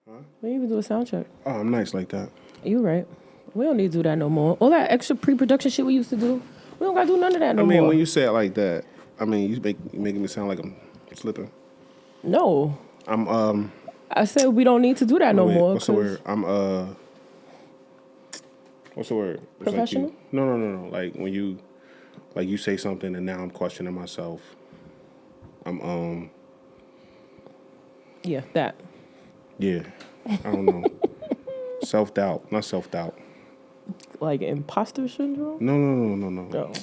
Huh? We didn't even do a sound check. Oh, I'm nice like that. You right. We don't need to do that no more. All that extra pre-production shit we used to do, we don't gotta do none of that no more. I mean, when you say it like that, I mean, you making me sound like I'm slipping. No. I'm I said we don't need to do that no wait, more. what's the word? What's the word? It's Professional? Like no. Like when you say something and now I'm questioning myself. Yeah, that. Yeah. I don't know. Self-doubt. Not self-doubt. Like imposter syndrome? No. No.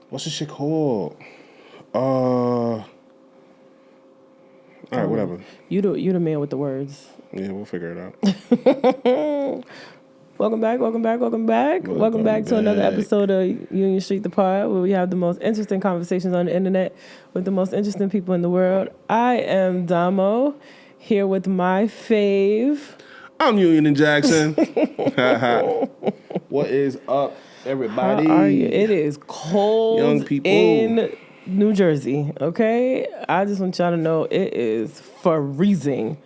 What's this shit called? All right, whatever. You the man with the words. Yeah, we'll figure it out. Welcome back to another episode of Union Street the Pod, where we have the most interesting conversations on the internet with the most interesting people in the world. I am Domo, here with my fave. I'm Union and Jackson. What is up, everybody? How are you? It is cold Young people. in New Jersey, okay? I just want y'all to know it is freezing.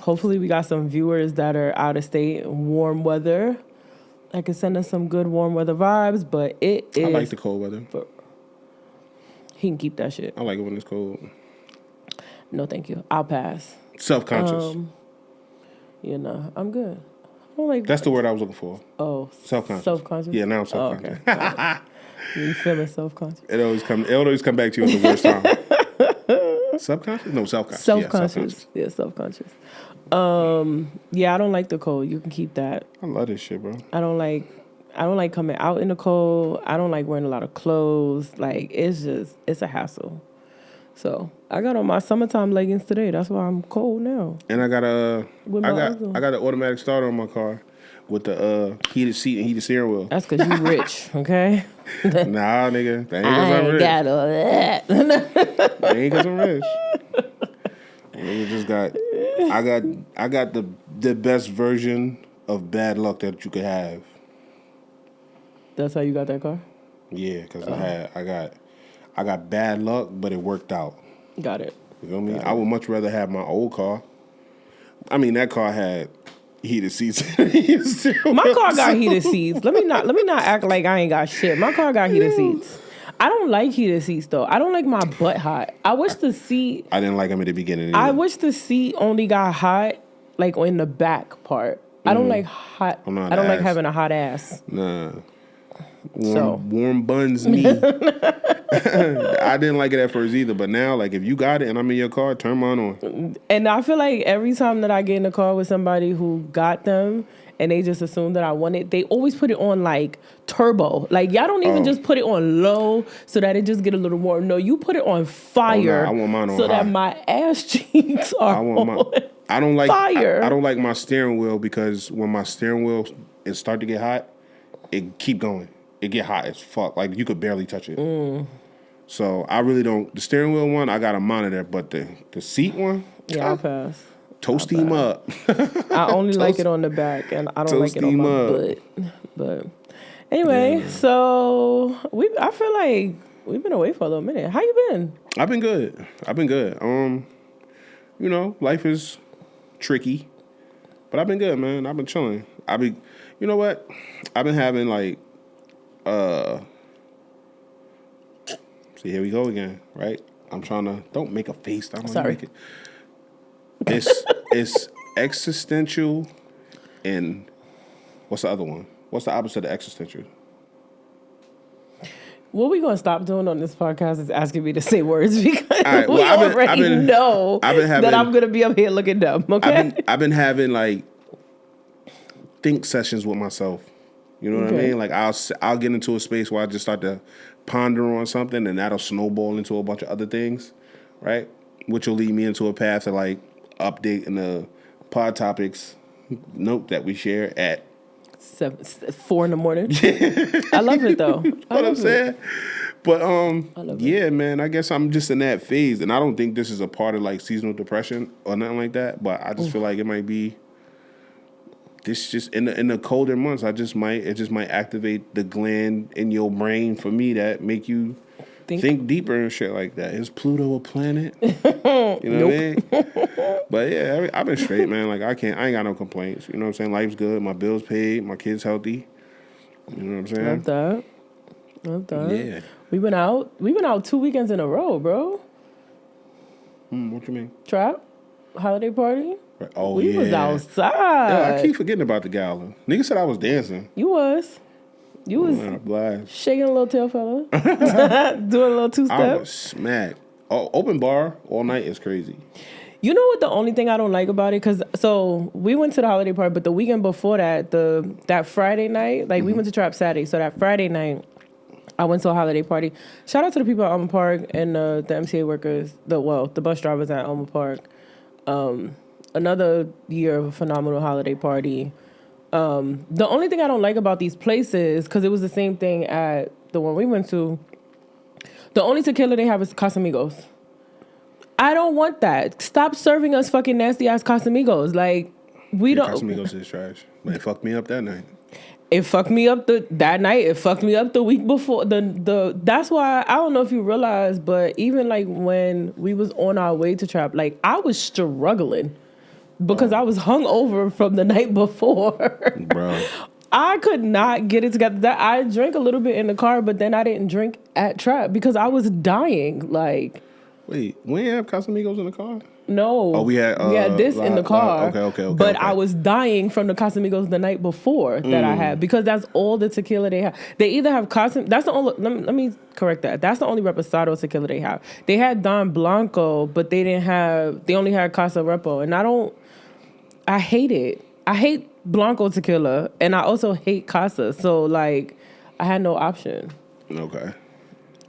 Hopefully we got some viewers that are out of state, warm weather. I can send us some good warm weather vibes, but it is... I like the cold weather. He can keep that shit. I like it when it's cold. No, thank you. I'll pass. Self-conscious. You know, I'm good. I don't like... That's the word I was looking for. Oh. Self-conscious. Self-conscious? Yeah, now I'm self-conscious. Oh, okay. You feeling self-conscious? It always come back to you at the worst time. Subconscious? No, self-conscious. Self-conscious. Yeah, self-conscious. Yeah, I don't like the cold. You can keep that. I love this shit, bro. I don't like coming out in the cold. I don't like wearing a lot of clothes. Like, it's a hassle. So I got on my summertime leggings today. That's why I'm cold now. And I got an automatic starter on my car with the heated seat and heated steering wheel. That's because you rich, okay? Nah, nigga. That ain't because I'm rich. Got all that. That ain't because I'm rich. Nigga just got... I got the best version of bad luck that you could have. That's how you got that car? Yeah, because I got bad luck, but it worked out. Got it. You feel me? I would much rather have my old car. I mean, that car had heated seats. My car got heated seats. Let me not act like I ain't got shit. My car got heated seats. I don't like heated seats though. I don't like my butt hot. I wish the seat. I didn't like them at the beginning either. I wish the seat only got hot like in the back part. I don't like hot. I don't like having a hot ass. Nah. Warm buns me. I didn't like it at first either, but now, like, if you got it and I'm in your car, turn mine on. And I feel like every time that I get in the car with somebody who got them and they just assume that I want it, they always put it on, like, turbo. Like, y'all don't even just put it on low so that it just get a little warm. No, you put it on fire. I want mine on so high. that my ass cheeks are I don't like fire. I don't like my steering wheel because when my steering wheel is start to get hot, it keep going. It get hot as fuck. Like, you could barely touch it. So, I really don't... The steering wheel one, I got a monitor, but the seat one... Yeah, I'll pass. Toast him up. I only like it on the back, and I don't like it on my butt. But anyway, so I feel like we've been away for a little minute. How you been? I've been good. You know, life is tricky, but I've been good, man. I've been chilling. You know what? I've been having like, see, here we go again, right? I'm trying to, don't make a face. Sorry. Make it. It's existential and what's the other one? What's the opposite of existential? What we gonna stop doing on this podcast is asking me to say words because right, well, we already know that I'm gonna be up here looking dumb. Okay, I've been having like think sessions with myself. You know what I mean? Like I'll get into a space where I just start to ponder on something, and that'll snowball into a bunch of other things, right? Which will lead me into a path to like updating the pod topics note that we share at 4 in the morning. I love it though. What I'm saying? But yeah, man, I guess I'm just in that phase, and I don't think this is a part of like seasonal depression or nothing like that. But I just feel like it might be. This just in the colder months, it just might activate the gland in your brain for me that make you think deeper and shit like that. Is Pluto a planet? You know what I mean? But yeah, I've been straight, man. Like I ain't got no complaints. You know what I'm saying? Life's good. My bills paid. My kids healthy. You know what I'm saying? Love that. Yeah. We've been out 2 weekends in a row, bro. What you mean? Trap holiday party. Oh, we was outside. Yeah, I keep forgetting about the gala. Nigga said I was dancing. You was shaking a little tail, fella. Doing a little two-step. I was smacked. Oh, open bar all night is crazy. You know what? The only thing I don't like about it, so we went to the holiday party, but the weekend before that, that Friday night, like we went to Trap Saturday, so that Friday night, I went to a holiday party. Shout out to the people at Elma Park and the MTA workers, the bus drivers at Elma Park. Another year of a phenomenal holiday party. The only thing I don't like about these places, because it was the same thing at the one we went to, the only tequila they have is Casamigos. I don't want that. Stop serving us fucking nasty ass Casamigos. Like, we don't. Casamigos is trash. But it fucked me up that night. It fucked me up that night. It fucked me up the week before. That's why I don't know if you realize, but even like when we was on our way to Trap, like I was struggling because I was hungover from the night before. Bro. I could not get it together. I drank a little bit in the car, but then I didn't drink at Trap because I was dying. Like, wait, we didn't have Casamigos in the car? No. Oh, we had this in the car. Okay. But I was dying from the Casamigos the night before that I had, because that's all the tequila they have. They either have that's the only. Let me correct that. That's the only Reposado tequila they have. They had Don Blanco, but they didn't have. They only had Casa Repo, and I hate it. I hate Blanco tequila, and I also hate Casa. So like, I had no option. Okay.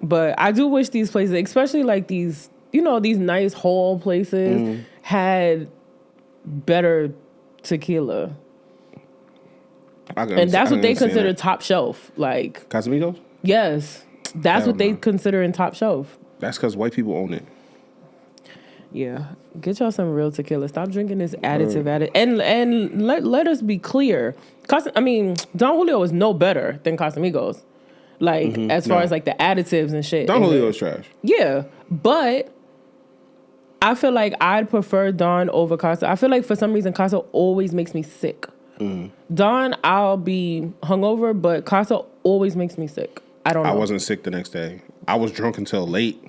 But I do wish these places, especially like these, these nice hall places, had better tequila. And that's what they consider top shelf. Like Casamigos? Yes. That's what they consider in top shelf. That's because white people own it. Yeah. Get y'all some real tequila. Stop drinking this additive. And let us be clear. Don Julio is no better than Casamigos. Like, as far as like the additives and shit. Don Julio is trash. Yeah. But I feel like I'd prefer Don over Casa. I feel like for some reason Casa always makes me sick. Don, I'll be hungover, but Casa always makes me sick. I don't know. I wasn't sick the next day. I was drunk until late.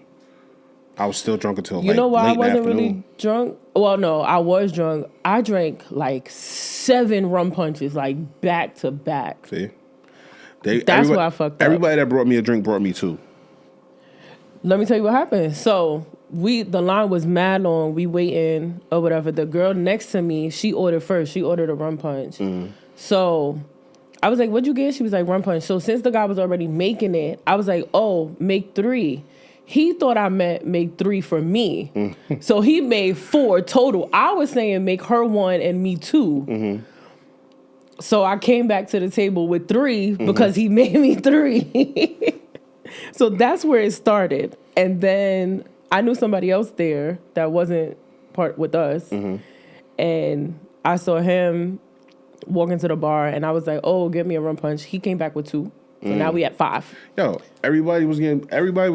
I was still drunk until You know why late I wasn't really drunk? Well, no, I was drunk. I drank like 7 rum punches, like back to back. See? That's why I fucked up. Everybody that brought me a drink brought me 2. Let me tell you what happened. So the line was mad long. We waiting or whatever. The girl next to me, she ordered first. She ordered a rum punch. So I was like, "What'd you get?" She was like, "Rum punch." So since the guy was already making it, I was like, "Oh, make 3." He thought I meant make 3 for me. So he made 4 total. I was saying make her 1 and me 2. So I came back to the table with 3 because he made me 3. So that's where it started. And then I knew somebody else there that wasn't part with us. And I saw him walk into the bar and I was like, "Oh, get me a rum punch." He came back with 2. So now we at 5. Yo, everybody was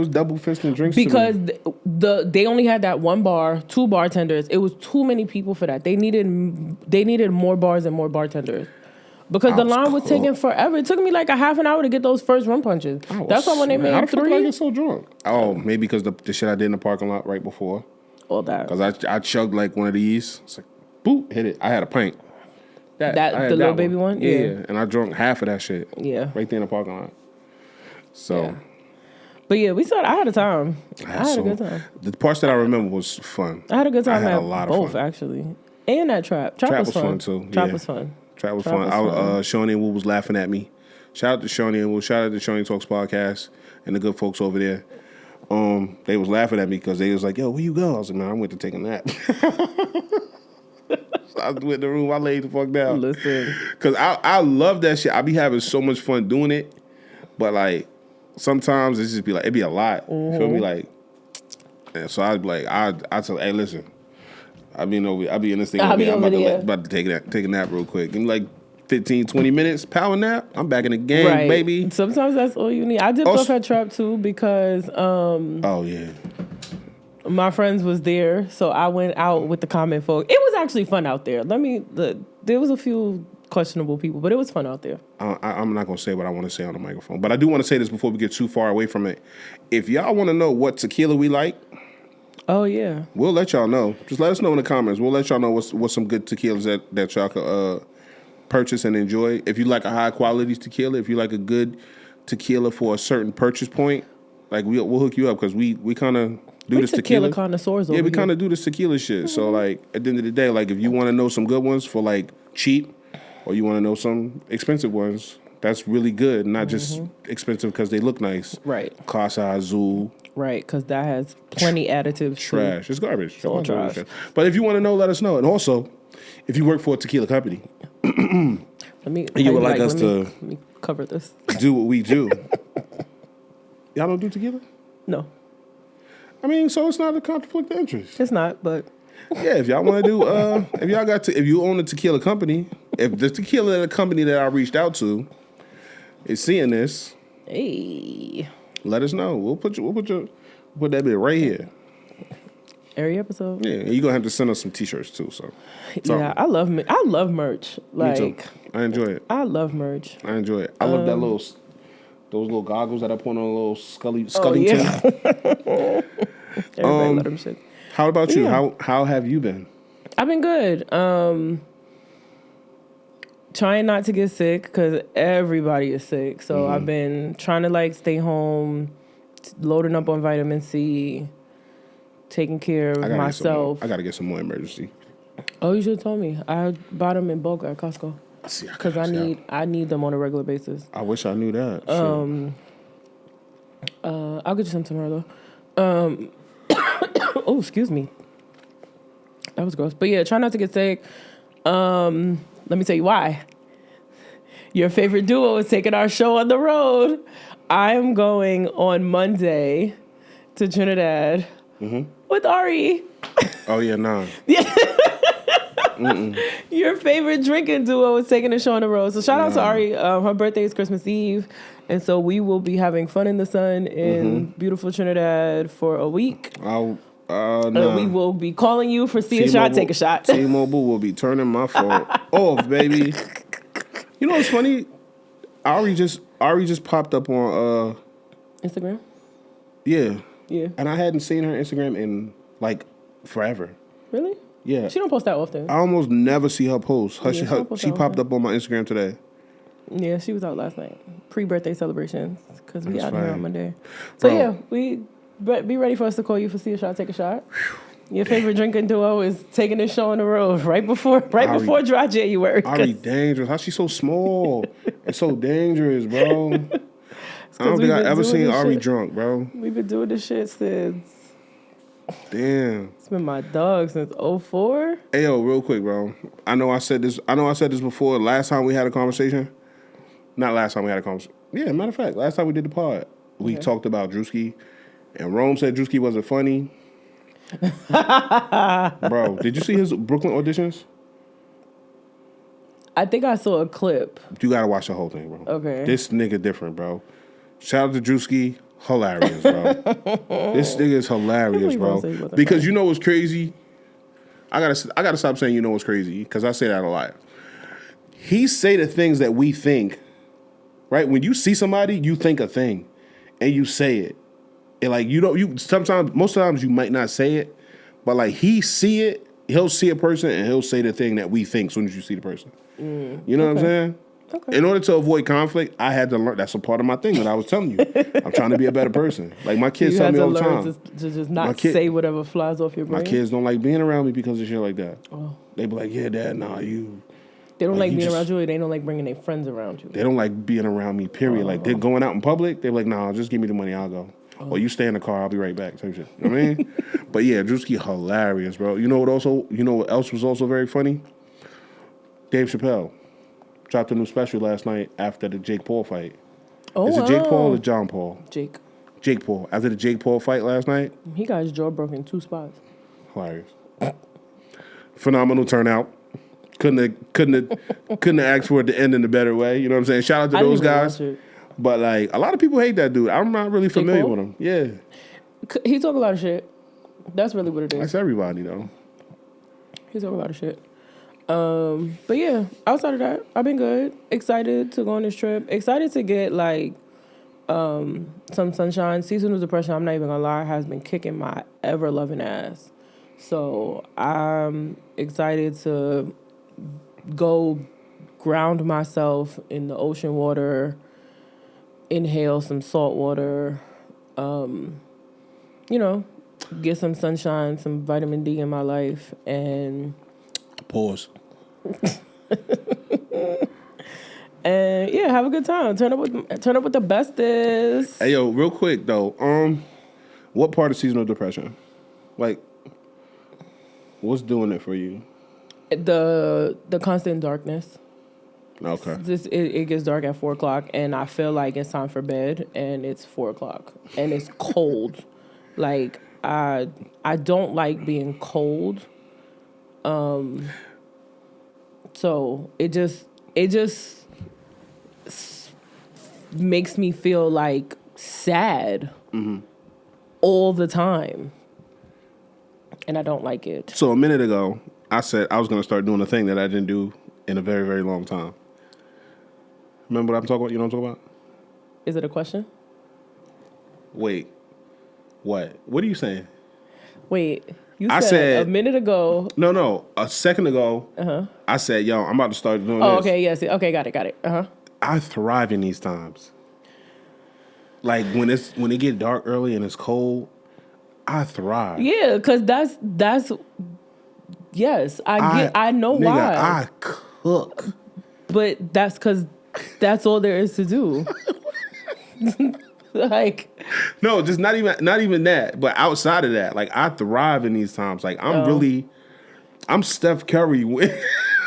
double fisting drinks because they only had that 1 bar, 2 bartenders. It was too many people for that. They needed more bars and more bartenders. Because the line was taking forever. It took me like a half an hour to get those first rum punches. That's why when they made 3. How I get so drunk? Oh, maybe because the shit I did in the parking lot right before. All that. Because I chugged like one of these. It's like, boop, hit it. I had a pint. The little baby one? Yeah. And I drank half of that shit. Yeah. Right there in the parking lot. So. Yeah. But yeah, I had a time. I had a good time. The parts that I remember was fun. I had a good time. I had a lot of fun. Actually. And that Trap. Trap was fun too. Trap was fun. Trap was fun. Shawnee and Wu was laughing at me. Shout out to Shawnee and Wu. Shout out to Shawnee Talks Podcast and the good folks over there. They was laughing at me because they was like, "Yo, where you go?" I was like, "Man, I went to take a nap." So I went in the room. I laid the fuck down. Listen. Because I love that shit. I be having so much fun doing it. But, like, sometimes it just be like, it be a lot. You feel me? Like, and so I'd be like, I tell, "Hey, listen. I be in this thing. I'm about to take a nap real quick. Give me like 15, 20 minutes, power nap. I'm back in the game, Right. baby. Sometimes that's all you need. I dipped off at Trap too because Oh yeah. my friends was there, so I went out with the comment folk. It was actually fun out there. There was a few questionable people, but it was fun out there. I'm not gonna say what I want to say on the microphone, but I do want to say this before we get too far away from it. If y'all want to know what tequila we like, oh yeah, we'll let y'all know. Just let us know in the comments. We'll let y'all know what's some good tequilas that y'all can purchase and enjoy. If you like a high quality tequila, if you like a good tequila for a certain purchase point, like we'll hook you up because we kind of do this tequila connoisseurs. Yeah, over we here. kind of do this tequila shit. So like at the end of the day, like if you want to know some good ones for like cheap, or you want to know some expensive ones, that's really good. Not just expensive because they look nice. Right. Casa Azul. Right, because that has plenty additives. Trash. It's garbage. It's all trash. But if you want to know, let us know. And also, if you work for a tequila company, let me cover this. Do what we do. Y'all don't do tequila? No. I mean, so it's not a conflict of interest. It's not, but yeah, if y'all want to do, if you own a tequila company, if the tequila company that I reached out to is seeing this, hey, let us know. We'll put that bit right here. Every episode. Yeah, and you're gonna have to send us some T-shirts too. So yeah, I love merch. Like, me too. I enjoy it. I love merch. I enjoy it. I love those little goggles that I put on a little Scully yeah. Everybody let them shit. How about you? How have you been? I've been good. Trying not to get sick because everybody is sick. So I've been trying to like stay home, loading up on vitamin C, taking care of myself. I gotta get some more emergency. Oh, you should have told me. I bought them in bulk at Costco. Because I need them on a regular basis. I wish I knew that. I'll get you some tomorrow though. Oh, excuse me. That was gross. But yeah, try not to get sick. Let me tell you why. Your favorite duo is taking our show on the road. I am going on Monday to Trinidad with Ari. Oh yeah, nah. Your favorite drinking duo is taking the show on the road. So shout out to Ari. Her birthday is Christmas Eve. And so we will be having fun in the sun in beautiful Trinidad for a week. Nah. We will be calling you for see a shot, take a shot. T-Mobile will be turning my phone off, baby. You know what's funny? Ari just popped up on Instagram? Yeah. Yeah. And I hadn't seen her Instagram in like forever. Really? Yeah. She don't post that often. I almost never see her post. She popped up on my Instagram today. Yeah, she was out last night. Pre-birthday celebrations because we out here on Monday. So Bro. yeah, be ready for us to call you for see a shot, take a shot. Your favorite drinking duo is taking this show on the road right before dry January. Ari dangerous. How she so small? It's so dangerous, bro. I don't think I ever seen Ari drunk, bro. We've been doing this shit since. Damn. It's been my dog since 2004. Hey yo, real quick, bro. I know I said this before. Last time we had a conversation. Not last time we had a conversation. Yeah, matter of fact, last time we did the pod, we talked about Drewski, and Rome said Drewski wasn't funny. Bro, did you see his Brooklyn auditions? I think I saw a clip. You gotta watch the whole thing, bro. Okay. This nigga different, bro. Shout out to Drewski. Hilarious, bro. This nigga is hilarious, bro. Because you know what's crazy? I gotta stop saying you know what's crazy, because I say that a lot. He say the things that we think, right? When you see somebody, you think a thing, and you say it. And like most of the times you might not say it, but like he'll see a person and he'll say the thing that we think as soon as you see the person. You know what I'm saying? Okay. In order to avoid conflict, I had to learn. That's a part of my thing that I was telling you. I'm trying to be a better person. Like my kids tell me all the time. To just not say whatever flies off your brain. My kids don't like being around me because of shit like that. Oh. They be like, yeah, Dad, nah, you. They don't like being around you, or they don't like bringing their friends around you. They don't like being around me, period. Like they're going out in public, they're like, nah, just give me the money, I'll go. Or you stay in the car, I'll be right back, type shit. You know what I mean? But yeah, Drewski hilarious, bro. You know what else was also very funny? Dave Chappelle dropped a new special last night after the Jake Paul fight. Oh, is it Jake Paul or John Paul? Jake Paul. After the Jake Paul fight last night. He got his jaw broken in 2 spots. Hilarious. Phenomenal turnout. couldn't have asked for it to end in a better way. You know what I'm saying? Shout out to those guys. But like a lot of people hate that dude. I'm not really familiar with him. Yeah. He talk a lot of shit. That's really what it is. That's everybody though. He talk a lot of shit. But yeah, outside of that, I've been good. Excited to go on this trip. Excited to get like some sunshine. Seasonal depression, I'm not even gonna lie, has been kicking my ever loving ass. So I'm excited to go ground myself in the ocean water, inhale some salt water, get some sunshine, some vitamin D in my life, and pause. And yeah, have a good time. Turn up with the bestest. Hey yo, real quick though, what part of seasonal depression? Like, what's doing it for you? The constant darkness. Okay. It gets dark at 4:00, and I feel like it's time for bed, and it's 4:00, and it's cold. Like I don't like being cold. So it just makes me feel like sad all the time, and I don't like it. So a minute ago, I said I was going to start doing a thing that I didn't do in a very, very long time. Remember what I'm talking about? You know what I'm talking about? Is it a question? Wait. What? What are you saying? Wait. I said a minute ago. No. A second ago, I said, yo, I'm about to start doing this. Oh, okay. Yes. Okay. Got it. I thrive in these times. Like when it get dark early and it's cold, I thrive. Yeah, because that's yes. I know why. I cook. But that's because that's all there is to do. Like, no, just not even that. But outside of that, like I thrive in these times. Like I'm Steph Curry.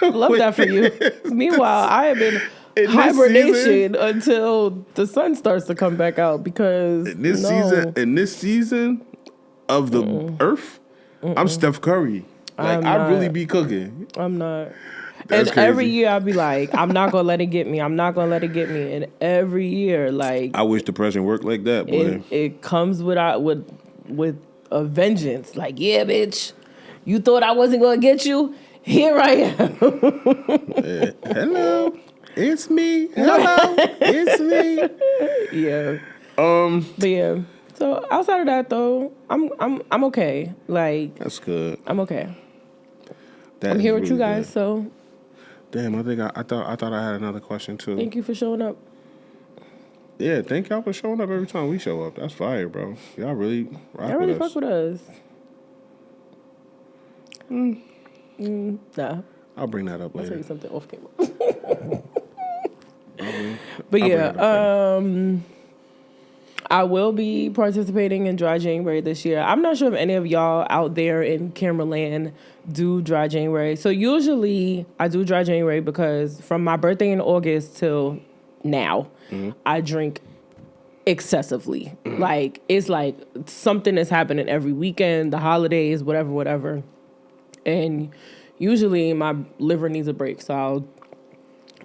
Love that for you. Meanwhile, I have been in hibernation until the sun starts to come back out because in this season of the earth, I'm Steph Curry. Like I really be cooking. I'm not. That's and crazy. Every year I'll be like, I'm not gonna let it get me. I'm not gonna let it get me. And every year, like, I wish depression worked like that, boy. It comes with a vengeance. Like, yeah, bitch, you thought I wasn't gonna get you. Here I am. Hello, it's me. Hello, it's me. Yeah. But yeah. So outside of that, though, I'm okay. Like, that's good. I'm okay. I'm here with really you guys. Good. So. Damn, I thought I had another question too. Thank you for showing up. Yeah, thank y'all for showing up every time we show up. That's fire, bro. Y'all really rock y'all really with us. Fuck with us. Nah. I'll bring that up later. I'll tell you something off camera. But yeah, I will be participating in Dry January this year. I'm not sure if any of y'all out there in Cameraland do Dry January. So usually I do Dry January because from my birthday in August till now, I drink excessively. Like, it's like something is happening every weekend, the holidays, whatever. And usually my liver needs a break, so I'll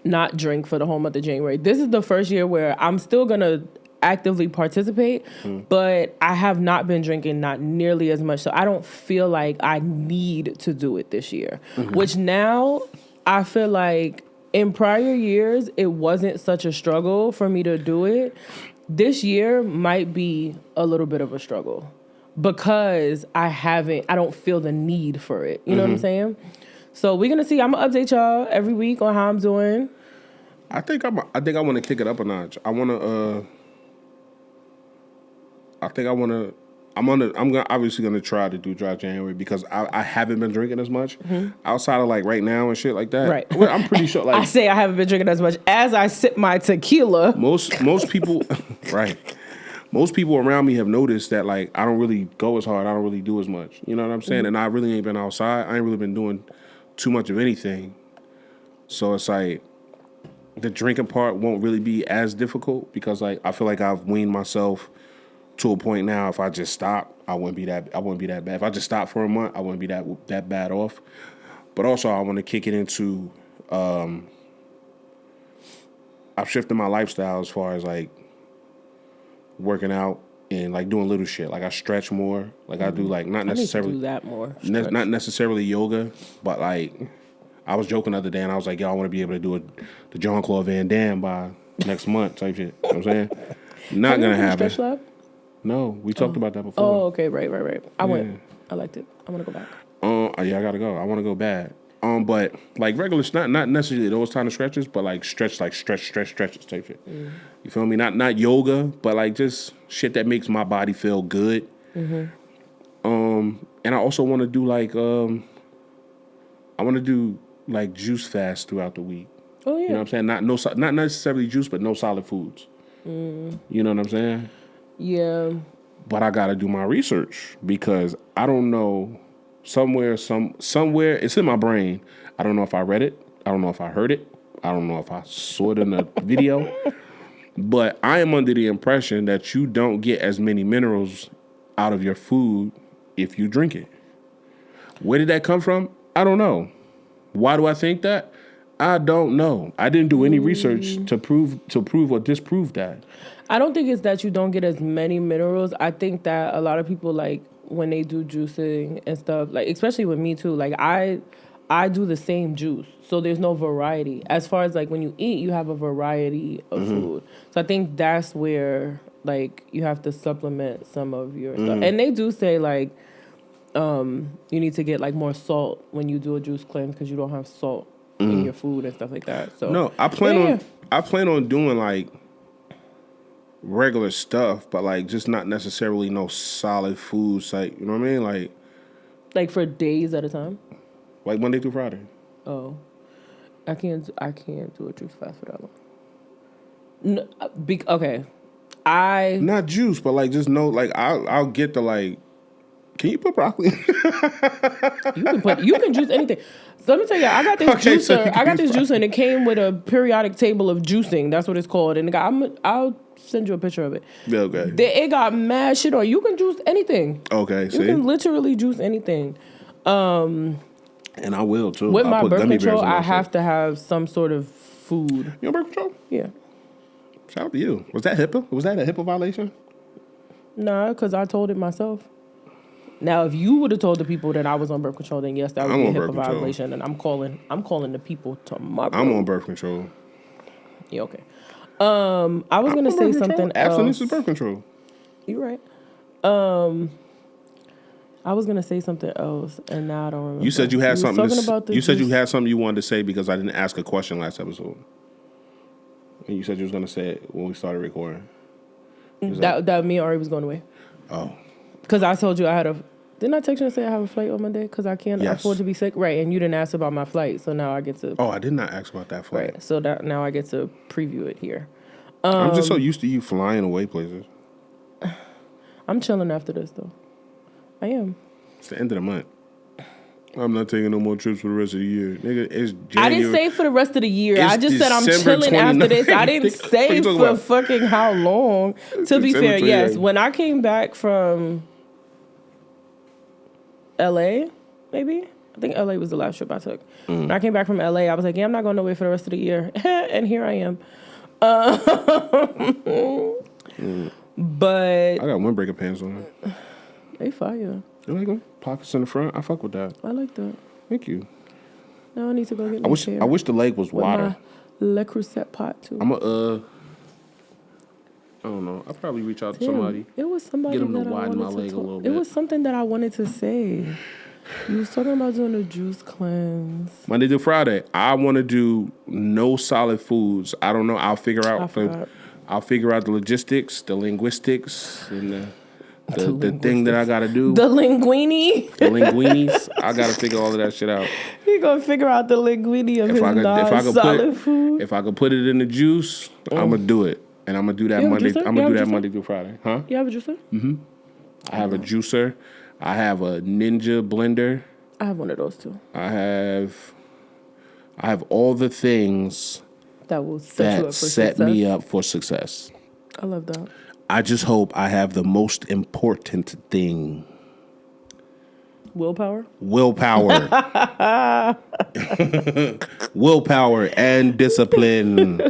not drink for the whole month of January. This is the first year where I'm still going to actively participate, but I have not been drinking not nearly as much, so I don't feel like I need to do it this year. Which now I feel like in prior years it wasn't such a struggle for me to do it. This year might be a little bit of a struggle because I don't feel the need for it. You know what I'm saying? So we're gonna see. I'm gonna update y'all every week on how I'm doing. I think I want to kick it up a notch. I'm obviously gonna try to do Dry January because I haven't been drinking as much outside of like right now and shit like that. Right. Well, I'm pretty sure. Like I say, I haven't been drinking as much as I sip my tequila. Most people, right? Most people around me have noticed that like I don't really go as hard. I don't really do as much. You know what I'm saying? And I really ain't been outside. I ain't really been doing too much of anything. So it's like the drinking part won't really be as difficult because like I feel like I've weaned myself to a point now. If I just stop, I wouldn't be that bad. If I just stop for a month, I wouldn't be that bad off. But also, I want to kick it into. I've shifted my lifestyle as far as like working out and like doing little shit. Like I stretch more. Like I do like not necessarily I need to do that more. not necessarily yoga, but like I was joking the other day and I was like, yo, I want to be able to do the Jean-Claude Van Damme by next month type shit. You know what I'm saying? Not gonna happen. Stretch lab? No, we talked about that before. Oh, okay, right. I went. I liked it. I want to go back. Yeah, I gotta go. I want to go bad. But like regular, not necessarily those kind of stretches, but like stretches type shit. You feel me? Not yoga, but like just shit that makes my body feel good. And I also want to do like I want to do like juice fast throughout the week. Oh yeah. You know what I'm saying? Not necessarily juice, but no solid foods. You know what I'm saying? Yeah. But I gotta do my research because I don't know. Somewhere it's in my brain. I don't know if I read it. I don't know if I heard it. I don't know if I saw it in a video. But I am under the impression that you don't get as many minerals out of your food if you drink it. Where did that come from? I don't know. Why do I think that? I don't know. I didn't do any research to prove or disprove that. I don't think it's that you don't get as many minerals. I think that a lot of people like when they do juicing and stuff, like especially with me too, like I do the same juice. So there's no variety. As far as like when you eat, you have a variety of food. So I think that's where like you have to supplement some of your stuff. And they do say like you need to get like more salt when you do a juice cleanse because you don't have salt in your food and stuff like that. So no, I plan on doing like regular stuff, but like just not necessarily no solid foods. Like you know what I mean? Like for days at a time. Like Monday through Friday. Oh, I can't do a juice fast for that long. No, okay, not juice, but like just no. Like I'll get the like. Can you put broccoli? You can juice anything. So let me tell you, I got this juicer. So I got this juicer, and it came with a periodic table of juicing. That's what it's called. And I'll send you a picture of it. Okay. It got mad shit on. You can juice anything. Okay. You can literally juice anything. And I will too. With my birth control, I have to have some sort of food. You on birth control? Yeah. Shout out to you. Was that HIPAA? Was that a HIPAA violation? Nah, because I told it myself. Now, if you would have told the people that I was on birth control, then yes, that would be a HIPAA violation. And I'm calling the people tomorrow. I'm on birth control. Yeah, okay. I was gonna say something else. Abstinence is birth control. You're right. I was gonna say something else, and now I don't remember. You said you had something. You said you had something you wanted to say because I didn't ask a question last episode. And you said you was gonna say it when we started recording. That me and Ari was going away. Oh. Because I told you I had a. Didn't I text you and say I have a flight on Monday? Because I can't afford to be sick, right? And you didn't ask about my flight, so now I get to. Oh, I did not ask about that flight. Right, so now I get to preview it here. I'm just so used to you flying away places. I'm chilling after this though. I am. It's the end of the month. I'm not taking no more trips for the rest of the year. Nigga, it's January. I didn't say for the rest of the year. I just said I'm chilling after this. I didn't say for fucking how long. To be fair, yes. When I came back from LA, maybe? I think LA was the last trip I took. When I came back from LA, I was like, yeah, I'm not going nowhere for the rest of the year. And here I am. But I got windbreaker pants on. They fire. You like them? Pockets in the front. I fuck with that. I like that. Thank you. Now I need to go get I wish the leg was wider. My Le Creuset pot too. I don't know. I'll probably reach out to somebody. It was somebody get them that to widen my leg a little bit. It was something that I wanted to say. You was talking about doing a juice cleanse. Monday through Friday. I want to do no solid foods. I don't know. I'll figure out the logistics, the linguistics, and the thing that I gotta do. The linguini. The linguinis. I gotta figure all of that shit out. He gonna figure out the linguini of his non-solid food. If I could put it in the juice, I'm gonna do it. And I'm gonna do that Monday. I'm gonna do that Monday through Friday. Huh? You have a juicer? Mm-hmm. I have a juicer. I have a Ninja blender. I have one of those too. I have all the things that will set me up for success. I love that. I just hope I have the most important thing. Willpower. Willpower and discipline.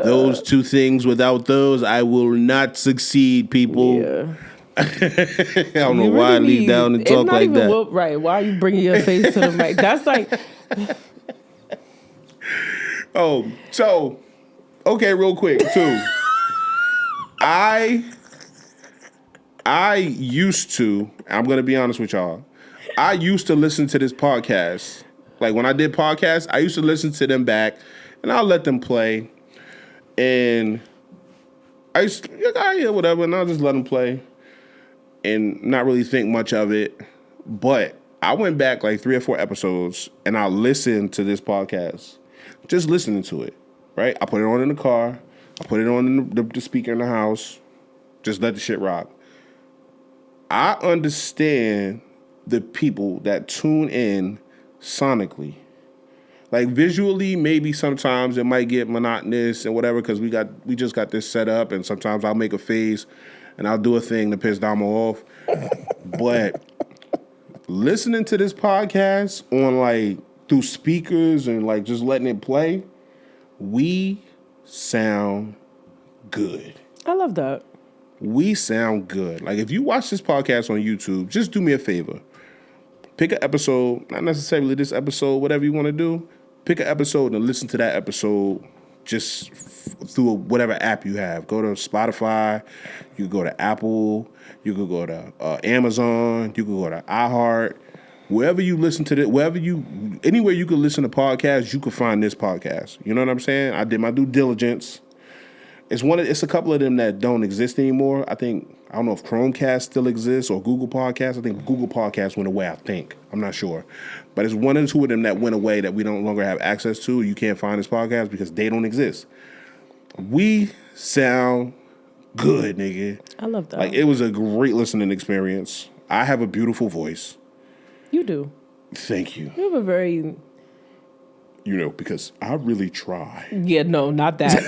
Those two things, without those, I will not succeed, people. Yeah. I don't know why I lean down and talk like that. Right. Why are you bringing your face to the mic? That's like... Oh, so, okay, real quick, too. I used to, I'm going to be honest with y'all, I used to listen to this podcast. Like, when I did podcasts, I used to listen to them back, and I'll let them play. And I used to, whatever, and I'll just let them play and not really think much of it. But I went back like 3 or 4 episodes, and I listened to this podcast. Just listening to it, right? I put it on in the car. I put it on in the speaker in the house. Just let the shit rock. I understand the people that tune in sonically. Like visually, maybe sometimes it might get monotonous and whatever because we just got this set up, and sometimes I'll make a face and I'll do a thing to piss Domo off. But listening to this podcast on like through speakers and like just letting it play, we sound good. I love that. We sound good. Like if you watch this podcast on YouTube, just do me a favor. Pick an episode, not necessarily this episode, whatever you want to do. Pick an episode and listen to that episode just through whatever app you have. Go to Spotify, you go to Apple, you could go to Amazon, you could go to iHeart. Wherever you listen to anywhere you could listen to podcasts, you could find this podcast. You know what I'm saying? I did my due diligence. It's a couple of them that don't exist anymore. I don't know if Chromecast still exists or Google Podcasts. I think Google Podcasts went away, I'm not sure. But it's 1 and 2 of them that went away that we no longer have access to. You can't find this podcast because they don't exist. We sound good, nigga. I love that. Like, it was a great listening experience. I have a beautiful voice. You do. Thank you. You have a very... because I really try. Yeah, no, not that.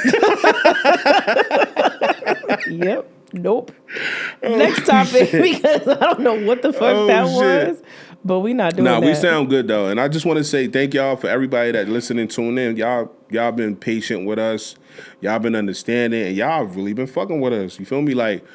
Yep. Nope. Next topic, because I don't know what the fuck that was, but we not doing that. We sound good, though. And I just want to say thank y'all for everybody that listen and tune in. Y'all been patient with us. Y'all been understanding, and y'all really been fucking with us. You feel me? Like,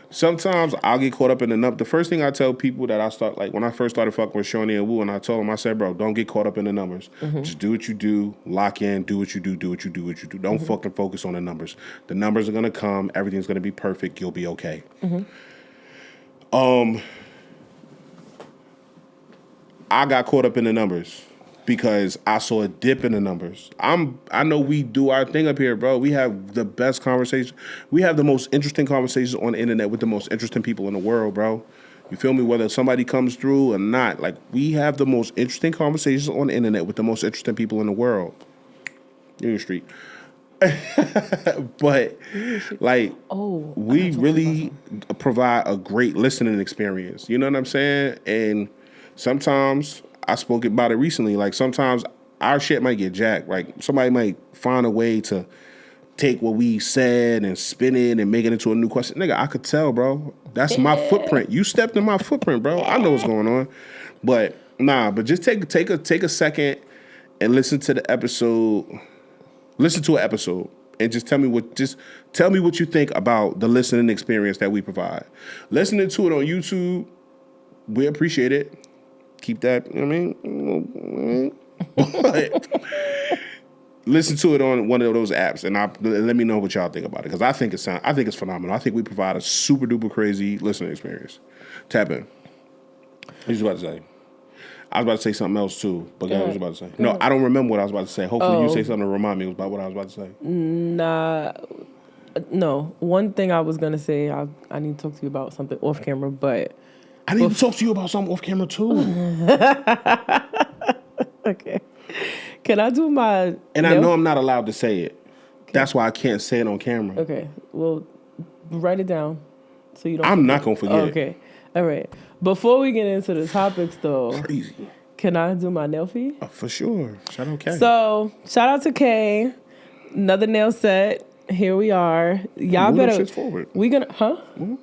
sometimes I'll get caught up in the numbers. The first thing I tell people that I start, like when I first started fucking with Shawnee and Wu, and I told them, I said, bro, don't get caught up in the numbers. Mm-hmm. Just do what you do, lock in, do what you do. Don't fucking focus on the numbers. The numbers are going to come. Everything's going to be perfect. You'll be okay. Mm-hmm. I got caught up in the numbers because I saw a dip in the numbers. I know we do our thing up here, bro. We have the best conversations. We have the most interesting conversations on the internet with the most interesting people in the world, bro. You feel me? Whether somebody comes through or not, like we have the most interesting conversations on the internet with the most interesting people in the world. Union Street. But like, we really provide a great listening experience. You know what I'm saying? And sometimes, I spoke about it recently. Like, sometimes our shit might get jacked. Like, somebody might find a way to take what we said and spin it and make it into a new question. Nigga, I could tell, bro. That's my footprint. You stepped in my footprint, bro. I know what's going on. But just take a second and listen to the episode. Listen to an episode and just tell me what you think about the listening experience that we provide. Listening to it on YouTube, we appreciate it. Keep that, you know what I mean? But listen to it on one of those apps and let me know what y'all think about it. Because I think it's phenomenal. I think we provide a super duper crazy listening experience. Tap in. What was you about to say? I was about to say something else too. But what was you about to say? No, I don't remember what I was about to say. Hopefully you say something to remind me about what I was about to say. Nah. No. One thing I was going to say, I need to talk to you about something off camera, but... I need to talk to you about something off camera too. Okay. Can I do my... And I know I'm not allowed to say it. Okay. That's why I can't say it on camera. Okay. Well, write it down so you don't... I'm not going to forget. Okay. All right. Before we get into the topics, though... Crazy. Can I do my nail fee? For sure. Shout out Kay. So, shout out to Kay. Another nail set. Here we are. Y'all move better... Shit forward. We gonna... Huh? Mm-hmm.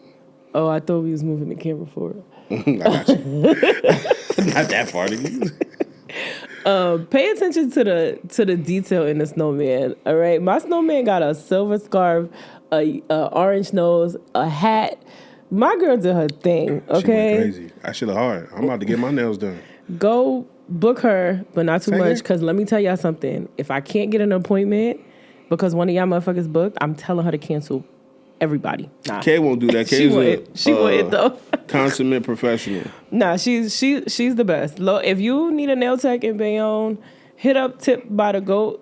Oh, I thought we was moving the camera forward. I got you. Not that far. Pay attention to the detail in the snowman. All right, my snowman got a silver scarf, a orange nose, a hat. My girl did her thing. Okay, She went crazy. I should have hard. I'm about to get my nails done. Go book her, but not too Say much. again? Because let me tell y'all something. If I can't get an appointment because one of y'all motherfuckers booked, I'm telling her to cancel everybody. Nah. Kay won't do that. She Kay's wouldn't though. consummate professional. Nah, she's the best. If you need a nail tech in Bayonne, hit up Tipped by the Goat.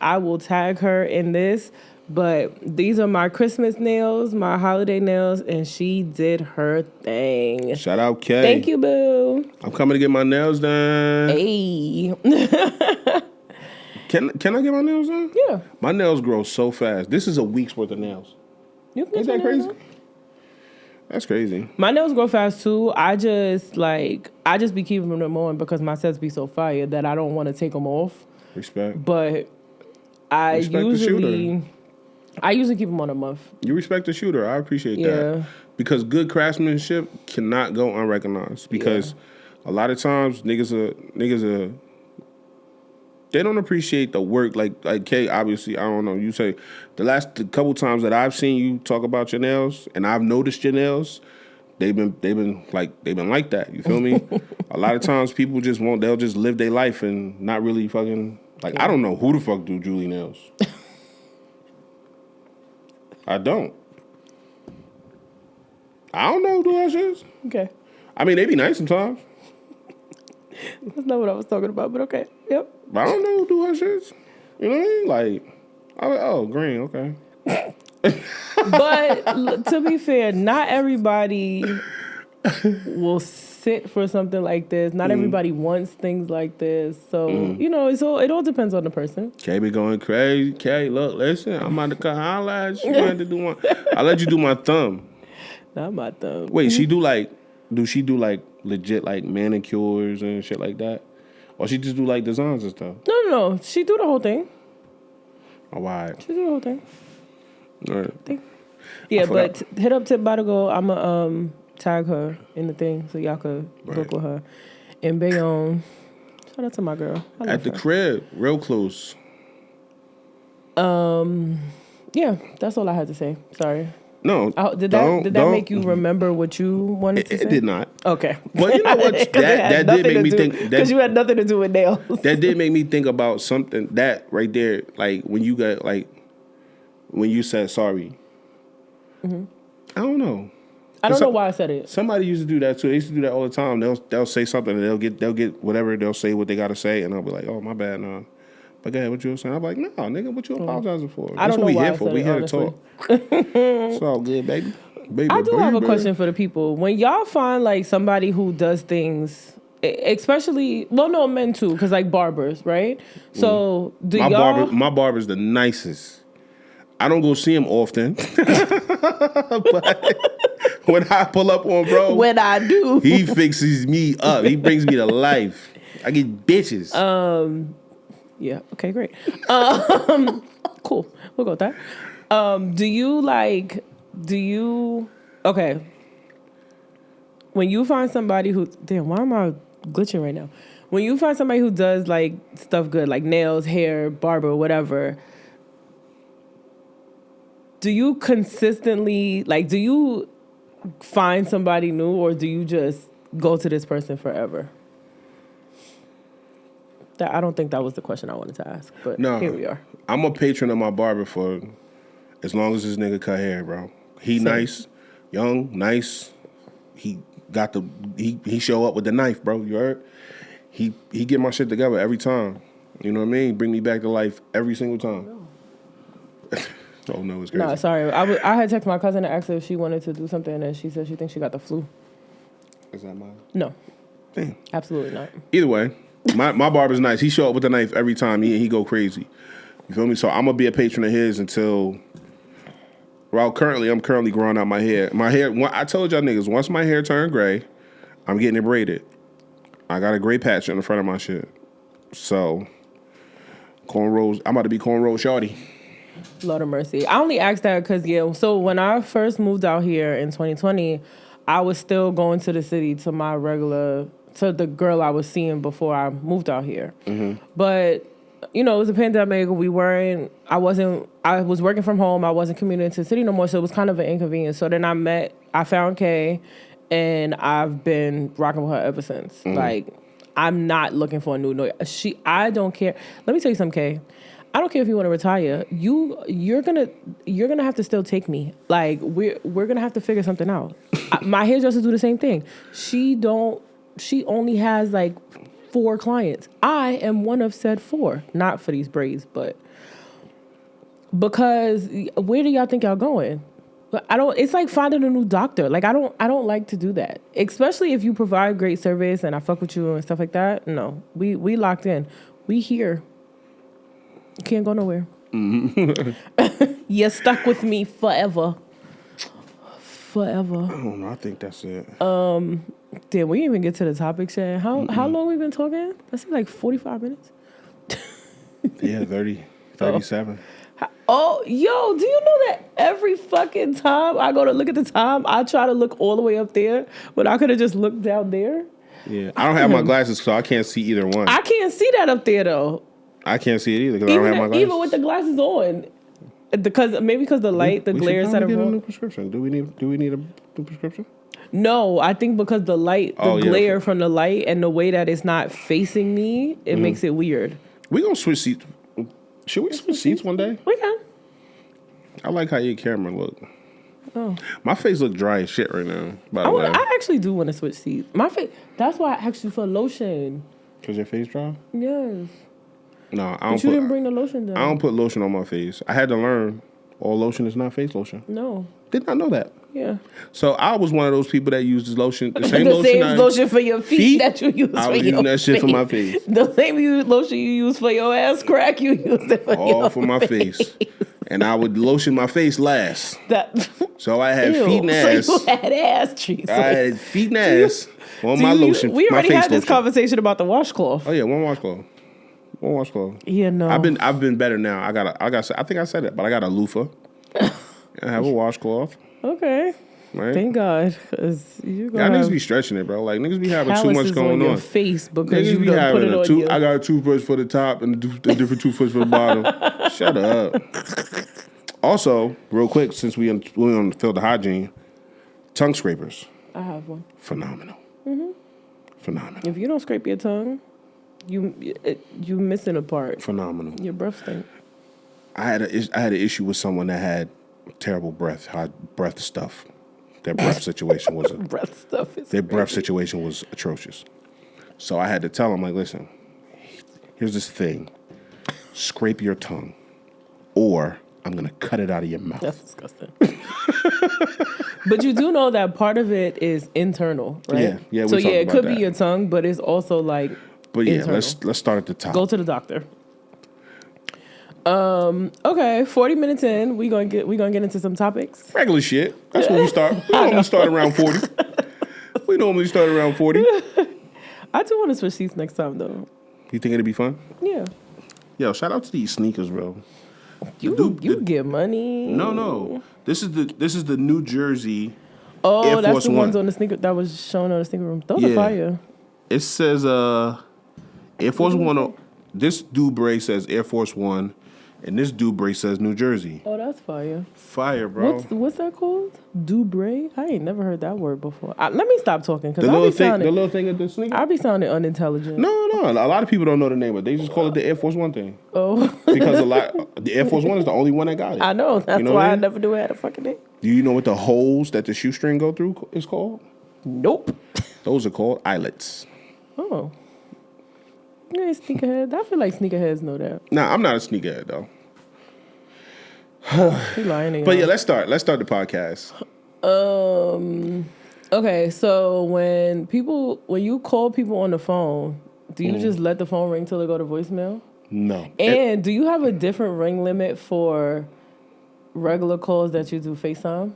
I will tag her in this. But these are my Christmas nails, my holiday nails, and she did her thing. Shout out Kay. Thank you, boo. I'm coming to get my nails done. Hey. Can I get my nails done? Yeah. My nails grow so fast. This is a week's worth of nails. You can Ain't get that your nails crazy? done. That's crazy. My nails grow fast too. I just be keeping them on because my sets be so fire that I don't want to take them off. Respect. But I Respect the shooter. usually keep them on a month. You respect the shooter. I appreciate Yeah. that. Because good craftsmanship cannot go unrecognized. Because a lot of times niggas are they don't appreciate the work. Like Kay, obviously, I don't know. You say the couple times that I've seen you talk about your nails and I've noticed your nails, they've been like that. You feel me? A lot of times people they'll just live their life and not really fucking I don't know who the fuck do Julie nails. I don't know who do that shit. Okay. I mean, they be nice sometimes. That's not what I was talking about, but okay. Yep. But I don't know who do her shits. You know what I mean? Green, okay. But to be fair, not everybody will sit for something like this. Not everybody wants things like this. So, it all depends on the person. Kay be going crazy. Kay, look, listen, I'm about to come holla at you. I had to do I'll let you do my thumb. Not my thumb. Wait, do she do legit manicures and shit like that? Or she just do designs and stuff? No. She do the whole thing. Oh, why? She do the whole thing. All right. Yeah, but hit up Tip by the Go. I'ma tag her in the thing so y'all could book with her. In Bayonne. Shout out to my girl. At the crib, real close. Yeah, that's all I had to say. Sorry. No. Did that make you remember what you wanted to say? It did not. Okay. But you know what? that did make me think. Because you had nothing to do with nails. That did make me think about something that right there, when you got when you said sorry. Mm-hmm. I don't know. I don't know why I said it. Somebody used to do that too. They used to do that all the time. They'll say something and they'll get whatever, they'll say what they gotta say, and I'll be like, oh, my bad, no. But go ahead, what you were saying? I'm like, no, nigga, what you apologizing for? I don't know why I said We it, here to talk. It's all good, baby. I do have a question for the people. When y'all find somebody who does things, especially, men too, because barbers, right? So do my barber's the nicest. I don't go see him often, but when I pull up on bro, when I do, he fixes me up. He brings me to life. I get bitches. Yeah. Okay. Great. Cool. We'll go with that. Okay. When you find somebody who, damn, why am I glitching right now? When you find somebody who does stuff good, like nails, hair, barber, whatever, do you consistently, do you find somebody new, or do you just go to this person forever? I don't think that was the question I wanted to ask, but here we are. I'm a patron of my barber for as long as this nigga cut hair, bro. He nice, young, nice. He got he show up with the knife, bro. You heard? He get my shit together every time. You know what I mean? Bring me back to life every single time. Oh no, it's crazy. No, sorry. I had texted my cousin and asked her if she wanted to do something, and she said she thinks she got the flu. Is that mine? No. Damn. Absolutely not. Either way. My barber's nice. He show up with a knife every time. He go crazy. You feel me? So I'm gonna be a patron of his until. Well, I'm currently growing out my hair. I told y'all niggas, once my hair turned gray, I'm getting it braided. I got a gray patch on the front of my shit. So cornrows. I'm about to be cornrow shorty. Lord of mercy. I only asked that because so when I first moved out here in 2020. I was still going to the city to the girl I was seeing before I moved out here. Mm-hmm. But, it was a pandemic. I was working from home. I wasn't commuting to the city no more. So it was kind of an inconvenience. So then I found Kay, and I've been rocking with her ever since. Mm-hmm. Like, I'm not looking for a new noise. I don't care. Let me tell you something, Kay. I don't care if you want to retire. You're gonna have to still take me. Like, we're gonna have to figure something out. My hairdresser do the same thing. She only has like 4 clients. I am one of said 4. Not for these braids, but because where do y'all think y'all going? It's like finding a new doctor. Like, I don't like to do that. Especially if you provide great service and I fuck with you and stuff like that. No. We locked in. We here. You can't go nowhere. Mm-hmm. You're stuck with me forever. Forever. I don't know. I think that's it. Damn, we didn't even get to the topic, Shay. How long we been talking? That's like 45 minutes. Yeah, 37. Oh, yo, do you know that every fucking time I go to look at the time, I try to look all the way up there, but I could have just looked down there? Yeah, I don't have my glasses, so I can't see either one. I can't see that up there, though. I can't see it either because I don't have my glasses. Even with the glasses on. Because the light, the glare is set of a new prescription. Do we need a new prescription? No, I think because the glare from the light and the way that it's not facing me, it makes it weird. We gonna switch seats. Should we switch seats one day? We can. I like how your camera look. Oh. My face look dry as shit right now, by the way. I actually do want to switch seats. My face, that's why I asked you for lotion. Because your face dry? Yes. No, I don't. But you didn't bring the lotion down. I don't put lotion on my face. I had to learn all lotion is not face lotion. No. Did not know that. Yeah. So I was one of those people that used this lotion, the same lotion for your feet that you use I for was your using that shit for my face. The same lotion you use for your ass crack, you used it for all for my face. And I would lotion my face last. So I had feet and ass. So you had ass trees. I had feet and ass on my lotion. We already had this conversation about the washcloth. Oh yeah, one washcloth. One washcloth. Yeah, no. I've been better now. I think I said it, but I got a loofah. I have a washcloth. Okay. Right? Thank God, because y'all niggas be stretching it, bro. Like niggas be having too much going on. Your face because niggas you don't put it on you. I got a toothbrush for the top and a different toothbrush for the bottom. Shut up. Also, real quick, since we on the field of hygiene, tongue scrapers. I have one. Phenomenal. Mm-hmm. Phenomenal. If you don't scrape your tongue, you missing a part. Phenomenal. Your breath stink. I had an issue with someone that had terrible breath stuff. Their breath situation was situation was atrocious. So I had to tell him, like, listen, here's this thing. Scrape your tongue, or I'm gonna cut it out of your mouth. That's disgusting. But you do know that part of it is internal, right? Yeah. So it could be your tongue, but it's also like. But yeah, internal. let's start at the top. Go to the doctor. Okay, 40 minutes in, we gonna get into some topics. Regular shit. That's when we start. We normally start around 40. We normally start around 40. I do want to switch seats next time, though. You think it'd be fun? Yeah. Yo, shout out to these sneakers, bro. You get money. No. This is the New Jersey. Oh, Air that's Force the One. ones on the sneaker that was shown on the sneaker room. Those are fire. It says Air Force One. This Dubray says Air Force One. And this Dubray says New Jersey. Oh, that's fire. Fire, bro. What's that called? Dubray? I ain't never heard that word before. Let me stop talking because the little thing at the sneaker. I'll be sounding unintelligent. No. A lot of people don't know the name, but they just call it the Air Force One thing. Oh. Because the Air Force One is the only one that got it. I know. That's why I never knew it had a fucking name. Do you know what the holes that the shoestring go through is called? Nope. Those are called eyelets. Oh. You ain't sneakerhead. I feel like sneakerheads know that. Nah, I'm not a sneakerhead though. He lying. But yeah, let's start the podcast. Okay, so when you call people on the phone, do you just let the phone ring till it go to voicemail? No. And do you have a different ring limit for regular calls that you do FaceTime?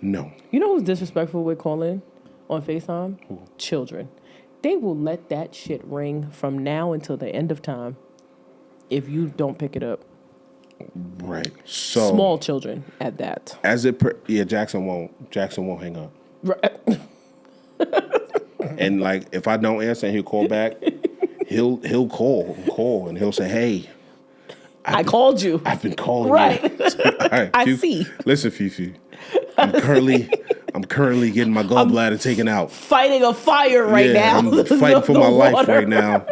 No. You know who's disrespectful with calling on FaceTime? Who? Children. They will let that shit ring from now until the end of time if you don't pick it up. Right. So small children at that. Jackson won't hang up. Right. And like if I don't answer and he'll call back, he'll call and he'll say, "Hey, I called you. I've been calling Right. you." All right, I Fifi, see. Listen, Fifi. I'm currently getting my gallbladder taken out. Fighting a fire right now. I'm fighting for my life water. right now.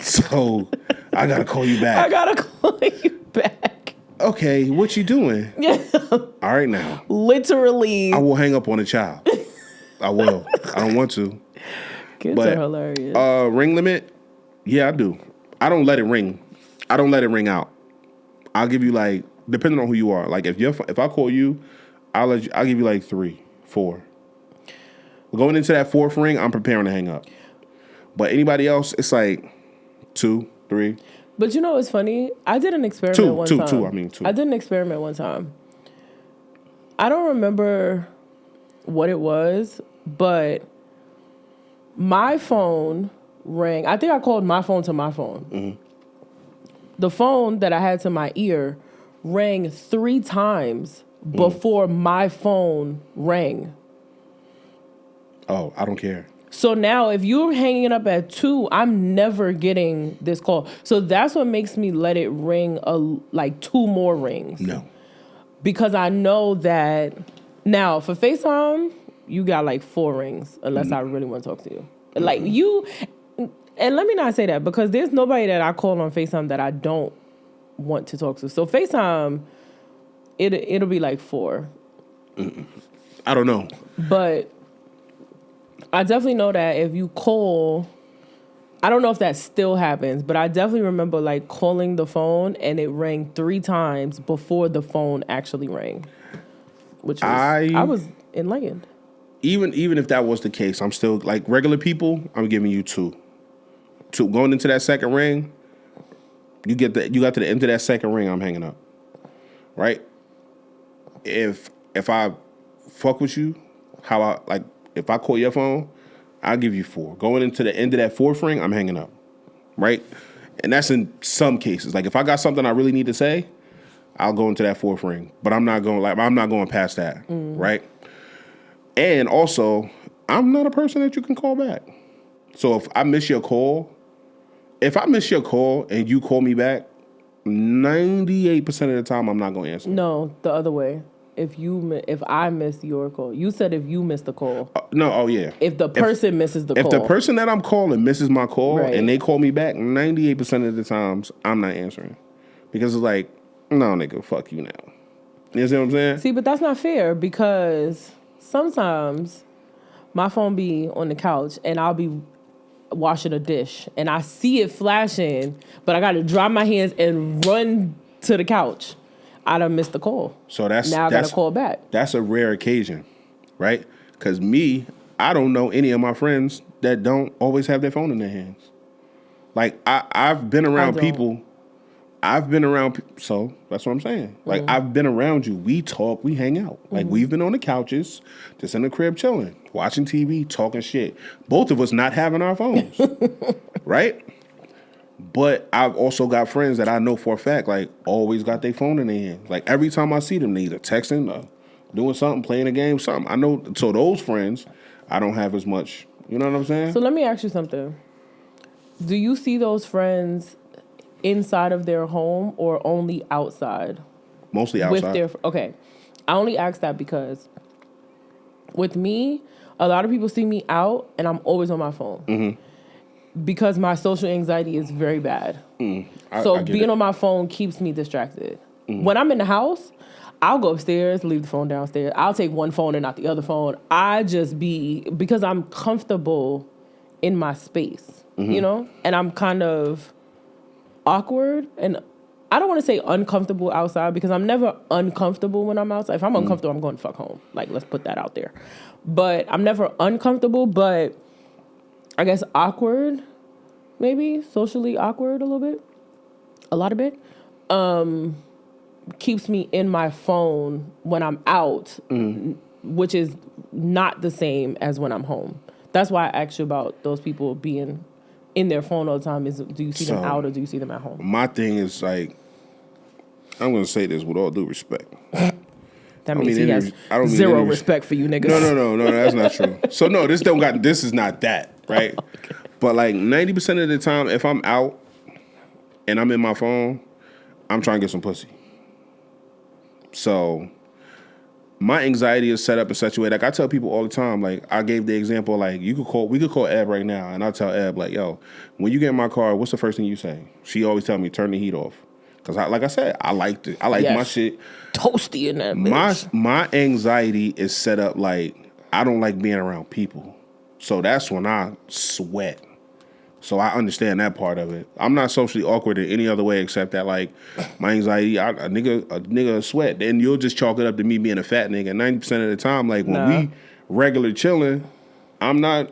So I gotta call you back. I gotta call you back. Okay, what you doing? Yeah. All right now. Literally. I will hang up on the child. I will. I don't want to. Kids But, are hilarious. Ring limit? Yeah, I do. I don't let it ring. I don't let it ring out. I'll give you like, depending on who you are. Like if I call you, I'll give you like 3, 4. Going into that 4th ring, I'm preparing to hang up. But anybody else, it's like 2, 3. But you know what's funny? I did an experiment one time. Two. I did an experiment one time. I don't remember what it was, but my phone rang. I think I called my phone to my phone. Mm-hmm. The phone that I had to my ear rang 3 times before my phone rang. Oh, I don't care. So now if you're hanging up at 2, I'm never getting this call. So that's what makes me let it ring like 2 more rings. No. Because I know that now for FaceTime, you got like 4 rings unless I really want to talk to you. Like you, and let me not say that because there's nobody that I call on FaceTime that I don't want to talk to. So FaceTime, it'll be like 4. I don't know. But I definitely know that if you call, I don't know if that still happens, but I definitely remember like calling the phone and it rang 3 times before the phone actually rang, which was, I was enlightened. Even if that was the case, I'm still like regular people. I'm giving you 2. Going into that 2nd ring, you got to the end of that 2nd ring, I'm hanging up. Right? If I fuck with you, if I call your phone, I'll give you 4. Going into the end of that 4th ring, I'm hanging up. Right? And that's in some cases. Like if I got something I really need to say, I'll go into that 4th ring. But I'm not going past that. Right? And also, I'm not a person that you can call back. So if I miss your call and you call me back, 98% of the time I'm not going to answer. No, the other way. If I miss your call, you said if you miss the call. No, oh yeah. If the person misses the call. If the person that I'm calling misses my call right. and they call me back, 98% of the times I'm not answering. Because it's like, no, nigga, fuck you now. You see what I'm saying? See, but that's not fair because sometimes my phone be on the couch and I'll be washing a dish and I see it flashing, but I got to dry my hands and run to the couch. I done missed the call. So now I got to call back. That's a rare occasion, right? Because I don't know any of my friends that don't always have their phone in their hands. Like I've been around people. So that's what I'm saying. Like I've been around you. We talk, we hang out. Like we've been on the couches, just in the crib chilling, watching TV, talking shit. Both of us not having our phones, right? But I've also got friends that I know for a fact, like always got their phone in their hands. Like every time I see them, they either texting or doing something, playing a game, something. I know. So those friends, I don't have as much. You know what I'm saying? So let me ask you something. Do you see those friends inside of their home or only outside? Mostly outside. Okay. I only ask that because with me, a lot of people see me out and I'm always on my phone. Mm-hmm. Because my social anxiety is very bad. So being on my phone keeps me distracted. When I'm in the house, I'll go upstairs, leave the phone downstairs. I'll take one phone and not the other phone. Because I'm comfortable in my space, you know? And I'm kind of awkward. And I don't want to say uncomfortable outside because I'm never uncomfortable when I'm outside. If I'm uncomfortable, I'm going to fuck home. Like, let's put that out there. But I'm never uncomfortable, but I guess awkward, maybe socially awkward a lot of bit, keeps me in my phone when I'm out, which is not the same as when I'm home. That's why I asked you about those people being in their phone all the time. Do you see them out or do you see them at home? My thing is like, I'm going to say this with all due respect. That means he has I don't mean zero any respect for you niggas. No, that's not true. So no, this is not that, right? Okay. But like 90% of the time, if I'm out and I'm in my phone, I'm trying to get some pussy. So my anxiety is set up in such a way, like I tell people all the time, like I gave the example, like we could call Eb right now, and I tell Eb, like, yo, when you get in my car, what's the first thing you say? She always tell me, turn the heat off. Because like I said, I liked it. I like my shit. Toasty in that bitch. My anxiety is set up like, I don't like being around people. So that's when I sweat. So I understand that part of it. I'm not socially awkward in any other way except that, like, my anxiety, a nigga sweat. Then you'll just chalk it up to me being a fat nigga. 90% of the time, like, when we regular chilling, I'm not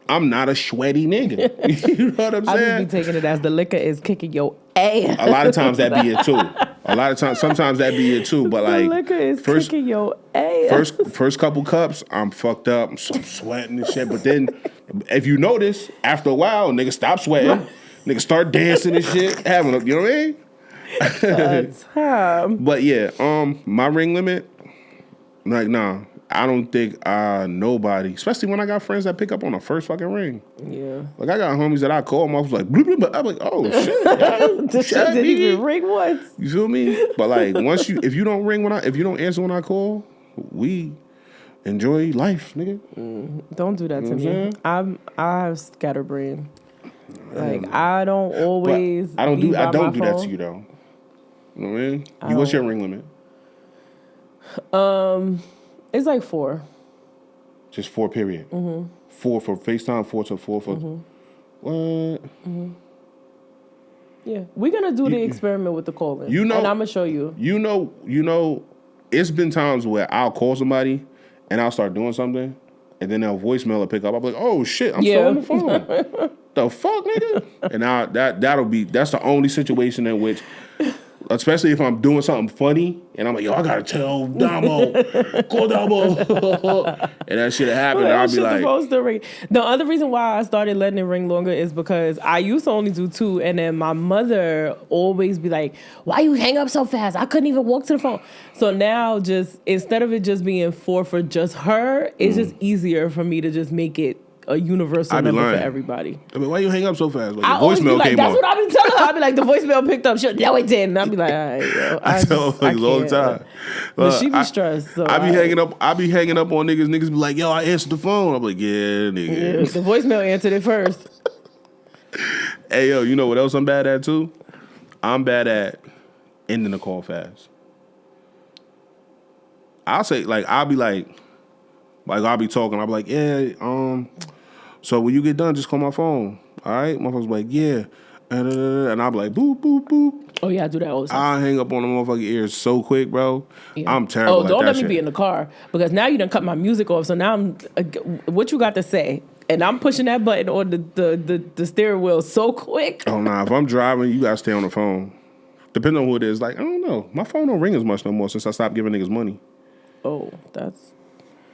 a sweaty nigga. You know what I'm saying? I just be taking it as the liquor is kicking your ass. A lot of times that be it too. Sometimes that be it too. But like, the liquor is kicking your ass. First couple cups, I'm fucked up. I'm sweating and shit. But then, if you notice, after a while, niggas stop sweating. Niggas start dancing and shit, having a, you know what I mean? Time. But yeah, my ring limit, like, nah. I don't think nobody, especially when I got friends that pick up on the first fucking ring. Yeah. Like, I got homies that I call them, I was like, bloop, bloop, bloop. I'm like, oh, shit. This shit didn't even ring once. You feel me? But, like, if you don't answer when I call, we enjoy life, nigga. Don't do that to me. I have scatterbrain. Like, I don't always. I don't do that to you, though. You know what I mean? What's your ring limit? It's like 4. Just 4, period. 4 for FaceTime, 4 for. What? Yeah, we're gonna do the experiment with the calling. You know, and I'm gonna show you. You know. It's been times where I'll call somebody and I'll start doing something, and then they'll voicemail or pick up. I'll be like, oh shit, I'm still on the phone. The fuck, nigga? And now that's the only situation in which, especially if I'm doing something funny and I'm like, yo, I gotta tell Domo, call Domo, and that shit happened. And I'll be like, supposed to ring. The other reason why I started letting it ring longer is because I used to only do 2, and then my mother always be like, why you hang up so fast? I couldn't even walk to the phone. So now, just instead of it just being 4 for just her, it's just easier for me to just make it a universal number for everybody. I mean, why you hang up so fast? Like, the voicemail came that's on. what I be telling her. I be like, the voicemail picked up. No, it didn't. I be like, all right, yo. I tell her all the time. But she be stressed. So I be hanging up on niggas. Niggas be like, yo, I answered the phone. I'm like, yeah, nigga. Yeah, the voicemail answered it first. Hey, yo, you know what else I'm bad at too? I'm bad at ending the call fast. I'll say, like, I'll be talking. I'll be like, yeah, so when you get done, just call my phone. All right? Motherfuckers be like, yeah. And I'll be like, boop, boop, boop. Oh, yeah, I do that all the time. I'll hang up on the motherfucking ears so quick, bro. Yeah. I'm terrible at that shit. Oh, don't let me be in the car. Because now you done cut my music off. So now what you got to say? And I'm pushing that button on the steering wheel so quick. Oh, nah. If I'm driving, you got to stay on the phone. Depending on who it is. Like, I don't know. My phone don't ring as much no more since I stopped giving niggas money. Oh, that's...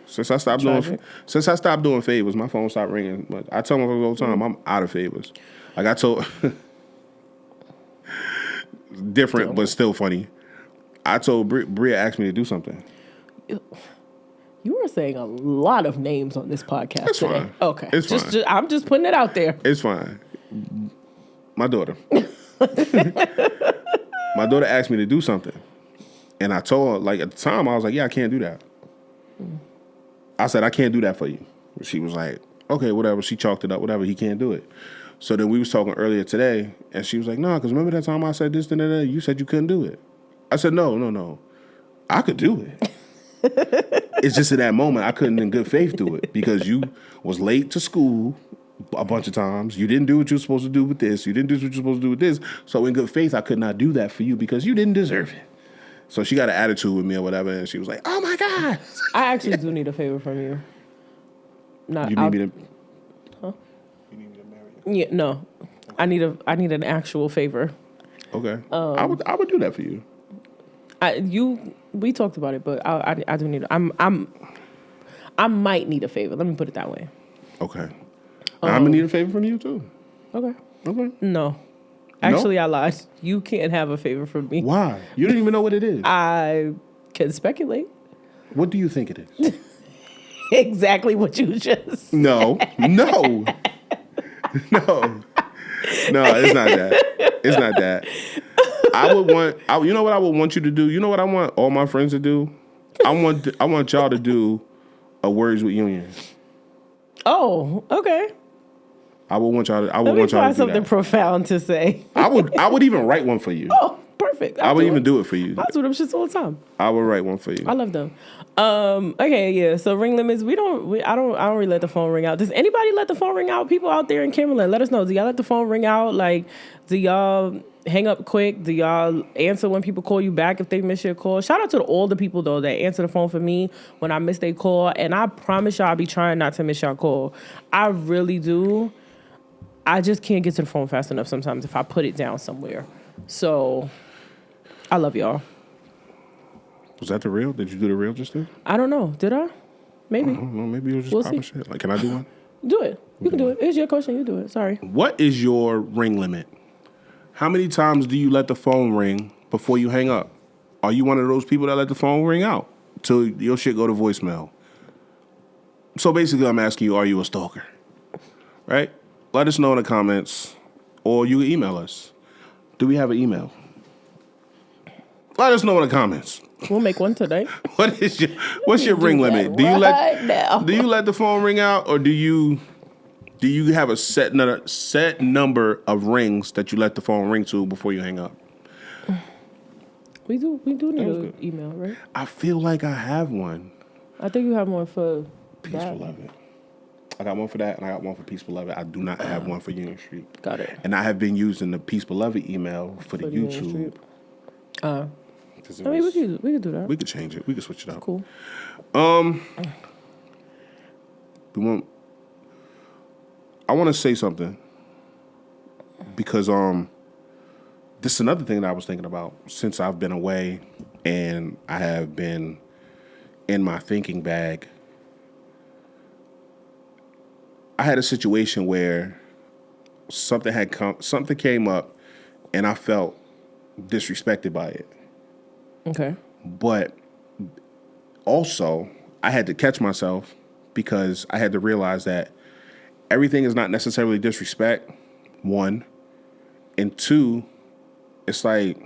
Since I stopped doing favors, my phone stopped ringing. But I tell my folks all the time, I'm out of favors. Like I told, different but still funny. I told Bria asked me to do something. You were saying a lot of names on this podcast it's today. Fine. Okay, it's fine. I'm just putting it out there. It's fine. My daughter. My daughter asked me to do something, and I told her, like, at the time I was like, yeah, I can't do that. I said, I can't do that for you. She was like, okay, whatever. She chalked it up, whatever. He can't do it. So then we was talking earlier today, and she was like, no, because remember that time I said this, and that, you said you couldn't do it. I said, no. I could do it. It's just in that moment, I couldn't in good faith do it because you was late to school a bunch of times. You didn't do what you were supposed to do with this. You didn't do what you were supposed to do with this. So in good faith, I could not do that for you because you didn't deserve it. So she got an attitude with me or whatever, and she was like, oh, my God. I actually do need a favor from you. You need me to... Huh? You need me to marry you? Yeah, no. I need an actual favor. Okay. I would do that for you. We talked about it, but I do need... I might need a favor. Let me put it that way. Okay. I'm going to need a favor from you, too. Okay. Okay. No. Actually, I lied. You can't have a favor from me. Why? You don't even know what it is. I can speculate. What do you think it is? Exactly what you just said. No. No. No. No, it's not that. It's not that. You know what I would want you to do? You know what I want all my friends to do? I want y'all to do a words with union. Oh, okay. I would want y'all to Let me do find something that. profound to say. I would even write one for you. Oh, perfect. I would even do it for you. I do them shits all the time. I would write one for you. I love them. Okay, yeah. So ring limits. I don't really let the phone ring out. Does anybody let the phone ring out? People out there in Kimberland, let us know. Do y'all let the phone ring out? Like, do y'all hang up quick? Do y'all answer when people call you back if they miss your call? Shout out to all the people though that answer the phone for me when I miss their call. And I promise y'all, I be trying not to miss y'all call. I really do. I just can't get to the phone fast enough sometimes if I put it down somewhere. So, I love y'all. Was that the reel? Did you do the reel just then? I don't know. Did I? Maybe. I don't know. Maybe it was just We'll popping see. shit. Like, can I do one? Do it. You can do it. It's your question. You do it. Sorry. What is your ring limit? How many times do you let the phone ring before you hang up? Are you one of those people that let the phone ring out till your shit go to voicemail? So basically, I'm asking you, are you a stalker? Right? Let us know in the comments, or you can email us. Do we have an email? Let us know in the comments. We'll make one today. What's your ring limit? Do you let the phone ring out, or do you have a set number of rings that you let the phone ring to before you hang up? We do need an email, right? I feel like I have one. I think you have one for Peaceful Beloved. I got one for that, and I got one for Peaceful Beloved. I do not have one for Union Street. Got it. And I have been using the Peaceful Beloved email for the YouTube. I mean, we could do that. We could change it. We could switch it up. Cool. I want to say something because this is another thing that I was thinking about since I've been away and I have been in my thinking bag. I had a situation where something came up and I felt disrespected by it. Okay. But also, I had to catch myself because I had to realize that everything is not necessarily disrespect, one. And two, it's like,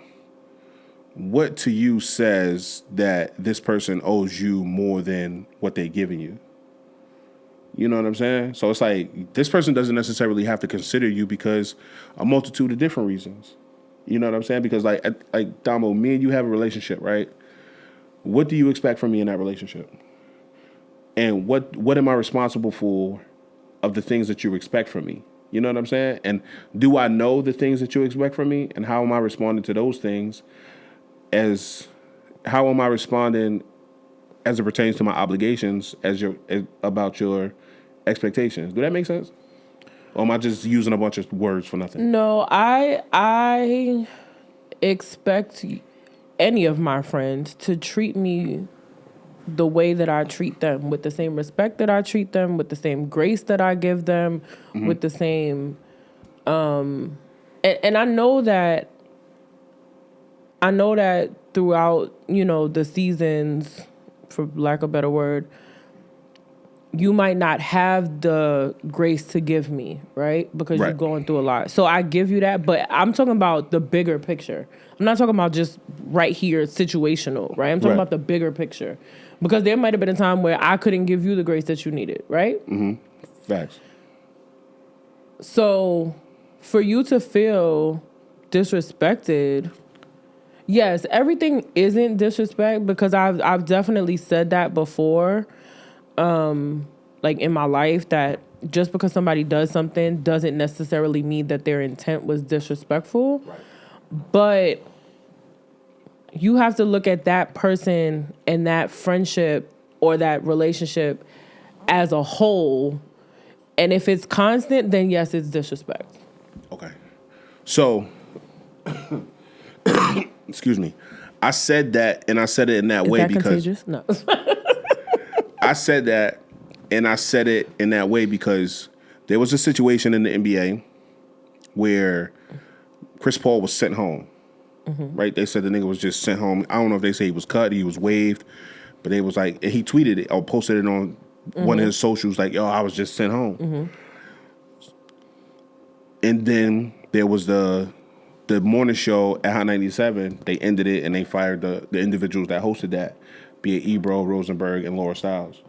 what to you says that this person owes you more than what they're giving you? You know what I'm saying? So it's like, this person doesn't necessarily have to consider you because a multitude of different reasons. You know what I'm saying? Because like Domo, me and you have a relationship, right? What do you expect from me in that relationship? And what am I responsible for of the things that you expect from me? You know what I'm saying? And do I know the things that you expect from me? And how am I responding to those things how am I responding as it pertains to my obligations about your expectations? Do that make sense? Or am I just using a bunch of words for nothing? No, I expect any of my friends to treat me the way that I treat them, with the same respect that I treat them, with the same grace that I give them, with the same and I know that throughout, the seasons, for lack of a better word, you might not have the grace to give me, right? Because you're going through a lot. So I give you that, but I'm talking about the bigger picture. I'm not talking about just right here, situational, right? I'm talking about the bigger picture. Because there might have been a time where I couldn't give you the grace that you needed, right? Mm-hmm. Facts. So for you to feel disrespected, yes, everything isn't disrespect, because I've definitely said that before. Like in my life, that just because somebody does something doesn't necessarily mean that their intent was disrespectful. Right. But you have to look at that person and that friendship or that relationship as a whole. And if it's constant, then yes, it's disrespect. Okay. So, excuse me. I said that, and I said it in that way because... contagious? No. I said that, and I said it in that way because there was a situation in the NBA where Chris Paul was sent home, right? They said the nigga was just sent home. I don't know if they say he was cut, he was waived, But they was like, and he tweeted it or posted it on one of his socials, like, yo, I was just sent home. And then there was the morning show at Hot 97. They ended it and they fired the individuals that hosted that, be it Ebro, Rosenberg, and Laura Stiles.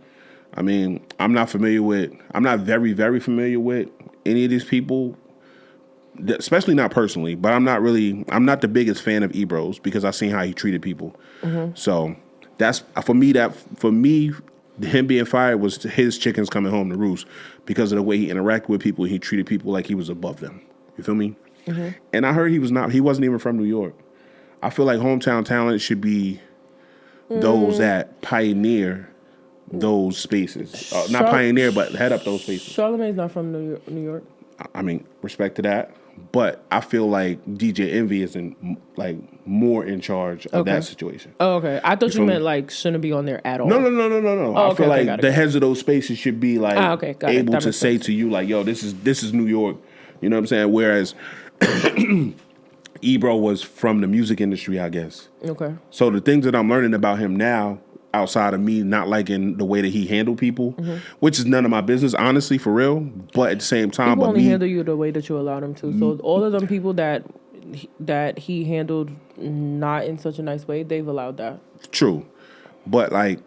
I mean, I'm not very, very familiar with any of these people, especially not personally, but I'm not the biggest fan of Ebro's because I've seen how he treated people. So that's, for me, him being fired was his chickens coming home to roost because of the way he interacted with people. He treated people like he was above them. You feel me? And I heard he wasn't even from New York. I feel like hometown talent should be those that pioneer those spaces. Not pioneer, but head up those spaces. Charlamagne's not from New York. I mean, respect to that. But I feel like DJ Envy is more in charge of that situation. Oh, okay. I thought you meant like shouldn't be on there at all. No. Oh, I feel like the heads of those spaces should be like able to say to you like, yo, this is New York. You know what I'm saying? Whereas Ebro was from the music industry, I guess. Okay. So the things that I'm learning about him now, outside of me not liking the way that he handled people, which is none of my business, honestly, for real. But at the same time, people only handle you the way that you allowed them to. So all of them people that he handled not in such a nice way, they've allowed that. True, but like,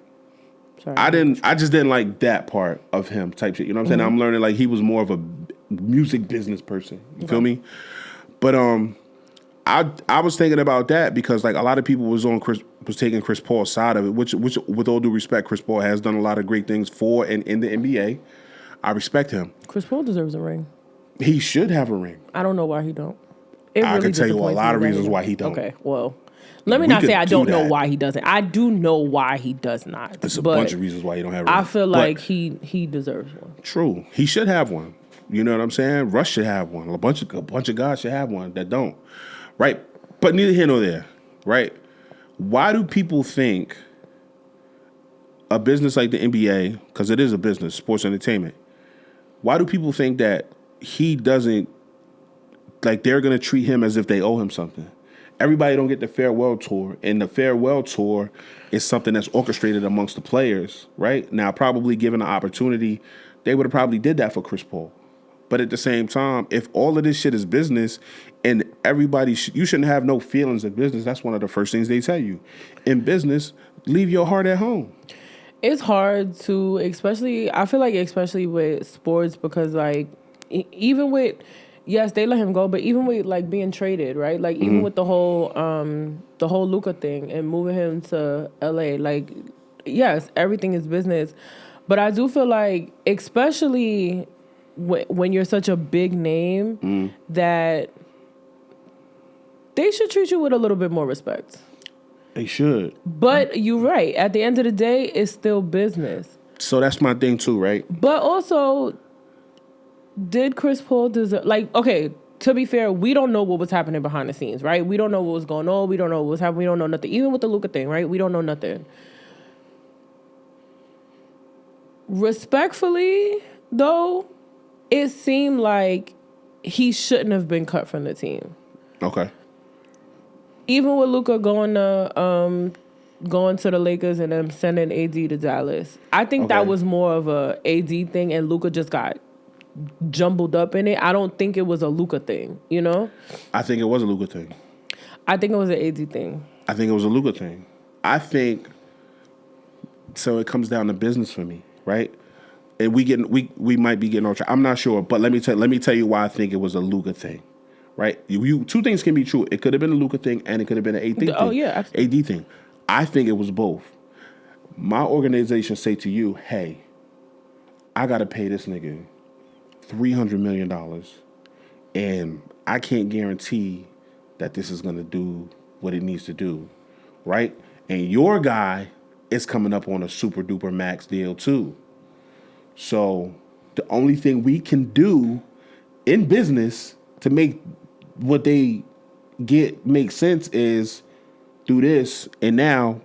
I just didn't like that part of him type shit. You know what I'm saying? I'm learning like he was more of a music business person. You feel me? But I was thinking about that because like a lot of people was taking Chris Paul's side of it, which with all due respect, Chris Paul has done a lot of great things for and in the NBA. I respect him. Chris Paul deserves a ring. He should have a ring. I don't know why he don't. I can tell you a lot of reasons why he don't. Okay, well, let me not say I don't know why he doesn't. I do know why he does not. There's a bunch of reasons why he don't have a ring. I feel like he deserves one. True. He should have one. You know what I'm saying? Russ should have one. A bunch of guys should have one that don't. Right? But neither here nor there. Right? Why do people think a business like the NBA, because it is a business, sports entertainment, why do people think that he doesn't, like they're going to treat him as if they owe him something? Everybody don't get the farewell tour, and the farewell tour is something that's orchestrated amongst the players, right? Now, probably given the opportunity, they would have probably did that for Chris Paul. But at the same time, if all of this shit is business and everybody, you shouldn't have no feelings of business. That's one of the first things they tell you. In business, leave your heart at home. It's hard to, especially with sports, because like, even with, yes, they let him go, but even with like being traded, right? Like even with the whole Luka thing and moving him to LA, like, yes, everything is business. But I do feel like, especially when you're such a big name, that they should treat you with a little bit more respect. They should. But you're right. At the end of the day, it's still business. So that's my thing too, right? But also, did Chris Paul deserve... Like, okay, to be fair, we don't know what was happening behind the scenes, right? We don't know what was going on. We don't know what was happening. We don't know nothing. Even with the Luka thing, right? We don't know nothing. Respectfully, though, it seemed like he shouldn't have been cut from the team. Okay. Even with Luka going to the Lakers and then sending AD to Dallas, I think that was more of a AD thing, and Luka just got jumbled up in it. I don't think it was a Luka thing, you know? I think it was a Luka thing. I think it was an AD thing. I think it was a Luka thing. I think so. It comes down to business for me, right? And we might be getting on track. I'm not sure, but let me tell you why I think it was a Luka thing. Right? Two things can be true. It could have been a Luka thing and it could have been an AD thing. Oh, yeah. Absolutely. AD thing. I think it was both. My organization say to you, hey, I got to pay this nigga $300 million and I can't guarantee that this is going to do what it needs to do. Right? And your guy is coming up on a super duper max deal too. So the only thing we can do in business to make what they get make sense is do this, and now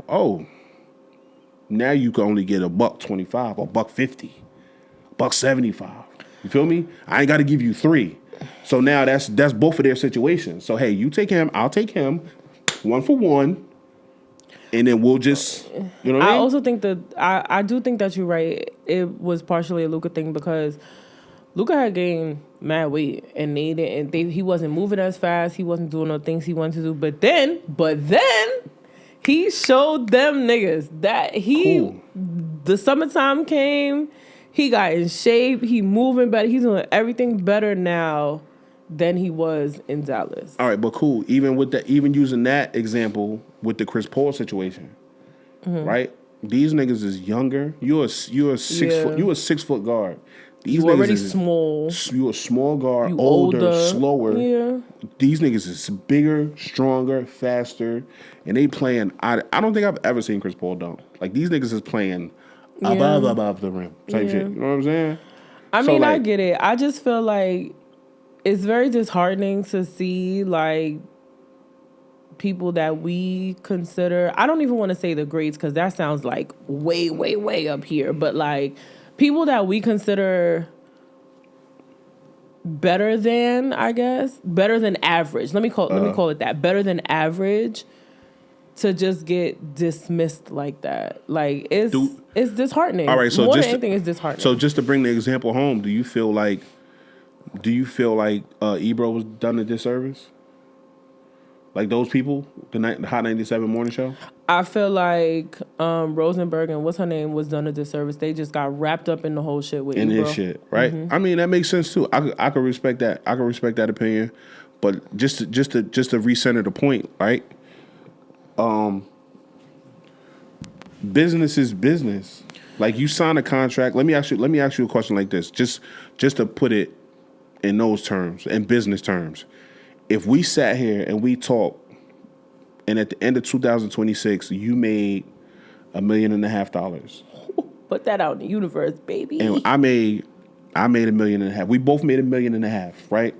you can only get $125 or $150, $175. You feel me? I ain't got to give you $3. So now that's both of their situations. So hey, you take him, I'll take him, 1 for 1. and then we'll just, you know what I mean? also think that I do think that you're right. It was partially a Luka thing because Luka had gained mad weight, and he wasn't moving as fast. He wasn't doing the things he wanted to do. But then he showed them niggas that the summertime came. He got in shape. He moving better. He's doing everything better now than he was in Dallas. All right, but cool. Even using that example with the Chris Paul situation, right? These niggas is younger. You're a 6 foot guard. These you already small. You a small guard, older, slower. Yeah. These niggas is bigger, stronger, faster, and they playing. I don't think I've ever seen Chris Paul dunk. Like these niggas is playing above the rim type shit. You know what I'm saying? I mean, I get it. I just feel like it's very disheartening to see like people that we consider. I don't even want to say the greats because that sounds like way, way, way up here. But like people that we consider better than, I guess, better than average. Let me call it that. Better than average. To just get dismissed like that, like it's disheartening. All right, so more than anything, it's disheartening. So just to bring the example home, do you feel like Ebro was done a disservice? Like those people, the Hot 97 morning show? I feel like Rosenberg and what's her name was done a disservice. They just got wrapped up in the whole shit with Ebro. In his shit, right? Mm-hmm. I mean, that makes sense too. I could respect that. I could respect that opinion. But just to recenter the point, right? Business is business. Like you sign a contract. Let me ask you a question like this. Just to put it in those terms, in business terms. If we sat here and we talked, and at the end of 2026, you made $1.5 million. Put that out in the universe, baby. And I made $1.5 million. We both made $1.5 million, right?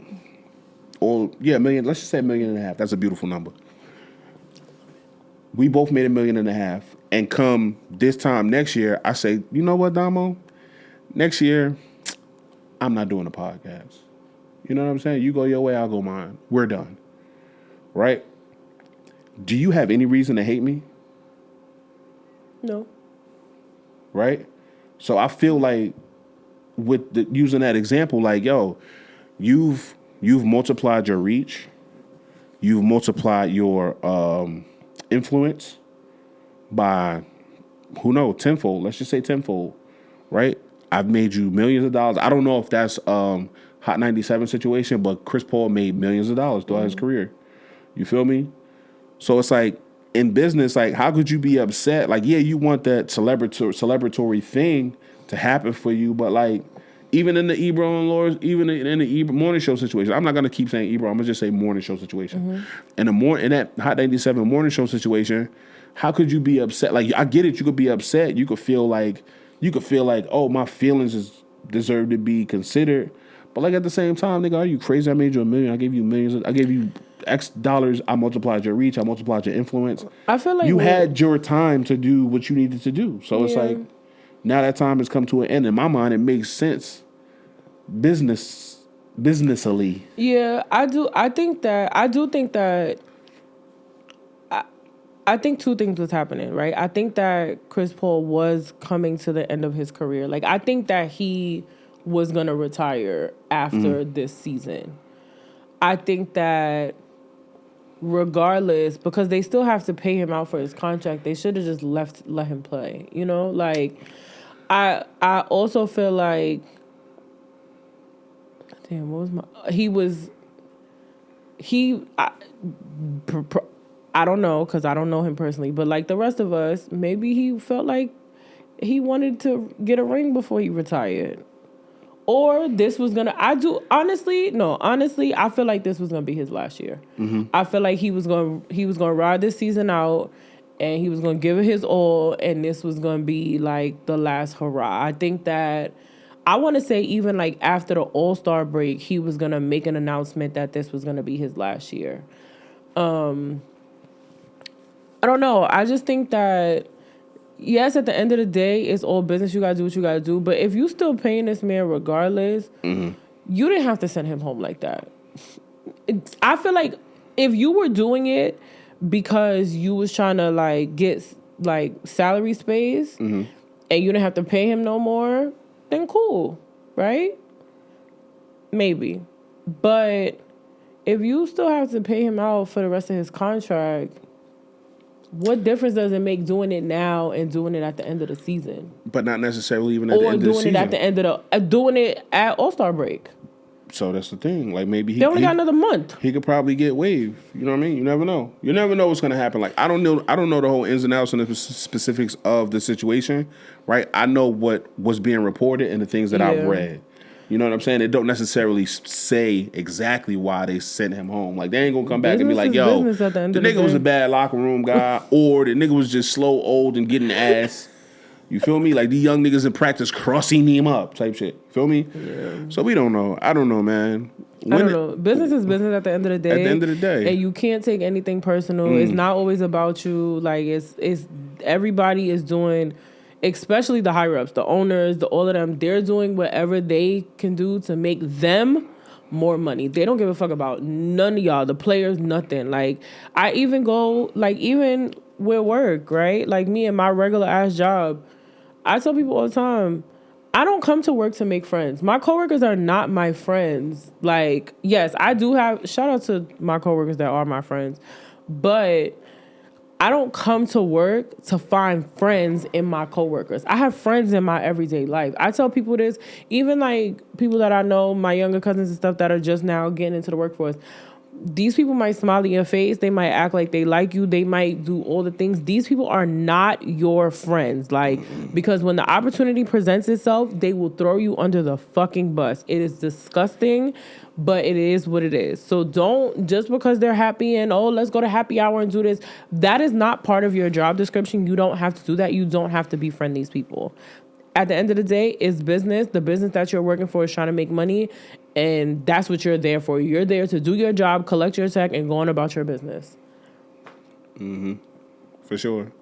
Or $1 million. Let's just say $1.5 million. That's a beautiful number. We both made $1.5 million, and come this time next year, I say, you know what, Domo? Next year, I'm not doing a podcast. You know what I'm saying? You go your way, I'll go mine. We're done. Right? Do you have any reason to hate me? No. Right? So I feel like with using that example, like, yo, you've multiplied your reach. You've multiplied your influence by, who knows, tenfold. Let's just say tenfold, right? I've made you millions of dollars. I don't know if that's Hot 97 situation, but Chris Paul made millions of dollars throughout his career. You feel me? So it's like, in business, like, how could you be upset? Like, yeah, you want that celebratory thing to happen for you, but like, even in the Ebro and Laura's, even in the Ebro morning show situation, I'm not gonna keep saying Ebro. I'm gonna just say morning show situation. Mm-hmm. In that Hot 97 morning show situation, how could you be upset? Like, I get it. You could be upset. You could feel like, oh, my feelings deserve to be considered. But like at the same time, nigga, are you crazy? I made you $1 million. I gave you millions. I gave you X dollars. I multiplied your reach. I multiplied your influence. I feel like you had your time to do what you needed to do. So it's like, now that time has come to an end. In my mind, it makes sense. Businessally. Yeah, I do. I think two things was happening, right? I think that Chris Paul was coming to the end of his career. Like, I think that he was going to retire after this season. I think that regardless, because they still have to pay him out for his contract, they should have just let him play. You know, like, I also feel like, damn, what was I don't know, because I don't know him personally, but like the rest of us, maybe he felt like he wanted to get a ring before he retired. Or this was honestly, I feel like this was gonna be his last year. Mm-hmm. I feel like he was gonna ride this season out, and he was gonna give it his all, and this was gonna be like the last hurrah. I think that, I want to say even like after the All-Star break, he was gonna make an announcement that this was gonna be his last year. I don't know. I just think that, yes, at the end of the day, it's all business. You got to do what you got to do. But if you still paying this man regardless, you didn't have to send him home like that. I feel like if you were doing it because you was trying to like get like salary space and you didn't have to pay him no more, then cool, right? Maybe. But if you still have to pay him out for the rest of his contract, what difference does it make doing it now and doing it at the end of the season? But not necessarily even at the end of the season. Or doing it at the end of doing it at All-Star break. So that's the thing. Like maybe they only got another month. He could probably get waived. You know what I mean? You never know. You never know what's gonna happen. Like I don't know the whole ins and outs and the specifics of the situation, right? I know what was being reported and the things that I've read. You know what I'm saying? It don't necessarily say exactly why they sent him home. Like they ain't gonna come back and be like, "Yo, the nigga was a bad locker room guy," or the nigga was just slow, old, and getting ass. You feel me? Like, the young niggas in practice crossing him up type shit. Feel me? Yeah. So we don't know. I don't know, man. I don't know. Business is business at the end of the day. At the end of the day. And you can't take anything personal. It's not always about you. Like, it's everybody is doing, especially the higher-ups, the owners, all of them, they're doing whatever they can do to make them more money. They don't give a fuck about none of y'all, the players, nothing. Like, I even go, like, even with work, right? Like, me and my regular-ass job, I tell people all the time, I don't come to work to make friends. My coworkers are not my friends. Like, yes, I do have, shout out to my coworkers that are my friends, but I don't come to work to find friends in my coworkers. I have friends in my everyday life. I tell people this, even like people that I know, my younger cousins and stuff that are just now getting into the workforce. These people might smile in your face. They might act like they like you. They might do all the things. These people are not your friends. Like, because when the opportunity presents itself, they will throw you under the fucking bus. It is disgusting, but it is what it is. So don't, just because they're happy and, oh, let's go to happy hour and do this. That is not part of your job description. You don't have to do that. You don't have to befriend these people. At the end of the day, it's business. The business that you're working for is trying to make money, and that's what you're there for. You're there to do your job, collect your check, and go on about your business. For sure.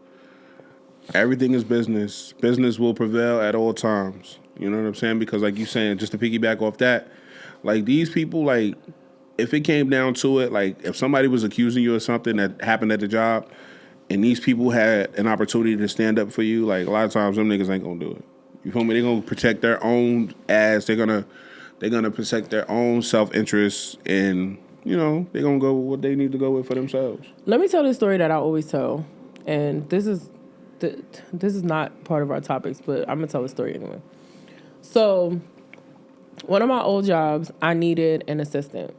Everything is business. Business will prevail at all times. You know what I'm saying? Because like you saying, just to piggyback off that, like these people, like if it came down to it, like if somebody was accusing you of something that happened at the job, and these people had an opportunity to stand up for you, like a lot of times them niggas ain't gonna do it. You feel me? They're gonna protect their own ass. They're gonna protect their own self-interest, and you know they're gonna go with what they need to go with for themselves. Let me tell this story that I always tell, and this is not part of our topics, but I'm gonna tell the story anyway. So, one of my old jobs, I needed an assistant.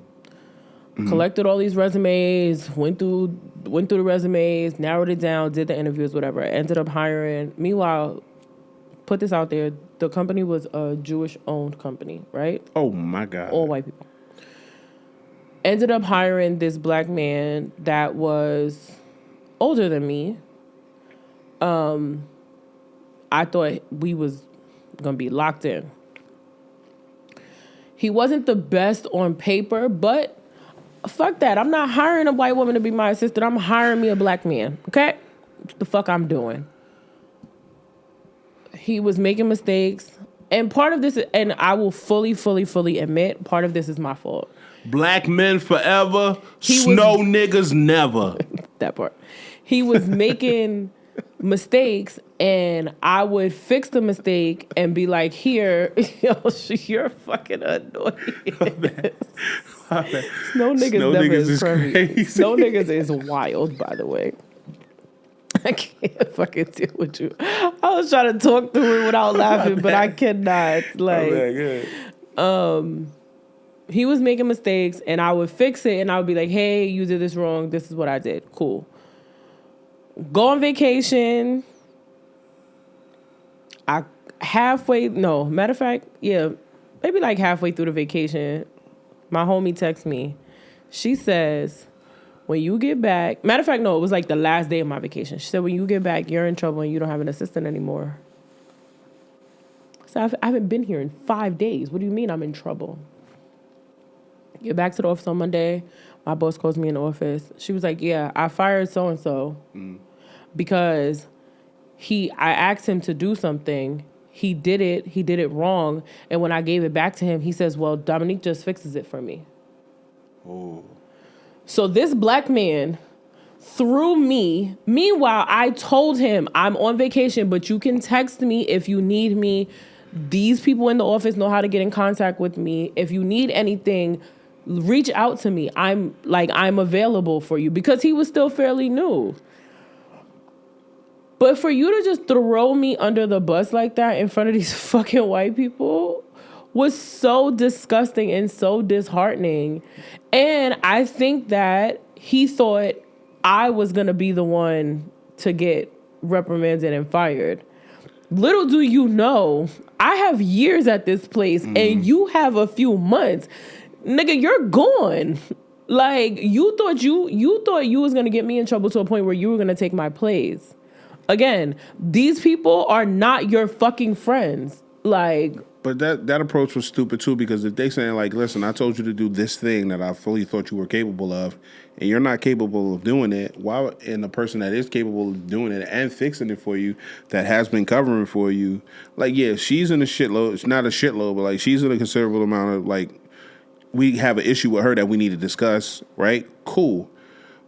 Collected all these resumes, went through the resumes, narrowed it down, did the interviews, whatever. Ended up hiring. Meanwhile, put this out there, the company was a Jewish-owned company, right? Oh, my God. All white people. Ended up hiring this black man that was older than me. I thought we was going to be locked in. He wasn't the best on paper, but fuck that. I'm not hiring a white woman to be my assistant. I'm hiring me a black man, okay? What the fuck I'm doing? He was making mistakes. And part of this, and I will fully admit, part of this is my fault. Black men forever, niggas never. That part. He was making mistakes, and I would fix the mistake and be like, here, yo, you're fucking annoying. Snow niggas is crazy. Snow niggas is wild, by the way. I can't fucking deal with you. I was trying to talk through it without laughing, but I cannot. Like, he was making mistakes, and I would fix it, and I would be like, hey, you did this wrong. This is what I did. Cool. Go on vacation. Matter of fact, yeah, maybe like halfway through the vacation, my homie texts me. She says, when you get back, matter of fact, no, it was like the last day of my vacation. She said, when you get back, you're in trouble and you don't have an assistant anymore. So I haven't been here in 5 days. What do you mean I'm in trouble? Get back to the office on Monday. My boss calls me in the office. She was like, yeah, I fired so-and-so because I asked him to do something. He did it wrong. And when I gave it back to him, he says, well, Dominique just fixes it for me. Oh. So this black man through me. Meanwhile, I told him I'm on vacation, but you can text me if you need me. These people in the office know how to get in contact with me. If you need anything, reach out to me. I'm available for you, because he was still fairly new. But for you to just throw me under the bus like that in front of these fucking white people was so disgusting and so disheartening. And I think that he thought I was going to be the one to get reprimanded and fired. Little do you know, I have years at this place and you have a few months. Nigga, you're gone. Like, you thought you was going to get me in trouble to a point where you were going to take my place. Again, these people are not your fucking friends. Like, but that approach was stupid too, because if they saying like, listen, I told you to do this thing that I fully thought you were capable of, and you're not capable of doing it, why? And the person that is capable of doing it and fixing it for you, that has been covering for you, like, yeah, she's in a shitload. It's not a shitload, but like, she's in a considerable amount of, like, we have an issue with her that we need to discuss, right? Cool.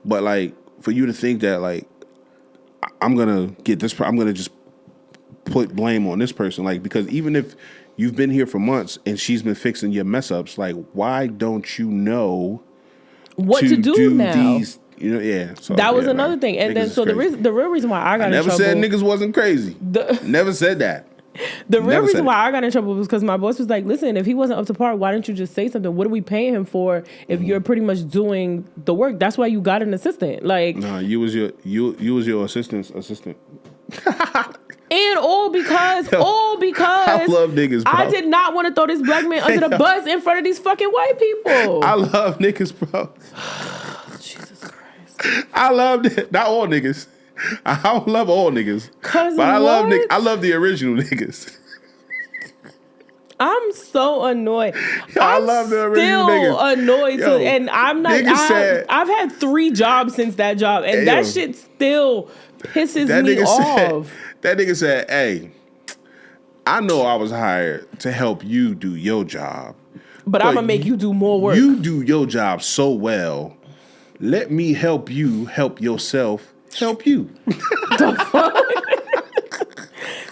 But like, for you to think that like, I'm going to just put blame on this person. Like, because even if you've been here for months and she's been fixing your mess ups, like, why don't you know what to do now? These, you know, yeah. So, that was another thing. And then, so the real reason why I got in trouble. Never said niggas wasn't crazy. Never said that. The real reason why I got in trouble was because my boss was like, listen, if he wasn't up to par, why didn't you just say something? What are we paying him for if you're pretty much doing the work? That's why you got an assistant. Like, nah, you was your assistant. And all because I love niggas, bro. I did not want to throw this black man under the bus in front of these fucking white people. I love niggas, bro. Jesus Christ. I love not all niggas. I don't love all niggas. But I love the original niggas. I'm so annoyed. I love the original niggas. Still annoyed too, and I'm not. I've had 3 jobs since that job, and that shit still pisses me off. That nigga said, "Hey, I know I was hired to help you do your job, but I'm gonna make you do more work. You do your job so well. Let me help you help yourself help you." The fuck?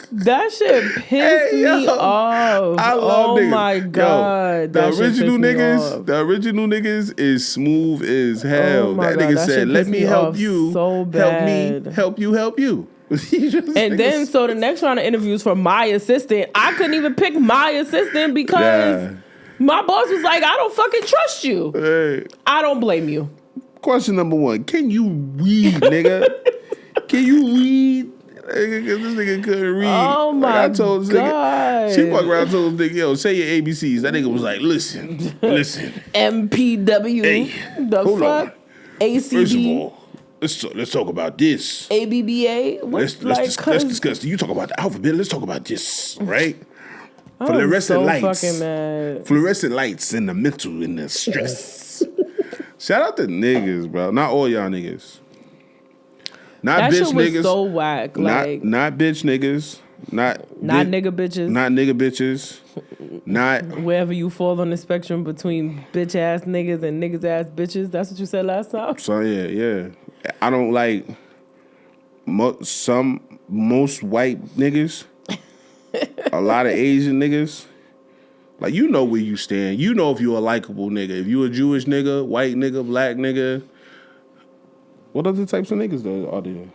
That shit pissed me off. I love niggas. Oh my god. Yo, the original niggas is smooth as hell. That nigga said, "Let me help you. So bad. Help you." And then so the next round of interviews for my assistant, I couldn't even pick my assistant because my boss was like, "I don't fucking trust you." Hey. I don't blame you. Question number 1: Can you read, nigga? Can you read? This nigga couldn't read. Oh my I told this god! Nigga, she fucked around and told this nigga, "Yo, say your ABCs." That nigga was like, "Listen." MPW. Hey, the fuck? ACB. First of all, let's talk about this. ABBA. Let's discuss. You talk about the alphabet. Let's talk about this, right? Fluorescent lights. Fucking mad. Fluorescent lights and the mental and the stress. Shout out to niggas, bro. Not all y'all niggas. Not that bitch shit was niggas. So whack. Like, not bitch niggas. Not nigga bitches. Not nigga bitches. Not wherever you fall on the spectrum between bitch ass niggas and niggas ass bitches. That's what you said last time. So yeah. I don't like most white niggas. A lot of Asian niggas. Like, you know where you stand. You know if you a likable nigga. If you a Jewish nigga, white nigga, black nigga. What other types of niggas though are there?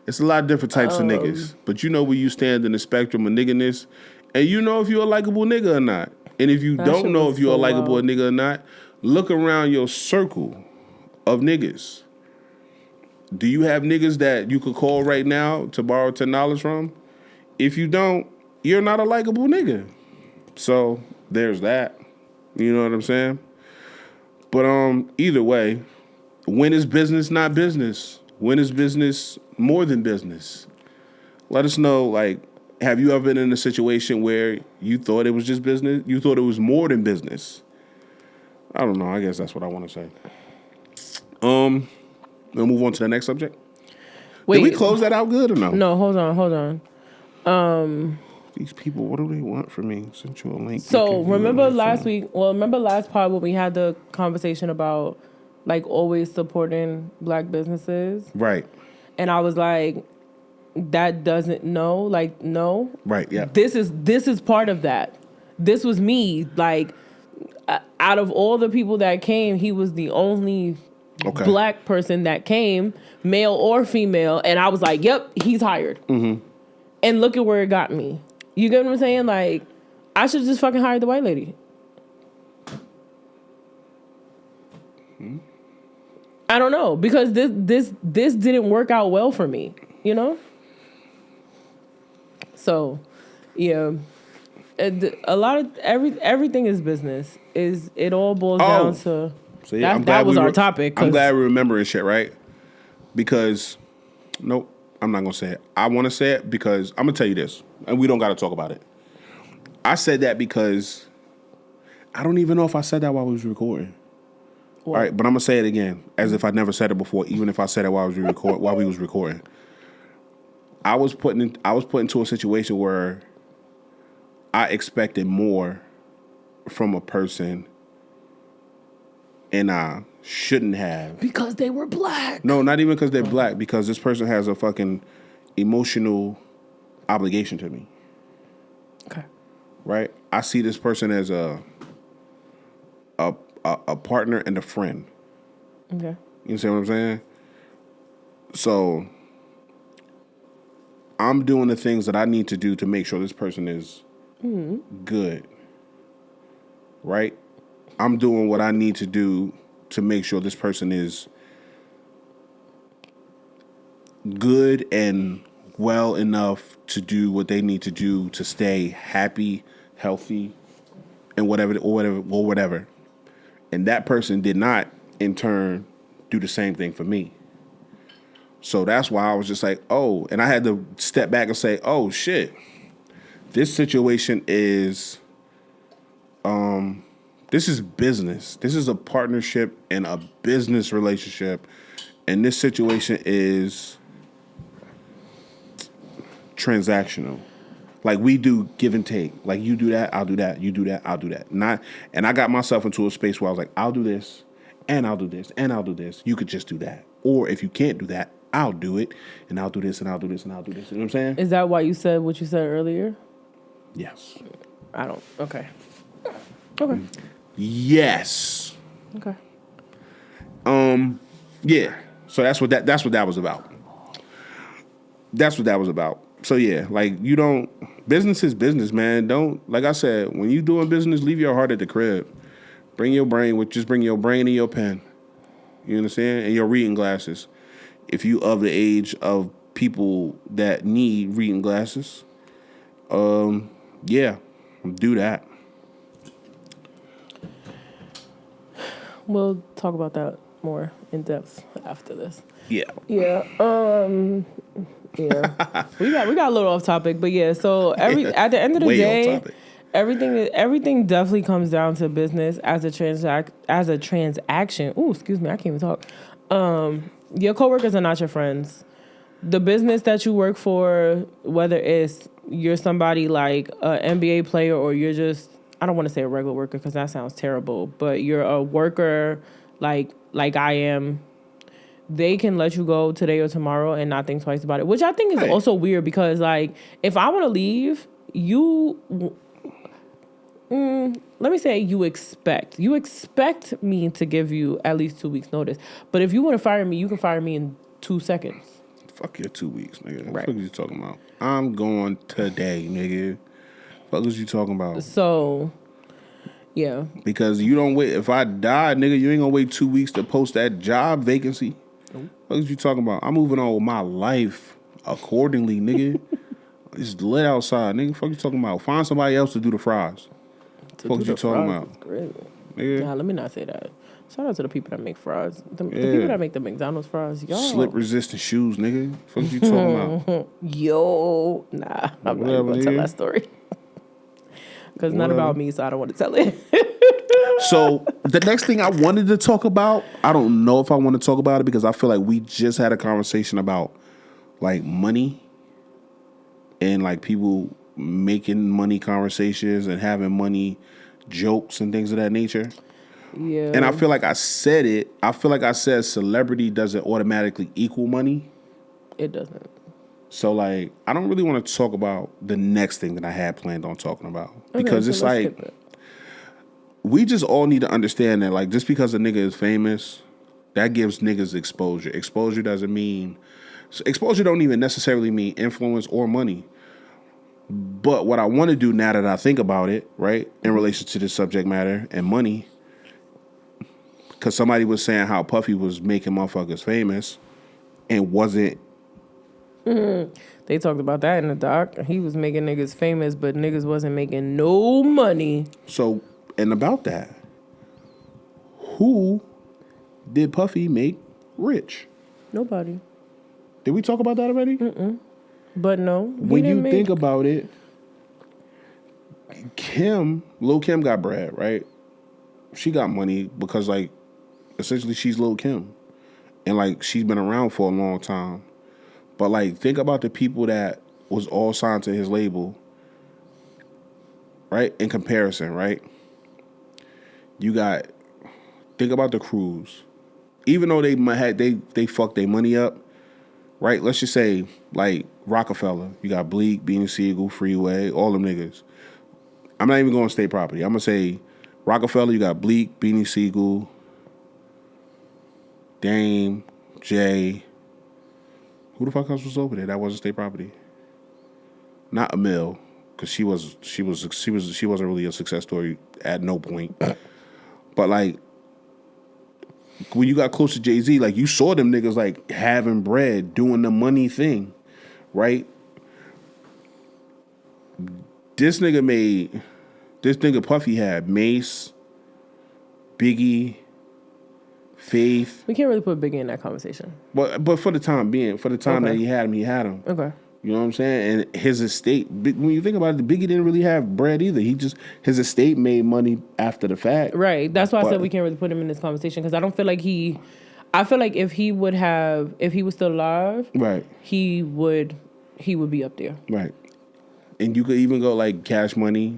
It's a lot of different types of niggas. But you know where you stand in the spectrum of nigginess. And you know if you're a likable nigga or not. And if you don't know if you're a likable nigga or not, look around your circle of niggas. Do you have niggas that you could call right now to borrow $10 from? If you don't, you're not a likable nigga. So there's that. You know what I'm saying? But either way, when is business not business? When is business more than business? Let us know, like, have you ever been in a situation where you thought it was just business? You thought it was more than business? I don't know. I guess that's what I want to say. We'll move on to the next subject. Wait, did we close that out good or no? No, hold on. These people, what do they want from me? Sent you a link. So remember last pod when we had the conversation about like always supporting black businesses. Right. And I was like, that doesn't no. Right, yeah. This is part of that. This was me. Like, out of all the people that came, he was the only black person that came, male or female, and I was like, yep, he's hired. Mm-hmm. And look at where it got me. You get what I'm saying? Like, I should just fucking hire the white lady. I don't know, because this didn't work out well for me, you know? So, yeah. A lot of everything is business. It all boils down to so yeah, that was our topic. I'm glad we're remembering shit, right? Because nope, I'm not gonna say it. I want to say it because I'm gonna tell you this, and we don't got to talk about it. I said that because I don't even know if I said that while we was recording. What? All right, but I'm gonna say it again, as if I never said it before, even if I said it while we was recording. I was put into a situation where I expected more from a person, and I shouldn't have. Because they were black. No, not even because they're black. Because this person has a fucking emotional obligation to me. Okay. Right? I see this person as a partner and a friend. Okay. You see what I'm saying? So I'm doing the things that I need to do to make sure this person is good. Right? I'm doing what I need to do to make sure this person is good and well enough to do what they need to do to stay happy, healthy, and whatever. And that person did not, in turn, do the same thing for me. So that's why I was just like, oh, and I had to step back and say, oh shit, this situation is, this is business. This is a partnership and a business relationship. And this situation is transactional. Like, we do give and take. Like, you do that, I'll do that. You do that, I'll do that. And I got myself into a space where I was like, I'll do this, and I'll do this, and I'll do this. You could just do that. Or if you can't do that, I'll do it, and I'll do this, and I'll do this, and I'll do this. You know what I'm saying? Is that why you said what you said earlier? Yes. I don't. Okay. Okay. Yes. Okay. Yeah. So that's what that was about. That's what that was about. So yeah, like, you don't, business is business, man. Don't, like I said, when you doing business, leave your heart at the crib. Bring your brain just bring your brain and your pen. You understand? And your reading glasses. If you of the age of people that need reading glasses, yeah, do that. We'll talk about that more in depth after this. Yeah. Yeah. Yeah. we got a little off topic, but yeah. So at the end of the day, everything definitely comes down to business as a transaction. Ooh, excuse me, I can't even talk. Your coworkers are not your friends. The business that you work for, whether it's you're somebody like an NBA player or you're just, I don't want to say a regular worker because that sounds terrible, but you're a worker like I am, they can let you go today or tomorrow and not think twice about it, which I think is also weird because, like, if I want to leave, let me say you expect me to give you at least 2 weeks notice. But if you want to fire me, you can fire me in 2 seconds. Fuck your 2 weeks, nigga. Right. What the fuck are you talking about? I'm going today, nigga. Fuck is you talking about? So, yeah. Because you don't wait. If I die, nigga, you ain't gonna wait 2 weeks to post that job vacancy. Nope. What is you talking about? I'm moving on with my life accordingly, nigga. It's lit outside, nigga. Fuck you talking about? Find somebody else to do the fries. Fuck you talking about? Great. Nigga. Nah, let me not say that. Shout out to the people that make fries. The people that make the McDonald's fries, y'all. Slip resistant shoes, nigga. Fuck you talking about? Yo, nah, I'm not even gonna tell that story. Because it's not about me, so I don't want to tell it. So the next thing I wanted to talk about, I don't know if I want to talk about it because I feel like we just had a conversation about, like, money and, like, people making money conversations and having money jokes and things of that nature. Yeah. And I feel like I said it. I feel like I said celebrity doesn't automatically equal money. It doesn't. So, like, I don't really want to talk about the next thing that I had planned on talking about. Okay, Because so it's let's like, skip it. we just all need to understand that, like, just because a nigga is famous, that gives niggas exposure. Exposure doesn't mean... Exposure don't even necessarily mean influence or money. But what I want to do now that I think about it, right, in relation to this subject matter and money, because somebody was saying how Puffy was making motherfuckers famous and wasn't... They talked about that in the doc. He was making niggas famous, but niggas wasn't making no money. So, and about that, who did Puffy make rich? Nobody. Did we talk about that already? But no. When you think about it, Lil' Kim got bread, right? She got money because, like, essentially she's Lil' Kim. And, like, she's been around for a long time. But, like, think about the people that was all signed to his label, right? In comparison, right? Think about the crews. Even though they fucked their money up, right? Let's just say, like, Rockefeller. You got Bleak, Beanie Siegel, Freeway, all them niggas. I'm not even going state property. I'm going to say Rockefeller, you got Bleak, Beanie Siegel, Dame, Jay. Who the fuck else was over there? That wasn't state property. Not Emil, because she wasn't really a success story at no point. But, like, when you got close to Jay-Z, like, you saw them niggas, like, having bread, doing the money thing, right? This nigga Puffy had Mace, Biggie, Faith. We can't really put Biggie in that conversation. But for the time being, that he had him. Okay. You know what I'm saying? And his estate, when you think about it, Biggie didn't really have bread either. His estate made money after the fact. Right. That's why I said we can't really put him in this conversation, because I don't feel like I feel like if he was still alive, right, he would be up there. Right. And you could even go like Cash Money.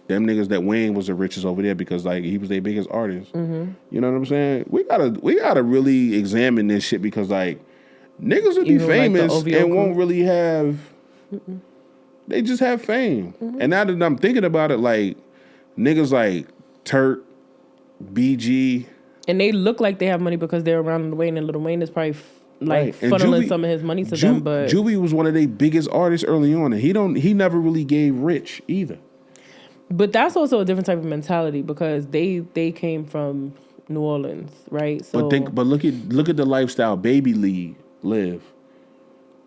Them niggas that Wayne was the richest over there because, like, he was their biggest artist. Mm-hmm. You know what I'm saying? We gotta really examine this shit because, like, niggas would be famous like and won't really have... They just have fame. Mm-hmm. And now that I'm thinking about it, like, niggas like Turk, BG... And they look like they have money because they're around Wayne, and Lil Wayne is probably funneling some of his money to them. But Juvie was one of their biggest artists early on, and he never really gave rich either. But that's also a different type of mentality because they came from New Orleans, right? So, but look at the lifestyle Baby Lee live.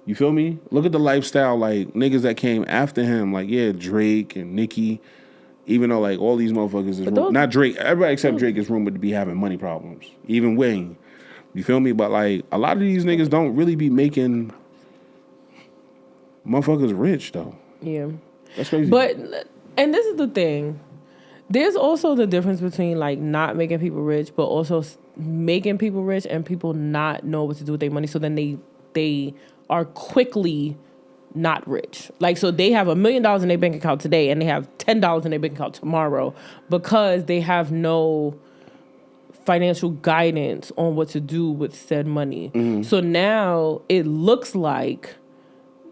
You feel me? Look at the lifestyle like niggas that came after him, like Drake and Nicki. Even though like all these motherfuckers is not Drake, everybody except Drake is rumored to be having money problems. Even Wayne. You feel me? But like a lot of these niggas don't really be making motherfuckers rich though. Yeah. That's crazy. But and this is the thing. There's also the difference between like not making people rich, but also making people rich and people not know what to do with their money. So then they are quickly not rich. Like, so they have $1 million in their bank account today and they have $10 in their bank account tomorrow because they have no financial guidance on what to do with said money. Mm-hmm. So now it looks like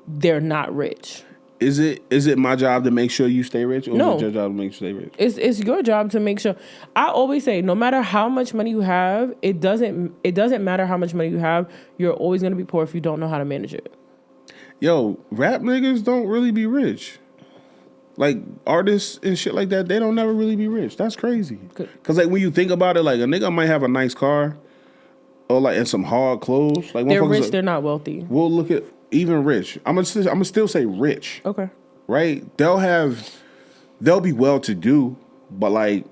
they're not rich. Is it my job to make sure you stay rich, or no, is it your job to make sure you stay rich? It's your job to make sure. I always say, no matter how much money you have, it doesn't matter how much money you have. You're always going to be poor if you don't know how to manage it. Yo, rap niggas don't really be rich. Like, artists and shit like that, they don't never really be rich. That's crazy. Because, like, when you think about it, like, a nigga might have a nice car or, like, and some hard clothes. Like, they're rich, they're not wealthy. We'll look at even rich. I'm gonna still say rich. Okay. Right? They'll be well-to-do, but, like,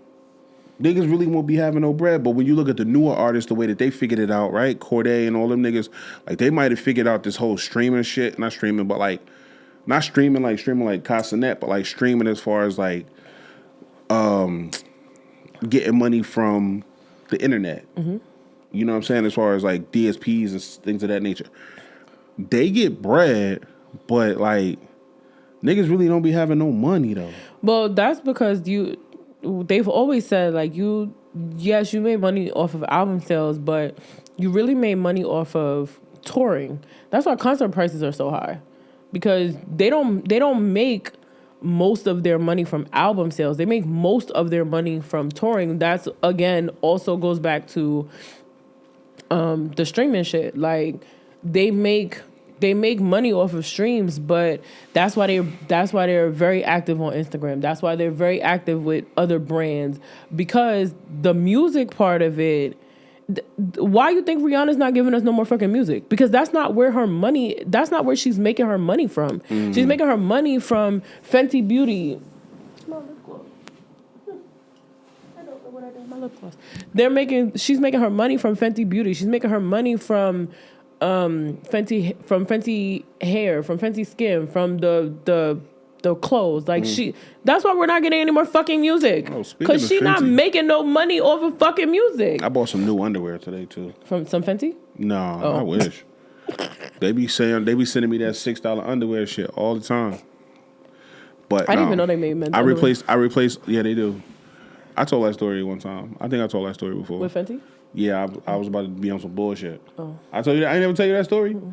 niggas really won't be having no bread. But when you look at the newer artists, the way that they figured it out, right? Corday and all them niggas, like, they might have figured out this whole streaming shit. Not streaming, but, like, not streaming like Castanet, but, like, streaming as far as, like, getting money from the internet. Mm-hmm. You know what I'm saying? As far as, like, DSPs and things of that nature. They get bread, but, like, niggas really don't be having no money, though. Well, that's because they've always said, like, you yes, you made money off of album sales, but you really made money off of touring. That's why concert prices are so high, because they don't make most of their money from album sales. They make most of their money from touring. That's, again, also goes back to the streaming shit. Like, they make money off of streams, but that's why they're very active on Instagram. That's why they're very active with other brands, because the music part of it. Why you think Rihanna's not giving us no more fucking music? Because that's not where she's making her money from. Mm-hmm. She's making her money from Fenty Beauty. My lip gloss. I don't know what I did with my lip gloss. She's making her money from Fenty Beauty. She's making her money from Fenty hair, from Fenty skin, from the clothes. Like, that's why we're not getting any more fucking music. Because she's not making no money off of fucking music. I bought some new underwear today too. From some Fenty? No, I wish. They be sending me that $6 underwear shit all the time. But I didn't even know they made men's underwear. I replaced. Yeah, they do. I told that story one time. I think I told that story before. With Fenty? Yeah, I was about to be on some bullshit. Oh. I told you that. I ain't never tell you that story. Mm-hmm.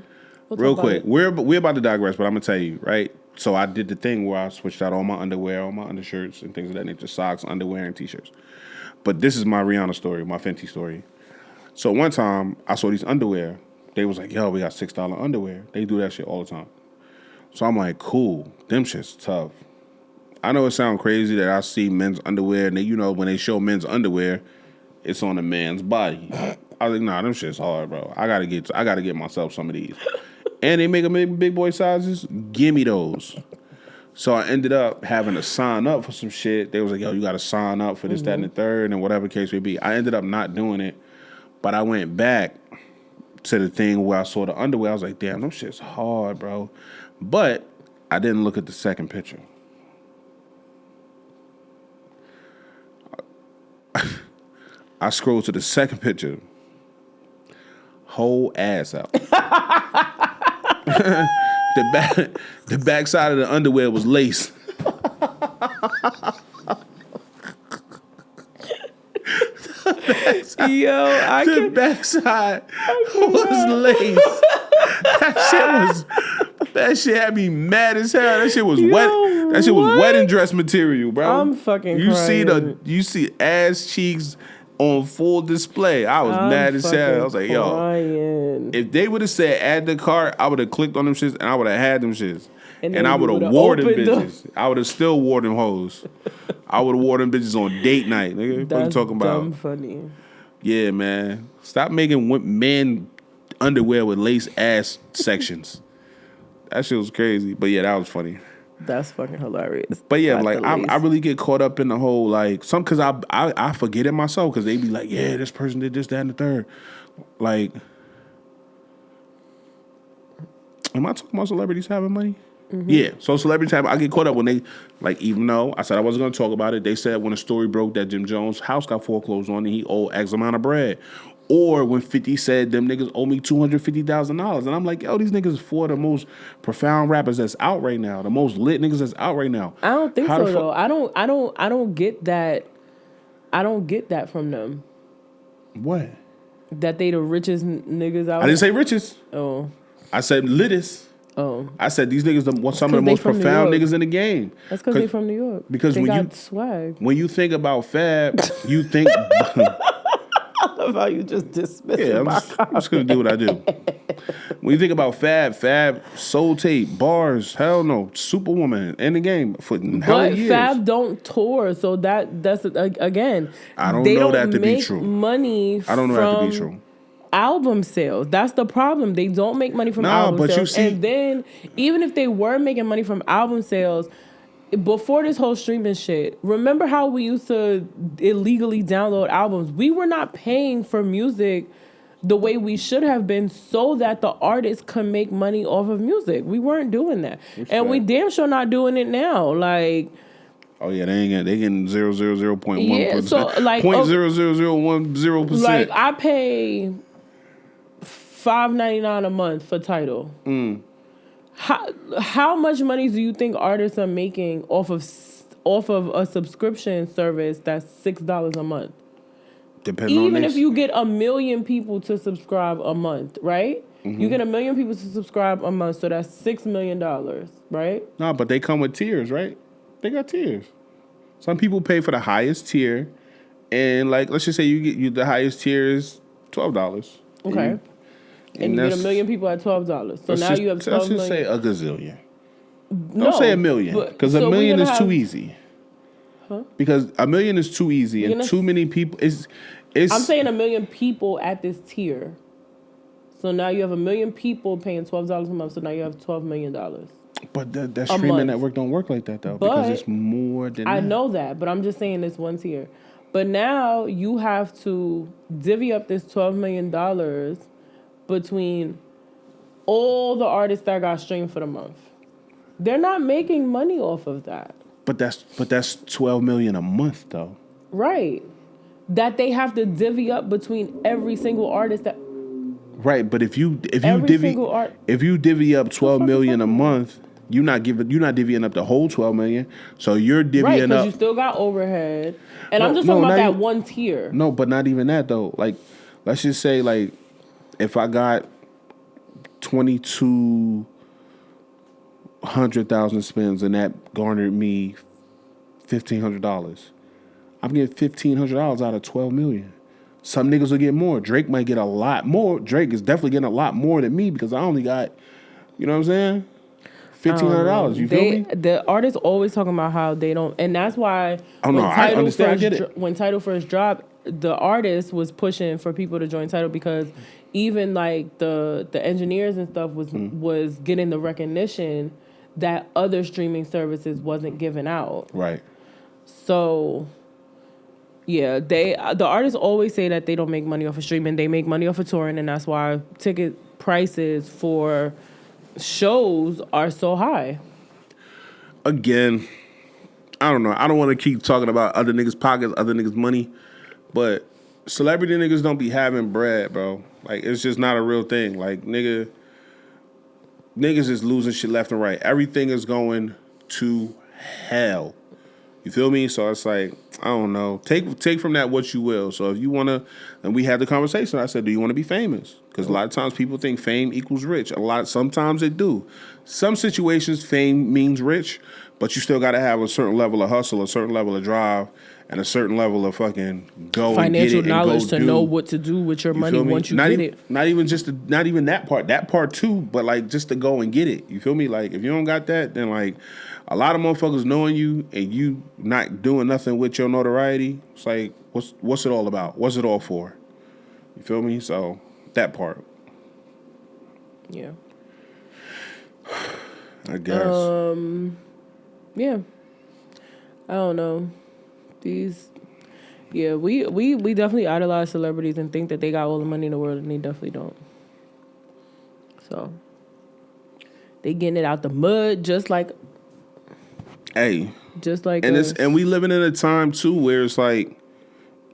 Real quick, we're about to digress, but I'm gonna tell you, right? So I did the thing where I switched out all my underwear, all my undershirts, and things of that nature, socks, underwear, and t-shirts. But this is my Rihanna story, my Fenty story. So one time I saw these underwear. They was like, "Yo, we got $6 underwear." They do that shit all the time. So I'm like, "Cool, them shit's tough." I know it sounds crazy that I see men's underwear, and they, when they show men's underwear, it's on a man's body. I was like, "Nah, them shit's hard, bro. I gotta get myself some of these." And they make them in big boy sizes. Give me those. So I ended up having to sign up for some shit. They was like, "Yo, you got to sign up for this, that, and the third, and whatever case may be." I ended up not doing it, but I went back to the thing where I saw the underwear. I was like, "Damn, them shit's hard, bro." But I didn't look at the second picture. I scrolled to the second picture. Whole ass out. The back side of the underwear was lace. The backside was lace. That shit had me mad as hell. That shit was wet. That shit was wedding dress material, bro. I'm fucking crying. You see ass cheeks on full display. I was mad as hell. I was like, yo, if they would have said add to cart, I would have clicked on them shits and I would have had them shits. And I would have wore them bitches. I would have still wore them hoes. I would have wore them bitches on date night, nigga. What you talking about? Dumb funny. Yeah, man. Stop making men underwear with lace ass sections. That shit was crazy. But yeah, that was funny. That's fucking hilarious. But yeah, like I really get caught up in the whole because I forget it myself because they be like, yeah, this person did this, that, and the third. Like, am I talking about celebrities having money? Mm-hmm. Yeah, so celebrities I get caught up when they, like, even though I said I wasn't going to talk about it, they said when a story broke that Jim Jones' house got foreclosed on and he owed X amount of bread. Or when 50 said them niggas owe me $250,000. And I'm like, yo, these niggas are four of the most profound rappers that's out right now. The most lit niggas that's out right now. I don't think so, though. I don't get that. I don't get that from them. What? That they the richest niggas out. I didn't say richest. Oh. I said littest. Oh. I said these niggas some of the most profound niggas in the game. That's because they from New York. Because they got swag. When you think about Fab, you think... I love how you just dismiss it. I'm just going to do what I do. When you think about Fab, Soul Tape, Bars, hell no, Superwoman in the game for hell of years. But Fab don't tour, so that's again. I don't know that to be true. Money. I don't know that to be true. Album sales. That's the problem. They don't make money from album sales. You see, and then even if they were making money from album sales, before this whole streaming shit, remember how we used to illegally download albums? We were not paying for music the way we should have been so that the artists could make money off of music. We weren't doing that. We damn sure not doing it now. Like, oh yeah, they getting 0.1%. Yeah, so like 0.00010%. Like I pay $5.99 a month for Tidal. How much money do you think artists are making off of a subscription service that's $6 a month? Depending on even this. if you get 1 million people to subscribe a month, right? Mm-hmm. You get 1 million people to subscribe a month, so that's $6 million, right? No, but they come with tiers, right? They got tiers. Some people pay for the highest tier, and like let's just say you the highest tier is $12. Okay. And you get 1 million people at $12. So now you have 12 million. Let's just say million. a gazillion. No, Don't say a million, because so a million we're is gonna too have- easy. Because a million is too easy, and too many people is. I'm saying 1 million people at this tier. So now you have 1 million people paying $12 a month. So now you have $12 million. But that streaming network don't work like that though, because it's more than. I know that, but I'm just saying this one tier. But now you have to divvy up this $12 million between all the artists that got streamed for the month. They're not making money off of that. But that's 12 million a month though. Right. That they have to divvy up between every single artist that. Right, but if you divvy up 12 million a month, you're not divvying up the whole 12 million. So you're divvying right, up. because you still got overhead. And I'm just talking about that one tier. No, but not even that though. Like, let's just say like, if I got 2,200,000 spins and that garnered me $1,500, I'm getting $1,500 out of 12 million. Some niggas will get more. Drake might get a lot more. Drake is definitely getting a lot more than me because I only got, you know what I'm saying? $1,500. You feel me? The artists always talking about how they don't, and that's why I understand. I get it. When Tidal first dropped, the artist was pushing for people to join Tidal because even like the engineers and stuff was getting the recognition that other streaming services wasn't giving out. Right. So. Yeah, the artists always say that they don't make money off of streaming. They make money off of touring, and that's why ticket prices for shows are so high. Again, I don't know. I don't want to keep talking about other niggas' pockets, other niggas' money, but celebrity niggas don't be having bread, bro. Like, it's just not a real thing. Like, niggas is losing shit left and right. Everything is going to hell. You feel me? So it's like, I don't know. Take from that what you will. So if you want to, and we had the conversation, I said, do you want to be famous? Because a lot of times people think fame equals rich. Sometimes it do. Some situations, fame means rich, but you still got to have a certain level of hustle, a certain level of drive, and a certain level of fucking go financial and get it knowledge and go to do. know what to do with your money once you get it. Not even that part. That part too, but like just to go and get it. You feel me? Like if you don't got that, then like a lot of motherfuckers knowing you and you not doing nothing with your notoriety. It's like what's it all about? What's it all for? You feel me? So that part. Yeah. I guess. Yeah. I don't know. We definitely idolize celebrities and think that they got all the money in the world, and they definitely don't. So they getting it out the mud, just like and us. And we living in a time too where it's like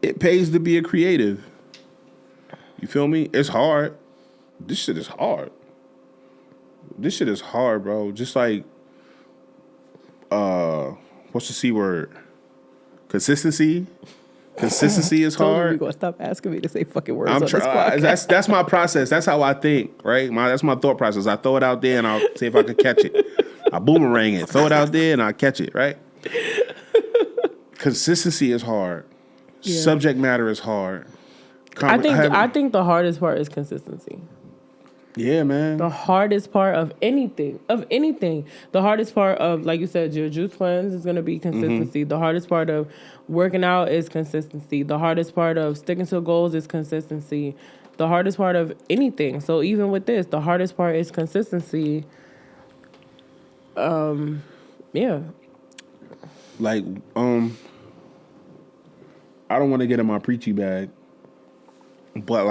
it pays to be a creative. You feel me? It's hard. This shit is hard. This shit is hard, bro. Just like what's the C word? Consistency. Consistency is hard. You're gonna stop asking me to say fucking words on this podcast. That's my process. That's how I think, right? That's my thought process. I throw it out there and I'll see if I can catch it. I boomerang it. Throw it out there and I'll catch it, right? Consistency is hard. Yeah. Subject matter is hard. I think the hardest part is consistency. Yeah, man. The hardest part of anything. The hardest part of, like you said, your juice cleanse is going to be consistency. The hardest part of working out is consistency. The hardest part of sticking to goals is consistency. The hardest part of anything. So even with this, the hardest part is consistency. Yeah. Like, I don't want to get in my preachy bag, but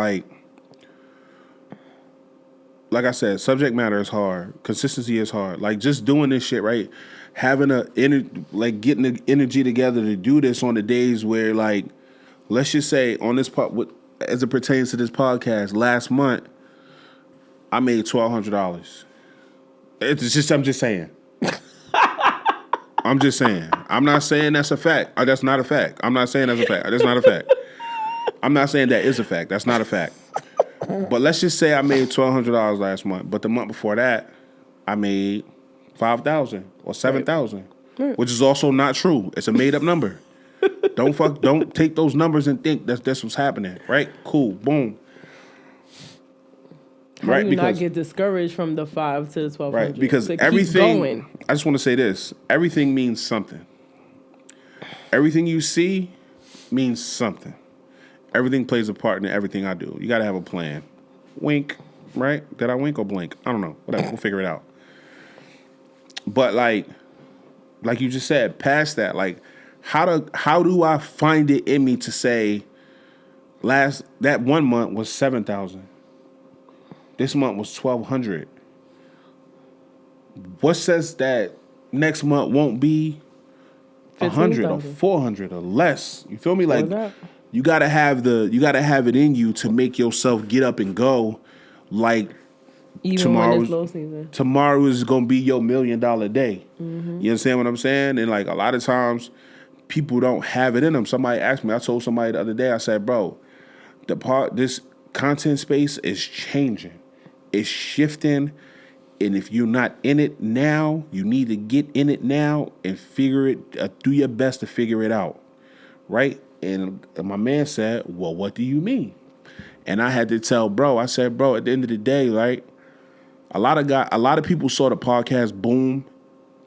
like I said, subject matter is hard. Consistency is hard. Like just doing this shit, right? Having getting the energy together to do this on the days where, like, let's just say on this part, as it pertains to this podcast, last month I made $1,200. It's just, I'm just saying. I'm just saying. I'm not saying that's a fact. That's not a fact. I'm not saying that's a fact. That's not a fact. I'm not saying that is a fact. That's not a fact. But let's just say I made $1,200 last month, but the month before that, I made $5,000 or $7,000, Right. which is also not true. It's a made up number. Don't take those numbers and think that's what's happening. Right? Cool. Boom. How do you not get discouraged from the 5 to the 1,200? Right, because to everything. Keep going. I just want to say this: everything means something. Everything you see means something. Everything plays a part in everything I do. You got to have a plan. Wink, right? Did I wink or blink? I don't know. Whatever. We'll figure it out. But like you just said, past that, like, how do I find it in me to say, that 1 month was 7,000. This month was 1,200. What says that next month won't be 100 or 400 or less? You feel me? Like, you gotta have it in you to make yourself get up and go. Like, even when it's low season, tomorrow is gonna be your $1 million day. Mm-hmm. You understand what I'm saying? And like, a lot of times, people don't have it in them. Somebody asked me. I told somebody the other day. I said, "Bro, this content space is changing. It's shifting." And if you're not in it now, you need to get in it now and figure it. Do your best to figure it out, right? And my man said, "Well, what do you mean?" And I had to tell bro. I said, "Bro, at the end of the day, right? A lot of people saw the podcast boom,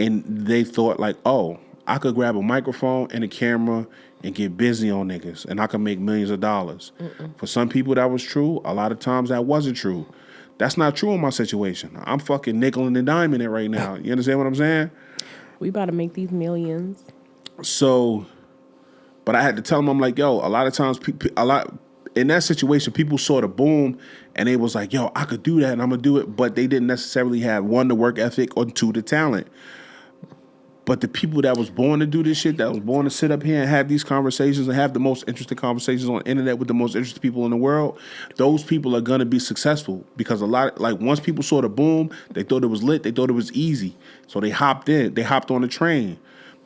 and they thought like, oh, I could grab a microphone and a camera and get busy on niggas, and I could make millions of dollars." For some people, that was true. A lot of times, that wasn't true. That's not true in my situation. I'm fucking nickel and diming it right now. You understand what I'm saying? We about to make these millions. So, but I had to tell them, I'm like, yo, a lot of times, in that situation, people saw the boom and they was like, yo, I could do that and I'm going to do it. But they didn't necessarily have, 1, the work ethic, or 2, the talent. But the people that was born to do this shit, that was born to sit up here and have these conversations and have the most interesting conversations on the internet with the most interesting people in the world, those people are going to be successful. Because once people saw the boom, they thought it was lit, they thought it was easy. So they hopped in, they hopped on the train.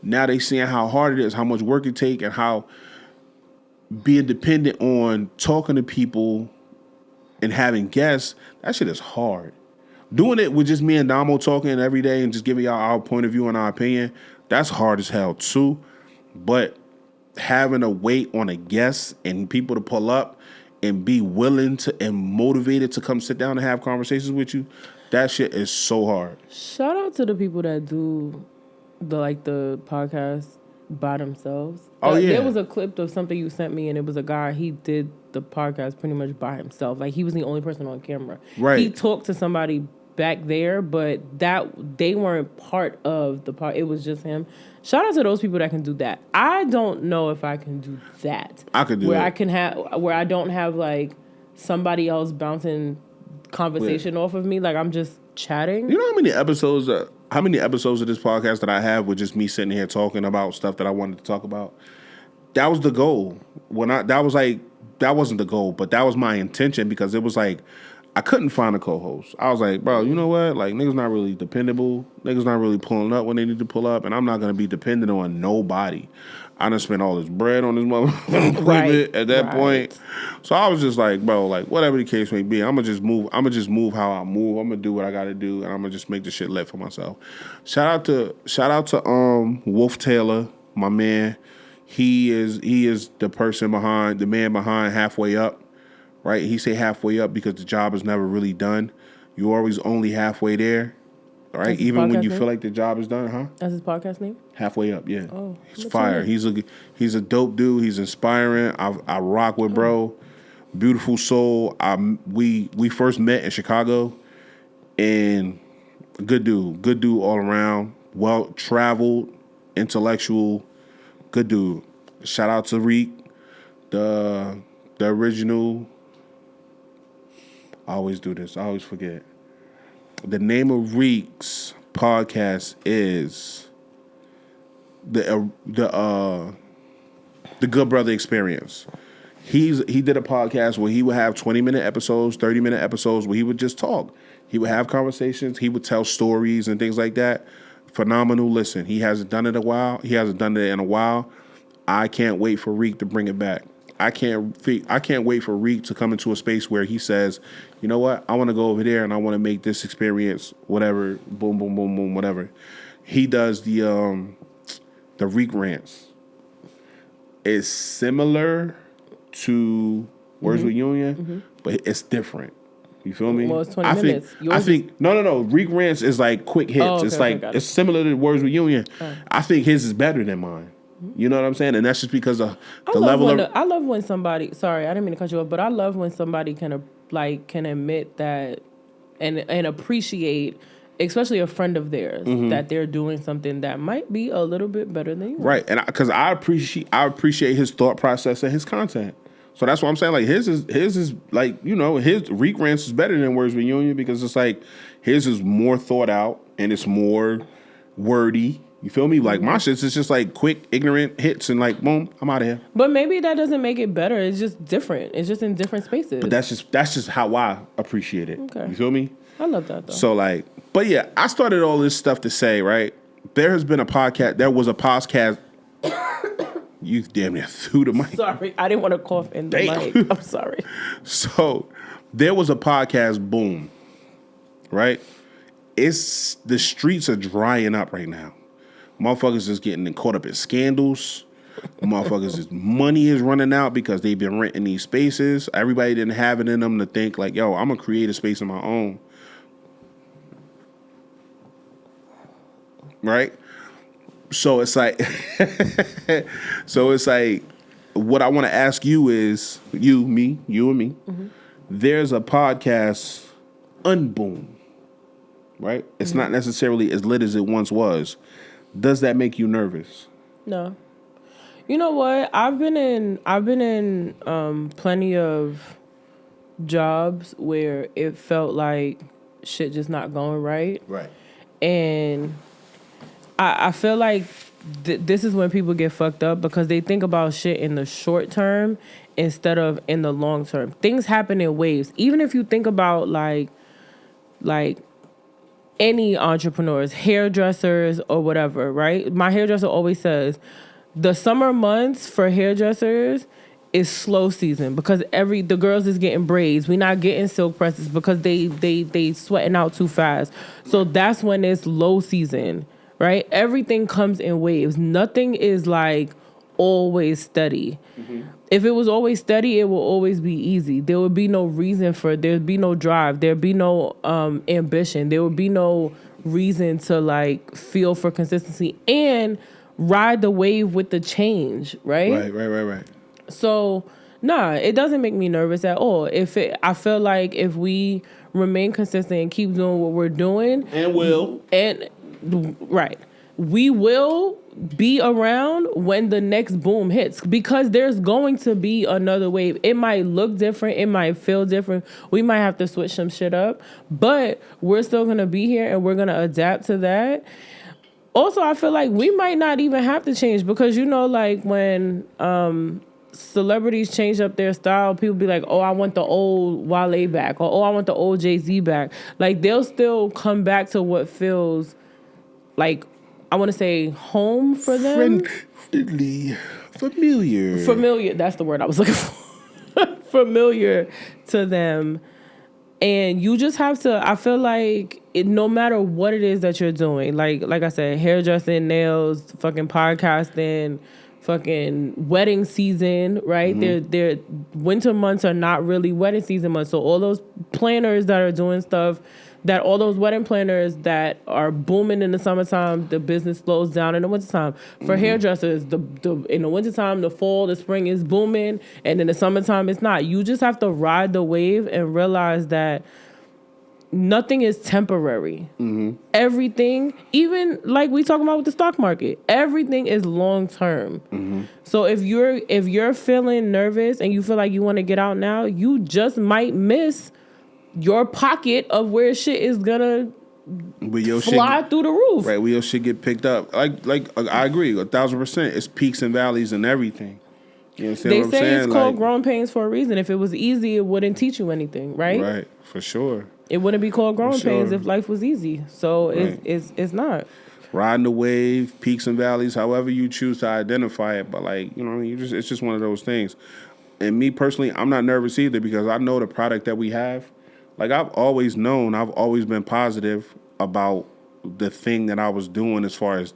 Now they seeing how hard it is, how much work it take, and how being dependent on talking to people and having guests, that shit is hard. Doing it with just me and Domo talking every day and just giving y'all our point of view and our opinion, that's hard as hell too. But having to wait on a guest and people to pull up and be willing to and motivated to come sit down and have conversations with you, that shit is so hard. Shout out to the people that do the podcast by themselves. Oh, yeah. There was a clip of something you sent me, and it was a guy, he did the podcast pretty much by himself. Like, he was the only person on camera. Right. He talked to somebody back there, but they weren't part of the part. It was just him. Shout out to those people that can do that. I don't know if I can do that. I could do where it. Where I don't have like somebody else bouncing conversation off of me. Like, I'm just chatting. You know how many episodes of this podcast that I have with just me sitting here talking about stuff that I wanted to talk about? That was the goal. That wasn't the goal, but that was my intention, because it was like, I couldn't find a co-host. I was like, bro, you know what? Like, niggas not really dependable. Niggas not really pulling up when they need to pull up, and I'm not going to be dependent on nobody. I done spent all this bread on this motherfucking equipment at that point. So I was just like, bro, like, whatever the case may be, I'm going to just move how I move. I'm going to do what I got to do, and I'm going to just make this shit lit for myself. Shout out to Wolf Taylor, my man. He is the man behind Halfway Up. Right? He say halfway up because the job is never really done. You're always only halfway there. Right? Even when you feel like the job is done, huh? That's his podcast name? Halfway Up, yeah. Oh, he's fire. He's a dope dude. He's inspiring. I rock with bro. Beautiful soul. We first met in Chicago, and good dude all around. Well traveled, intellectual, good dude. Shout out to Reek, the original. I always do this. I always forget. The name of Reek's podcast is the Good Brother Experience. He did a podcast where he would have 20-minute episodes, 30-minute episodes where he would just talk. He would have conversations. He would tell stories and things like that. Phenomenal listen. He hasn't done it in a while. I can't wait for Reek to bring it back. I can't wait for Reek to come into a space where he says, you know what, I want to go over there and I want to make this experience, whatever, boom, boom, boom, boom, whatever. He does the Reek rants. It's similar to Words with Union, but it's different. You feel me? Well, it's 20 minutes. I think no. Reek rants is like quick hits. Oh, okay, it's like it's similar to Words with Union. I think his is better than mine. You know what I'm saying? And that's just because of the level of. I love when somebody. Sorry, I didn't mean to cut you off, but I love when somebody can admit that and appreciate, especially a friend of theirs, that they're doing something that might be a little bit better than you. Right, and because I appreciate his thought process and his content. So that's what I'm saying. Like his is like, you know, his Reek rants is better than Words with Union because it's like his is more thought out and it's more wordy. You feel me? Like my shit's is just like quick, ignorant hits and like boom, I'm out of here. But maybe that doesn't make it better. It's just different. It's just in different spaces. But that's just how I appreciate it. Okay. You feel me? I love that though. So like, but yeah, I started all this stuff to say, right? There was a podcast. You damn near threw the mic. Sorry, I didn't want to cough in the mic. I'm sorry. So there was a podcast boom, right? The streets are drying up right now. Motherfuckers is getting caught up in scandals. Motherfuckers' money is running out because they've been renting these spaces. Everybody didn't have it in them to think like, yo, I'm gonna create a space of my own. Right? So it's like, what I want to ask you is, you and me, there's a podcast unboom, right? It's not necessarily as lit as it once was. Does that make you nervous? No. You know what? I've been in plenty of jobs where it felt like shit just not going right. Right. And I feel like this is when people get fucked up because they think about shit in the short term instead of in the long term. Things happen in waves. Even if you think about like any entrepreneurs, hairdressers or whatever, right? My hairdresser always says the summer months for hairdressers is slow season because the girls is getting braids. We not getting silk presses because they sweating out too fast. So that's when it's low season. Right? Everything comes in waves. Nothing is like always steady. If it was always steady, it will always be easy. There would be no reason there'd be no drive. There'd be no ambition. There would be no reason to like feel for consistency and ride the wave with the change, right? Right. So, nah, it doesn't make me nervous at all. I feel like if we remain consistent and keep doing what we're doing. Right. We will be around when the next boom hits because there's going to be another wave. It might look different. It might feel different. We might have to switch some shit up, but we're still going to be here and we're going to adapt to that. Also, I feel like we might not even have to change because, you know, like when celebrities change up their style, people be like, oh, I want the old Wale back or, oh, I want the old Jay-Z back. Like they'll still come back to what feels like, I want to say home for them. Familiar, that's the word I was looking for. Familiar to them. And you just have to, I feel like no matter what it is that you're doing, like I said, hairdressing, nails, fucking podcasting, fucking wedding season, right? Their winter months are not really wedding season months. So all those planners that are doing stuff, that all those wedding planners that are booming in the summertime, the business slows down in the wintertime. For hairdressers, in the wintertime, the fall, the spring is booming, and in the summertime it's not. You just have to ride the wave and realize that nothing is temporary. Everything, even like we talking about with the stock market, everything is long term. So if you're feeling nervous and you feel like you want to get out now, you just might miss your pocket of where shit is gonna fly through the roof. Right, where your shit get picked up. Like I agree, 1,000%. It's peaks and valleys and everything. You understand what I'm saying? They say it's called growing pains for a reason. If it was easy, it wouldn't teach you anything, right? Right, for sure. It wouldn't be called growing pains if life was easy. So it's not. Riding the wave, peaks and valleys, however you choose to identify it. But like, you know, it's just one of those things. And me personally, I'm not nervous either because I know the product that we have. Like I've always been positive about the thing that I was doing as far as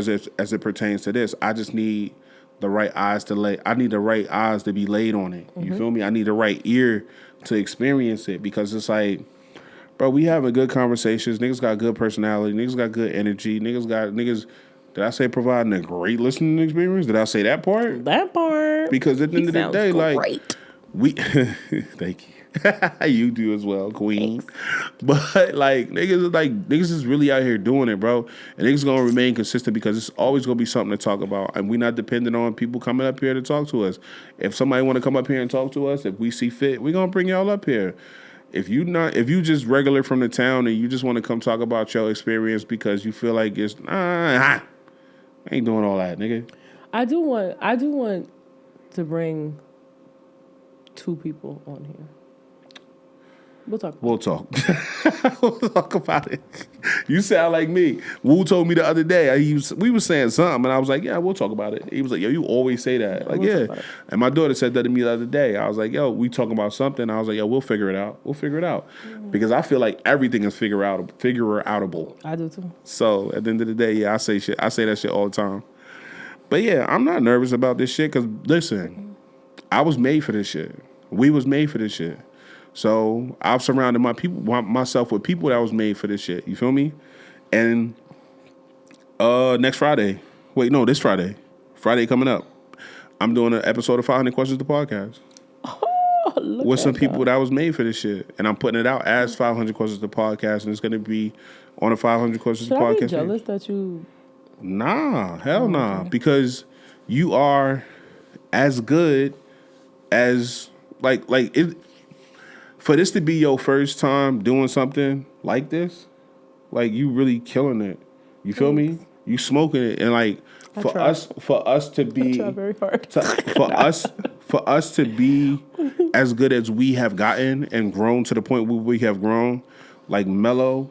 it pertains to this. I just need the right eyes to lay. I need the right eyes to be laid on it. You feel me? I need the right ear to experience it because it's like, bro, we having good conversations. Niggas got good personality. Niggas got good energy. Niggas. Did I say providing a great listening experience? Did I say that part? That part. Because at the end of the day, great. like we, thank you. You do as well, queen. Thanks. But niggas is really out here doing it, bro. And niggas gonna remain consistent because it's always gonna be something to talk about, and we're not dependent on people coming up here to talk to us. If somebody want to come up here and talk to us, if we see fit, we're gonna bring y'all up here. If you just regular from the town and you just want to come talk about your experience because you feel like it's I ain't doing all that, nigga. I do want to bring 2 people on here. We'll talk. We'll talk about it. You sound like me. Wu told me the other day. We were saying something, and I was like, "Yeah, we'll talk about it." He was like, "Yo, you always say that." Like, we'll yeah. And my daughter said that to me the other day. I was like, "Yo, we talking about something." I was like, "Yo, we'll figure it out. We'll figure it out," because I feel like everything is figure outable. I do too. So at the end of the day, yeah, I say shit. I say that shit all the time. But yeah, I'm not nervous about this shit because listen, I was made for this shit. We was made for this shit. So I've surrounded myself with people that was made for this shit. You feel me? And this Friday coming up, I'm doing an episode of 500 Questions the podcast with some people that was made for this shit, and I'm putting it out as 500 Questions the podcast, and it's gonna be on the 500 Questions Should podcast. I be jealous that you? Nah, hell nah, because you are as good as like it. For this to be your first time doing something like this, like you really killing it. You feel me? You smoking it, and like for us to be, I try very hard. for us to be as good as we have gotten and grown to the point where we have grown, like Mello,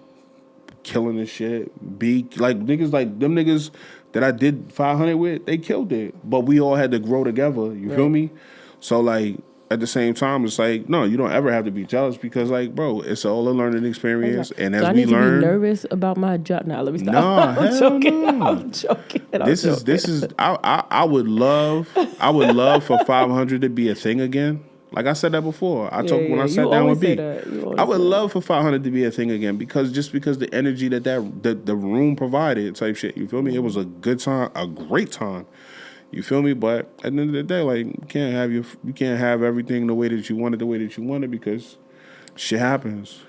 killing this shit. Be like niggas like them niggas that I did 500 with, they killed it, but we all had to grow together. You feel me? So like. At the same time, it's like, no, you don't ever have to be jealous because, like, bro, it's all a learning experience. And as we learn, I need to be nervous about my job. Nah, let me stop. Nah, I'm joking. I'm joking. This is. I would love for 500 to be a thing again. Like I said that before. I sat down with B. I would love for 500 to be a thing again because the energy that the room provided, type shit. You feel me? It was a good time, a great time. You feel me? But at the end of the day, like you can't have everything the way that you want it because shit happens.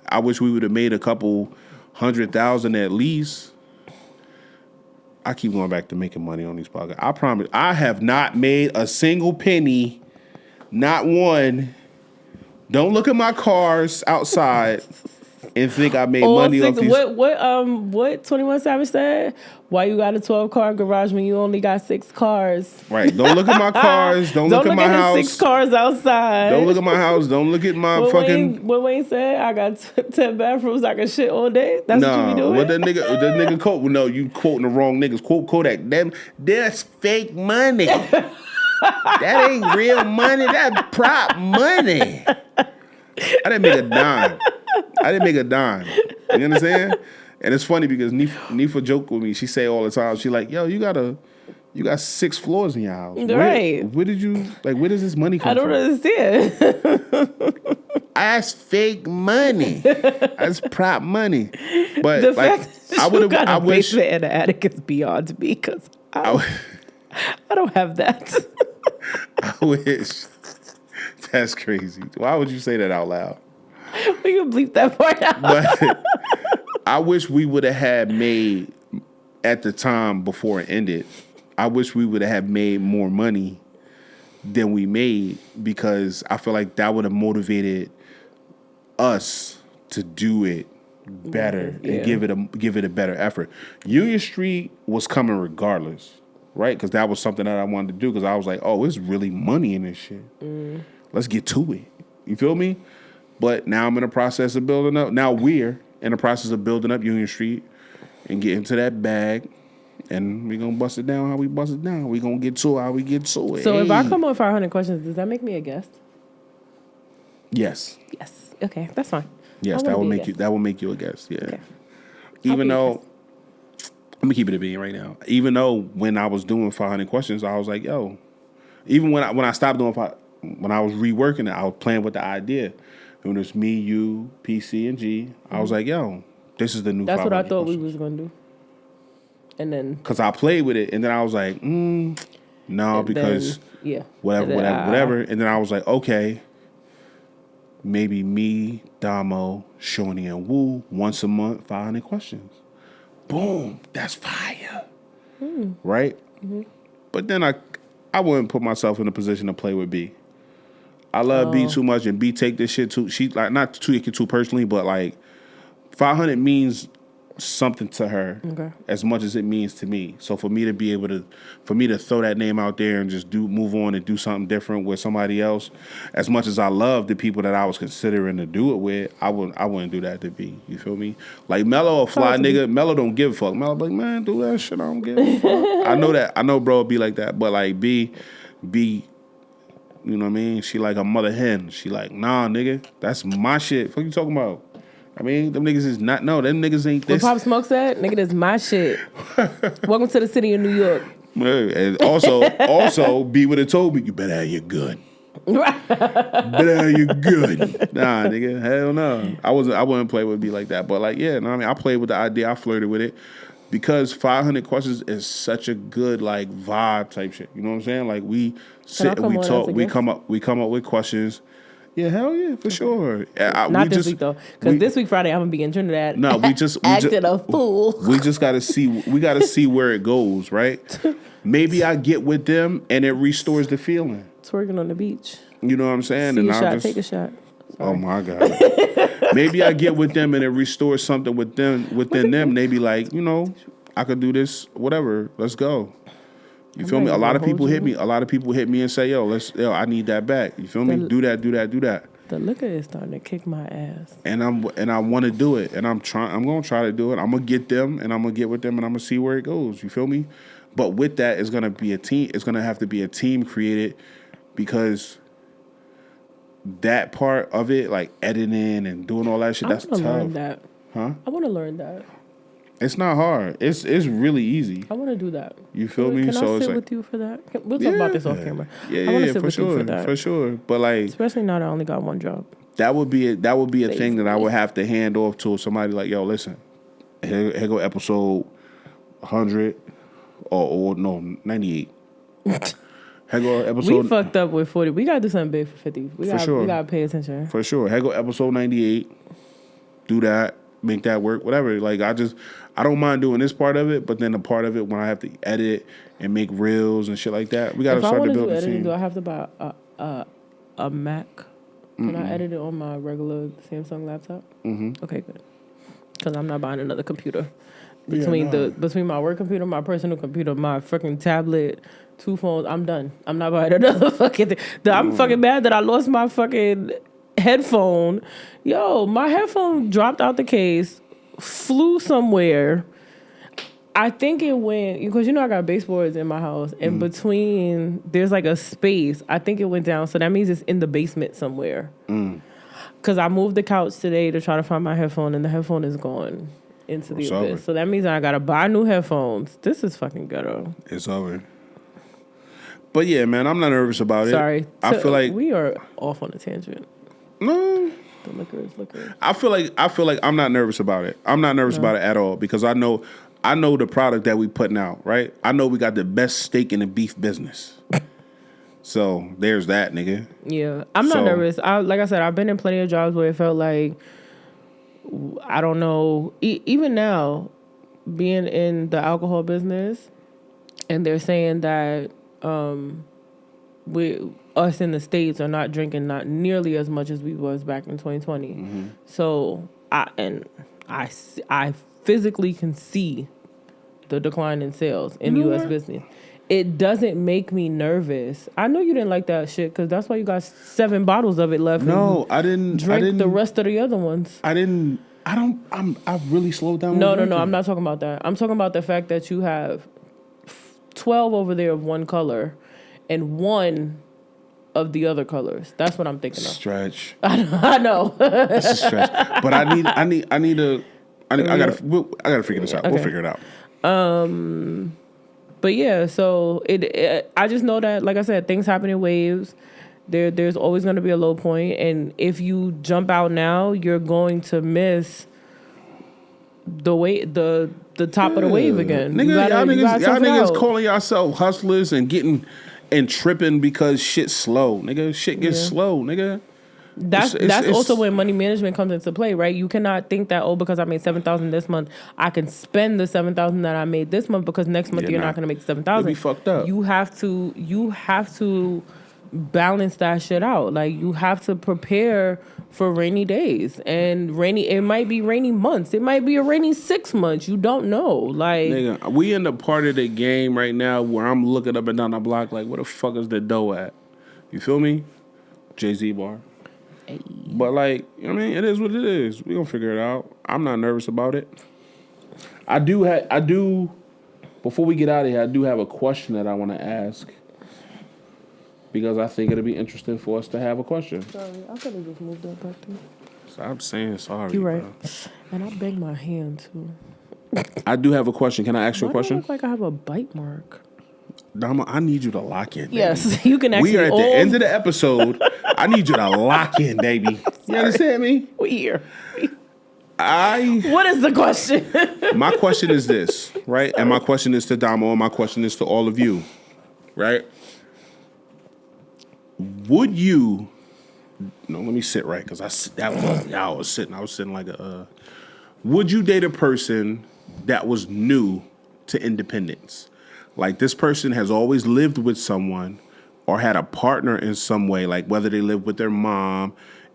I wish we would have made a couple 100,000 at least. I keep going back to making money on these podcasts. I promise I have not made a single penny, not one. Don't look at my cars outside and think I made money off these. What 21 Savage said? Why you got a 12-car garage when you only got 6 cars? Right. Don't look at my cars. Don't look at my house. 6 cars outside. Don't look at my house. Don't look at my fucking. What Wayne said? I got 10 bathrooms. I can shit all day. That's what you be doing. What that nigga quote? No, you quoting the wrong niggas. Quote Kodak. That's fake money. That ain't real money. That prop money. I didn't make a dime. You understand? And it's funny because Nifa joked with me. She say all the time, she like, yo, you got 6 floors in your house. Right. Where does this money come from? I don't understand. That's fake money. That's prop money. But the like, fact that I wish basement in the attic is beyond me because I don't have that. I wish. That's crazy. Why would you say that out loud? We can bleep that part out. But I wish we would have had made at the time before it ended. I wish we would have made more money than we made because I feel like that would have motivated us to do it better and give it a better effort. Union Street was coming regardless, right? Because that was something that I wanted to do because I was like, oh, there's really money in this shit. Let's get to it. You feel me? But now I'm in the process of building up. Now we're in the process of building up Union Street and getting to that bag. And we gonna bust it down how we bust it down. We gonna get to it how we get to it. So if I come on 500 questions, does that make me a guest? Yes. Yes. Okay, that's fine. Yes, that will make you. That will make you a guest. Yeah. Okay. Even though, let me keep it a bean right now. Even though when I was doing 500 questions, I was like, yo. Even when I stopped doing when I was reworking it, I was playing with the idea. When it's me, you, PC, and G, I was like, yo, this is the new. That's what I thought we was gonna do. And then, because I played with it, and then I was like, no, because whatever. And then I was like, okay, maybe me, Domo, Shawnee, and Woo once a month, 500 questions. Boom, that's fire, right? Mm-hmm. But then I wouldn't put myself in a position to play with B. I love B too much, and B take this shit too. She like not to take it too personally, but like 500 means something to her as much as it means to me. So for me to be able to, throw that name out there and just move on and do something different with somebody else, as much as I love the people that I was considering to do it with, I wouldn't do that to B. You feel me? Like Mello, a fly nigga. Mello don't give a fuck. Mello like, man, do that shit. I don't give a fuck. I know that. I know bro would be like that. But like B, you know what I mean? She like a mother hen. She like, nah, nigga, that's my shit. What you talking about? I mean, them niggas is not. No, them niggas ain't this. What Pop Smoke said, nigga, that's my shit. Welcome to the city of New York. And also, B would have told me, you better have your gun. Better have your gun. Nah, nigga, hell no. I wouldn't play with B like that. But like, yeah, no, I mean, I played with the idea. I flirted with it because 500 questions is such a good like vibe type shit. You know what I'm saying? Like we sit and we talk. We come up with questions. Yeah, hell yeah, for sure. Not this week though, because this week Friday I'm gonna be in Trinidad. No, we just acting a fool. We just gotta see. We gotta see where it goes, right? Maybe I get with them and it restores the feeling. Twerking on the beach. You know what I'm saying? See and a shot, take a shot. Sorry. Oh my God. Maybe I get with them and it restores something within them. They be like, you know, I could do this. Whatever. Let's go. You feel me? A lot of people hit me. A lot of people hit me and say, yo, I need that back. You feel me? Do that. The liquor is starting to kick my ass. And I want to do it. And I'm going to try to do it. I'm going to get them and I'm going to get with them and I'm going to see where it goes. You feel me? But with that, it's going to be a team. It's going to have to be a team created because that part of it, like editing and doing all that shit, that's tough. I want to learn that. Huh? I want to learn that. It's not hard. It's really easy. I want to do that. You feel me? Can I sit with you for that? We'll talk about this off camera. I want to sit with you for that. For sure. But like, especially now that I only got one job. That would be a thing that I would have to hand off to somebody like, yo, listen, here go episode 100 or no 98. Here go episode. We fucked up with 40. We gotta do something big for 50. We gotta pay attention. For sure. Here go episode 98. Do that. Make that work. Whatever. Like I don't mind doing this part of it, but then the part of it when I have to edit and make reels and shit like that, we gotta start to build a team. Do I have to buy a Mac? Can I edit it on my regular Samsung laptop? Mm-hmm. Okay, good. Because I'm not buying another computer. Between my work computer, my personal computer, my freaking tablet, 2 phones, I'm done. I'm not buying another fucking thing. I'm fucking mad that I lost my fucking headphone. Yo, my headphone dropped out the case, flew somewhere. I think it went, because I got baseboards in my house, and between, there's like a space. I think it went down, so that means it's in the basement somewhere. Because I moved the couch today to try to find my headphone, and the headphone is gone into the abyss. So that means I gotta buy new headphones. This is fucking ghetto. It's over. But yeah, man, I'm not nervous about it. Sorry. I feel like we are off on a tangent. No. The liquor is liquor. I feel like I'm not nervous about it. I'm not nervous about it at all because I know the product that we putting out, right? I know we got the best steak in the beef business. So there's that, nigga. Yeah, I'm not nervous. Like I said, I've been in plenty of jobs where it felt like, I don't know, even now, being in the alcohol business, and they're saying that us in the States are not drinking not nearly as much as we was back in 2020. Mm-hmm. So I physically can see the decline in sales in U.S. business. It doesn't make me nervous. I know you didn't like that shit because that's why you got 7 bottles of it left. No, I didn't. Drink the rest of the other ones. I didn't. I've really slowed down. No. I'm not talking about that. I'm talking about the fact that you have 12 over there of one color and one of the other colors. That's what I'm thinking of. Stretch. I know. That's a stretch. But I gotta figure this out. Okay. We'll figure it out. But yeah, so I just know that, like I said, things happen in waves. There's always going to be a low point, and if you jump out now, you're going to miss the top of the wave again. Nigga, y'all niggas calling yourself hustlers and getting and tripping because shit's slow. Nigga, shit gets slow, nigga. That's also when money management comes into play, right? You cannot think that, because I made $7,000 this month, I can spend the $7,000 that I made this month, because next month you're not going to make $7,000. You'll be fucked up. You have to balance that shit out. Like, you have to prepare for rainy days, and it might be rainy months. It might be a rainy 6 months. You don't know. Like, nigga, we in the part of the game right now where I'm looking up and down the block like, where the fuck is the dough at? You feel me? Jay-Z bar. Hey. But like, you know what I mean? It is what it is. We gonna figure it out. I'm not nervous about it. I do. Before we get out of here, I do have a question that I want to ask, because I think it'll be interesting for us to have a question. Sorry, I could have just moved that back there. Stop saying sorry. You're right. Bro. And I banged my hand too. I do have a question. Can I ask you a question? I look like I have a bite mark. Domo, I need you to lock in. Baby. Yes, you can actually. We are at the end of the episode. I need you to lock in, baby. You understand me? We here. What is the question? My question is this, right? Sorry. And my question is to Domo, and my question is to all of you, right? Would you? No, let me sit right, because I was sitting like a. Would you date a person that was new to independence? Like, this person has always lived with someone or had a partner in some way, like whether they lived with their mom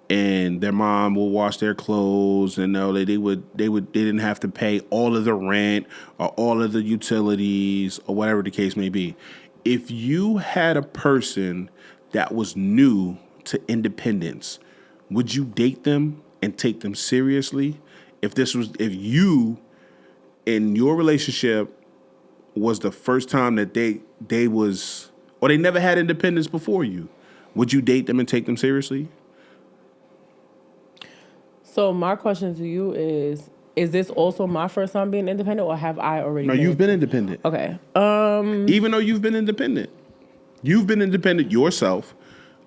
and their mom will wash their clothes, and they didn't have to pay all of the rent or all of the utilities or whatever the case may be. If you had a person that was new to independence, would you date them and take them seriously? If you in your relationship was the first time that they never had independence before you, would you date them and take them seriously? So my question to you is this also my first time being independent, or have I already No, you've been independent. Okay. Even though you've been independent yourself,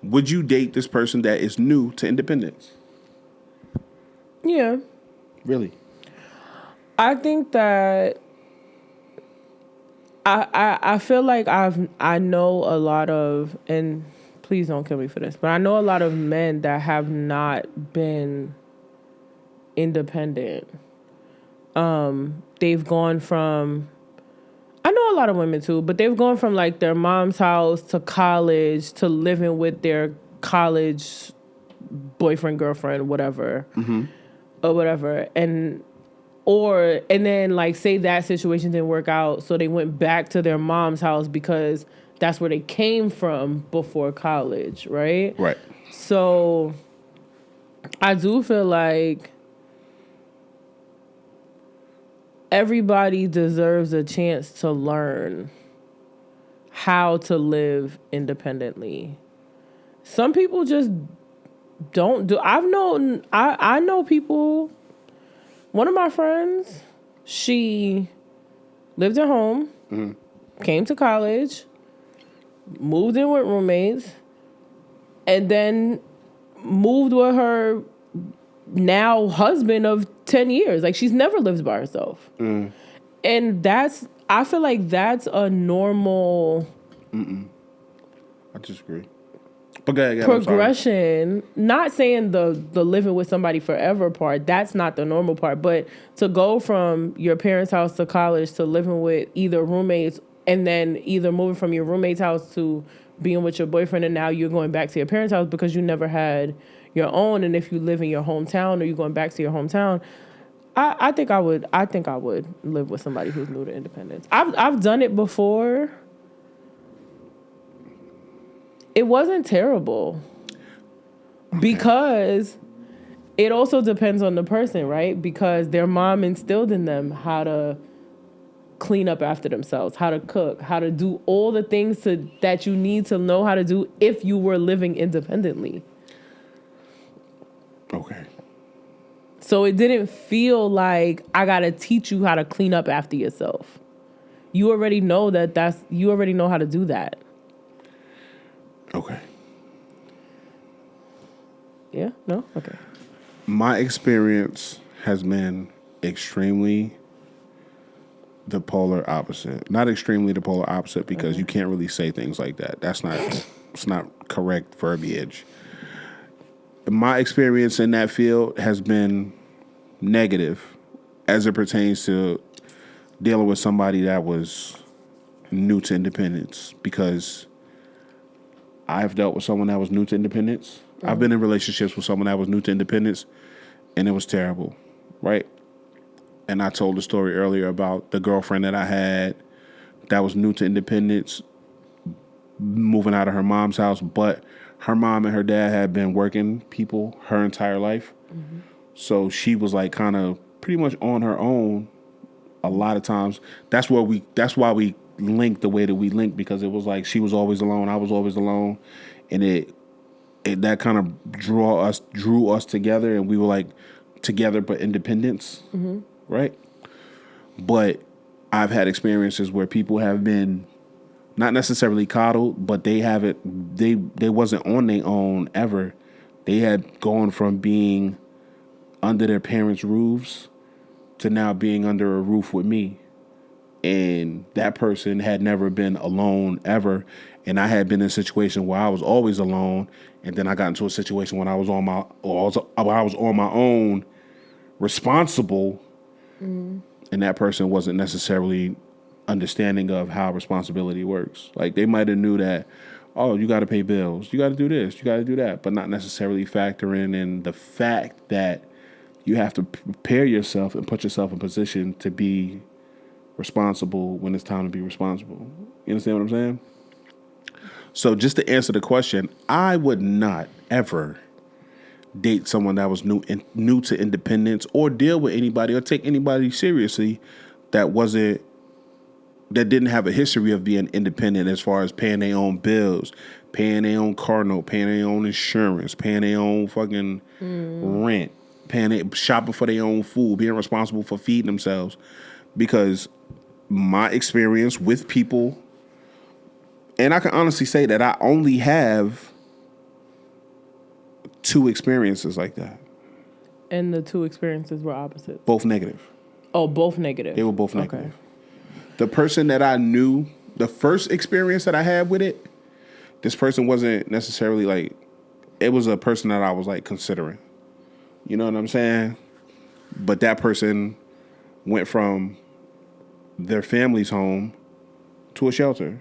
would you date this person that is new to independence? Yeah. Really? I think that I feel like I know a lot of, and please don't kill me for this, but I know a lot of men that have not been independent. They've gone from, I know a lot of women too, but they've gone from like their mom's house to college to living with their college boyfriend, girlfriend, whatever, or whatever, and then like say that situation didn't work out, so they went back to their mom's house because that's where they came from before college, right? Right. So I do feel like everybody deserves a chance to learn how to live independently. Some people just don't do. I know people. One of my friends, she lived at home, came to college, moved in with roommates, and then moved with her now husband of 10 years. Like, she's never lived by herself. And I feel like that's a normal... I disagree. But go ahead, progression. Not saying the living with somebody forever part. That's not the normal part. But to go from your parents' house to college to living with either roommates, and then either moving from your roommate's house to being with your boyfriend, and now you're going back to your parents' house because you never had your own. And if you live in your hometown, or you're going back to your hometown, I think I would live with somebody who's new to independence. I've done it before. It wasn't terrible, because it also depends on the person, right? Because their mom instilled in them how to clean up after themselves, how to cook, how to do all the things that you need to know how to do if you were living independently. Okay. So it didn't feel like I gotta teach you how to clean up after yourself. You already know you already know how to do that. Okay. Yeah? No? Okay. My experience has been extremely the polar opposite. Not extremely the polar opposite because you can't really say things like that. It's not correct verbiage. My experience in that field has been negative as it pertains to dealing with somebody that was new to independence because I've dealt with someone that was new to independence. I've been in relationships with someone that was new to independence and it was terrible, right? And I told the story earlier about the girlfriend that I had that was new to independence, moving out of her mom's house, but her mom and her dad had been working people her entire life. Mm-hmm. So she was like kind of pretty much on her own a lot of times. That's why we linked the way that we linked, because it was like she was always alone, I was always alone, and it that kind of drew us together, and we were like together but independence, right? But I've had experiences where people have been not necessarily coddled, but they wasn't on their own ever. They had gone from being under their parents' roofs to now being under a roof with me. And that person had never been alone ever. And I had been in a situation where I was always alone. And then I got into a situation when I was on my own, responsible. Mm. And that person wasn't necessarily understanding of how responsibility works. Like they might have knew that, oh, you got to pay bills, you got to do this, you got to do that, but not necessarily factoring in the fact that you have to prepare yourself and put yourself in position to be responsible when it's time to be responsible. You understand what I'm saying? So just to answer the question, I would not ever date someone that was new to independence or deal with anybody or take anybody seriously that didn't have a history of being independent as far as paying their own bills, paying their own car note, paying their own insurance, paying their own fucking rent, shopping for their own food, being responsible for feeding themselves. Because my experience with people, and I can honestly say that I only have 2 experiences like that. And the 2 experiences were opposite? Both negative. Oh, both negative. They were both negative. Okay. The person that I knew, the first experience that I had with it, this person wasn't necessarily like, it was a person that I was like considering. You know what I'm saying? But that person went from their family's home to a shelter.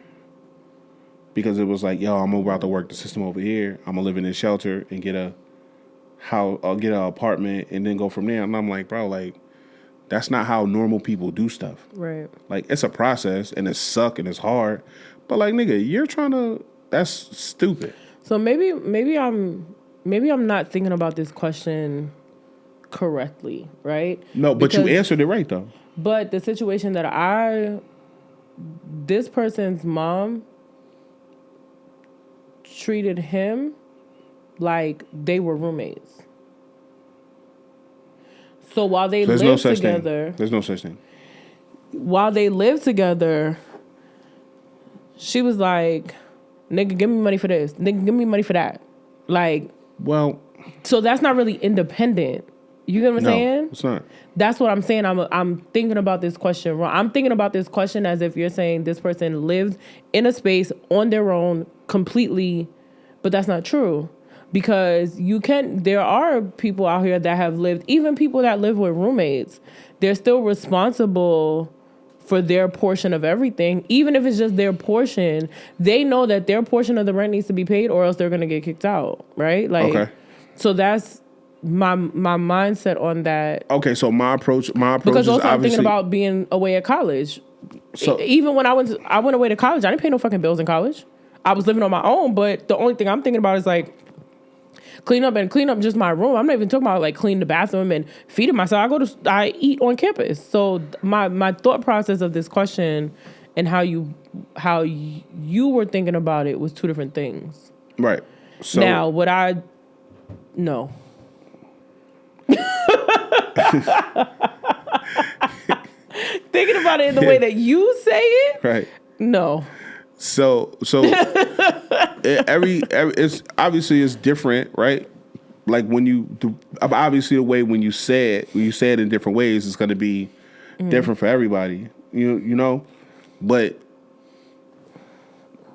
Because it was like, yo, I'm about to work the system over here. I'm gonna live in this shelter and get a house, I'll get an apartment and then go from there. And I'm like, bro, like, that's not how normal people do stuff. Right. Like, it's a process and it sucks and it's hard. But like, nigga, that's stupid. So maybe I'm not thinking about this question correctly, right? No, but you answered it right though. But the situation that this person's mom treated him like they were roommates. So while they lived together... There's no such thing. While they lived together, she was like, nigga, give me money for this. Nigga, give me money for that. Like... Well... So that's not really independent. You get what I'm saying? No, it's not. That's what I'm saying. I'm thinking about this question wrong. I'm thinking about this question as if you're saying this person lived in a space on their own completely, but that's not true. Because there are people out here that have lived, even people that live with roommates, they're still responsible for their portion of everything. Even if it's just their portion, they know that their portion of the rent needs to be paid or else they're going to get kicked out, right? Like, okay. So that's my mindset on that. Okay, so my approach because is also I'm thinking obviously about being away at college. So even when I went away to college, I didn't pay no fucking bills in college. I was living on my own, but the only thing I'm thinking about is like, Clean up just my room. I'm not even talking about like clean the bathroom and feeding myself. I eat on campus. So my thought process of this question and how you were thinking about it was two different things. Right. So now, no. Thinking about it in the way that you say it, right. No. So it's obviously it's different, right? Like when you do, obviously the way when you say it in different ways, it's going to be different for everybody. You know, but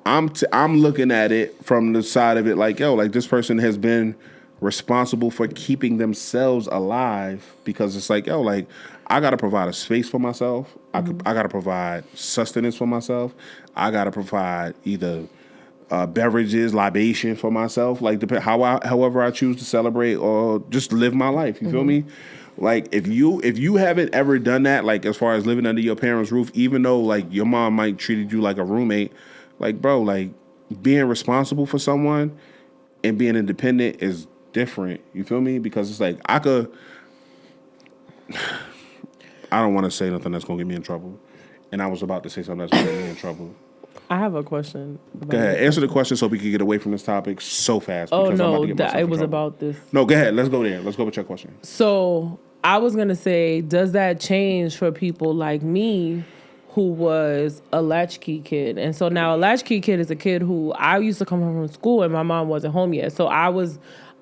I'm looking at it from the side of it like, yo, like this person has been responsible for keeping themselves alive, because it's like, yo, like I got to provide a space for myself. I got to provide sustenance for myself. I got to provide either beverages, libation for myself, like however I choose to celebrate or just live my life. You feel me? Like if you haven't ever done that, like as far as living under your parents' roof, even though like your mom might treated you like a roommate, like bro, like being responsible for someone and being independent is different. You feel me? Because it's like I don't want to say nothing that's gonna get me in trouble, and I was about to say something that's gonna get me in trouble. I have a question. Go ahead. Answer the question so we can get away from this topic so fast. Oh, no. It was about this. No, go ahead. Let's go there. Let's go with your question. So I was going to say, does that change for people like me who was a latchkey kid? And so now a latchkey kid is a kid who I used to come home from school and my mom wasn't home yet. So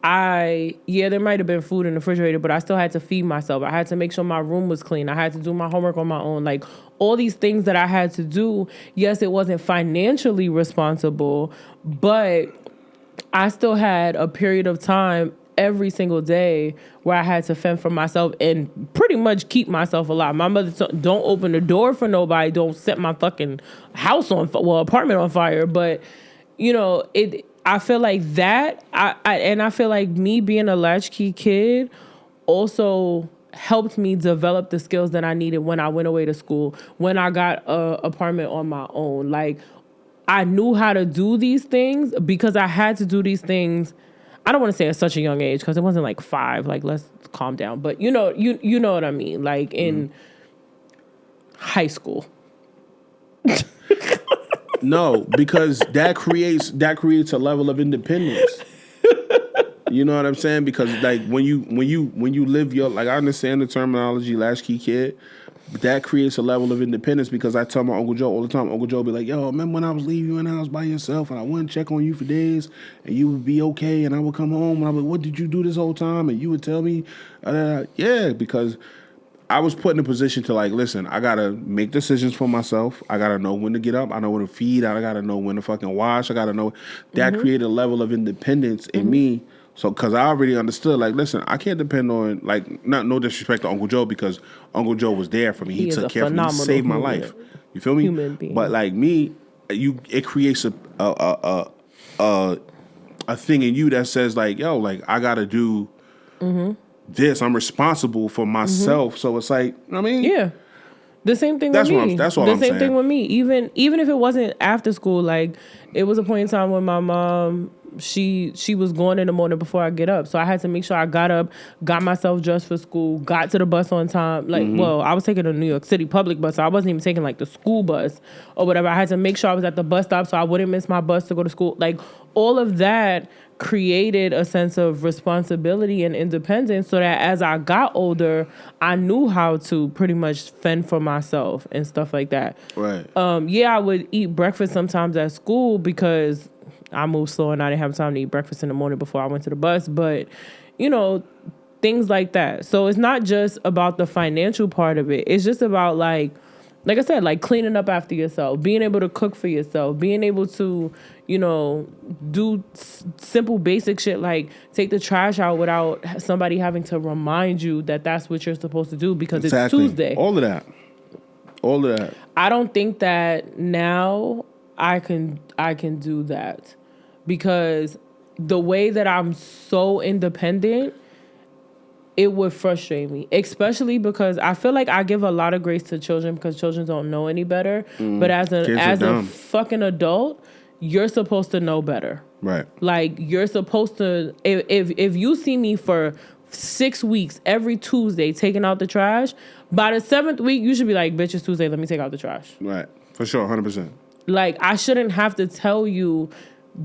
there might have been food in the refrigerator, but I still had to feed myself. I had to make sure my room was clean. I had to do my homework on my own. Like all these things that I had to do. Yes, it wasn't financially responsible, but I still had a period of time every single day where I had to fend for myself and pretty much keep myself alive. My mother don't open the door for nobody. Don't set my fucking house apartment on fire. But you know, I feel like that, I feel like me being a latchkey kid also helped me develop the skills that I needed when I went away to school, when I got an apartment on my own. Like, I knew how to do these things because I had to do these things. I don't want to say at such a young age because it wasn't like 5. Like, let's calm down. But you know what I mean. Like in high school. No, because that creates a level of independence. You know what I'm saying? Because like when you live your, like, I understand the terminology latchkey kid, but that creates a level of independence. Because I tell my Uncle Joe all the time. Uncle Joe be like, "Yo, remember when I was leaving you in the house by yourself and I wouldn't check on you for days and you would be okay and I would come home and I would, what did you do this whole time?" And you would tell me, yeah, because I was put in a position to like, listen, I gotta make decisions for myself. I gotta know when to get up. I know when to feed. I gotta know when to fucking wash. I gotta know. That created a level of independence in me. So, because I already understood, like, listen, I can't depend on, like, no disrespect to Uncle Joe, because Uncle Joe was there for me. He took care of me. He saved my life. You feel me? Human being. But like me, it creates a thing in you that says like, yo, like I gotta do this. I'm responsible for myself. So it's like, you know what I mean? Yeah. The same thing with me. That's what I'm saying. The same thing with me. Even if it wasn't after school, like it was a point in time when my mom, she was going in the morning before I get up. So I had to make sure I got up, got myself dressed for school, got to the bus on time. Like, well, I was taking a New York City public bus, so I wasn't even taking like the school bus or whatever. I had to make sure I was at the bus stop so I wouldn't miss my bus to go to school. Like all of that created a sense of responsibility and independence so that as I got older, I knew how to pretty much fend for myself and stuff like that. Right. Yeah, I would eat breakfast sometimes at school because I moved slow and I didn't have time to eat breakfast in the morning before I went to the bus. But, you know, things like that. So it's not just about the financial part of it. It's just about like I said, like cleaning up after yourself, being able to cook for yourself, being able to, you know, do simple basic shit like take the trash out without somebody having to remind you that that's what you're supposed to do because it's Tuesday. All of that. I don't think that now I can do that because the way that I'm so independent, it would frustrate me, especially because I feel like I give a lot of grace to children because children don't know any better. But as a fucking adult, you're supposed to know better. Right. Like, you're supposed to, if you see me for 6 weeks, every Tuesday, taking out the trash, by the 7th week, you should be like, bitch, it's Tuesday, let me take out the trash. Right. For sure, 100%. Like, I shouldn't have to tell you,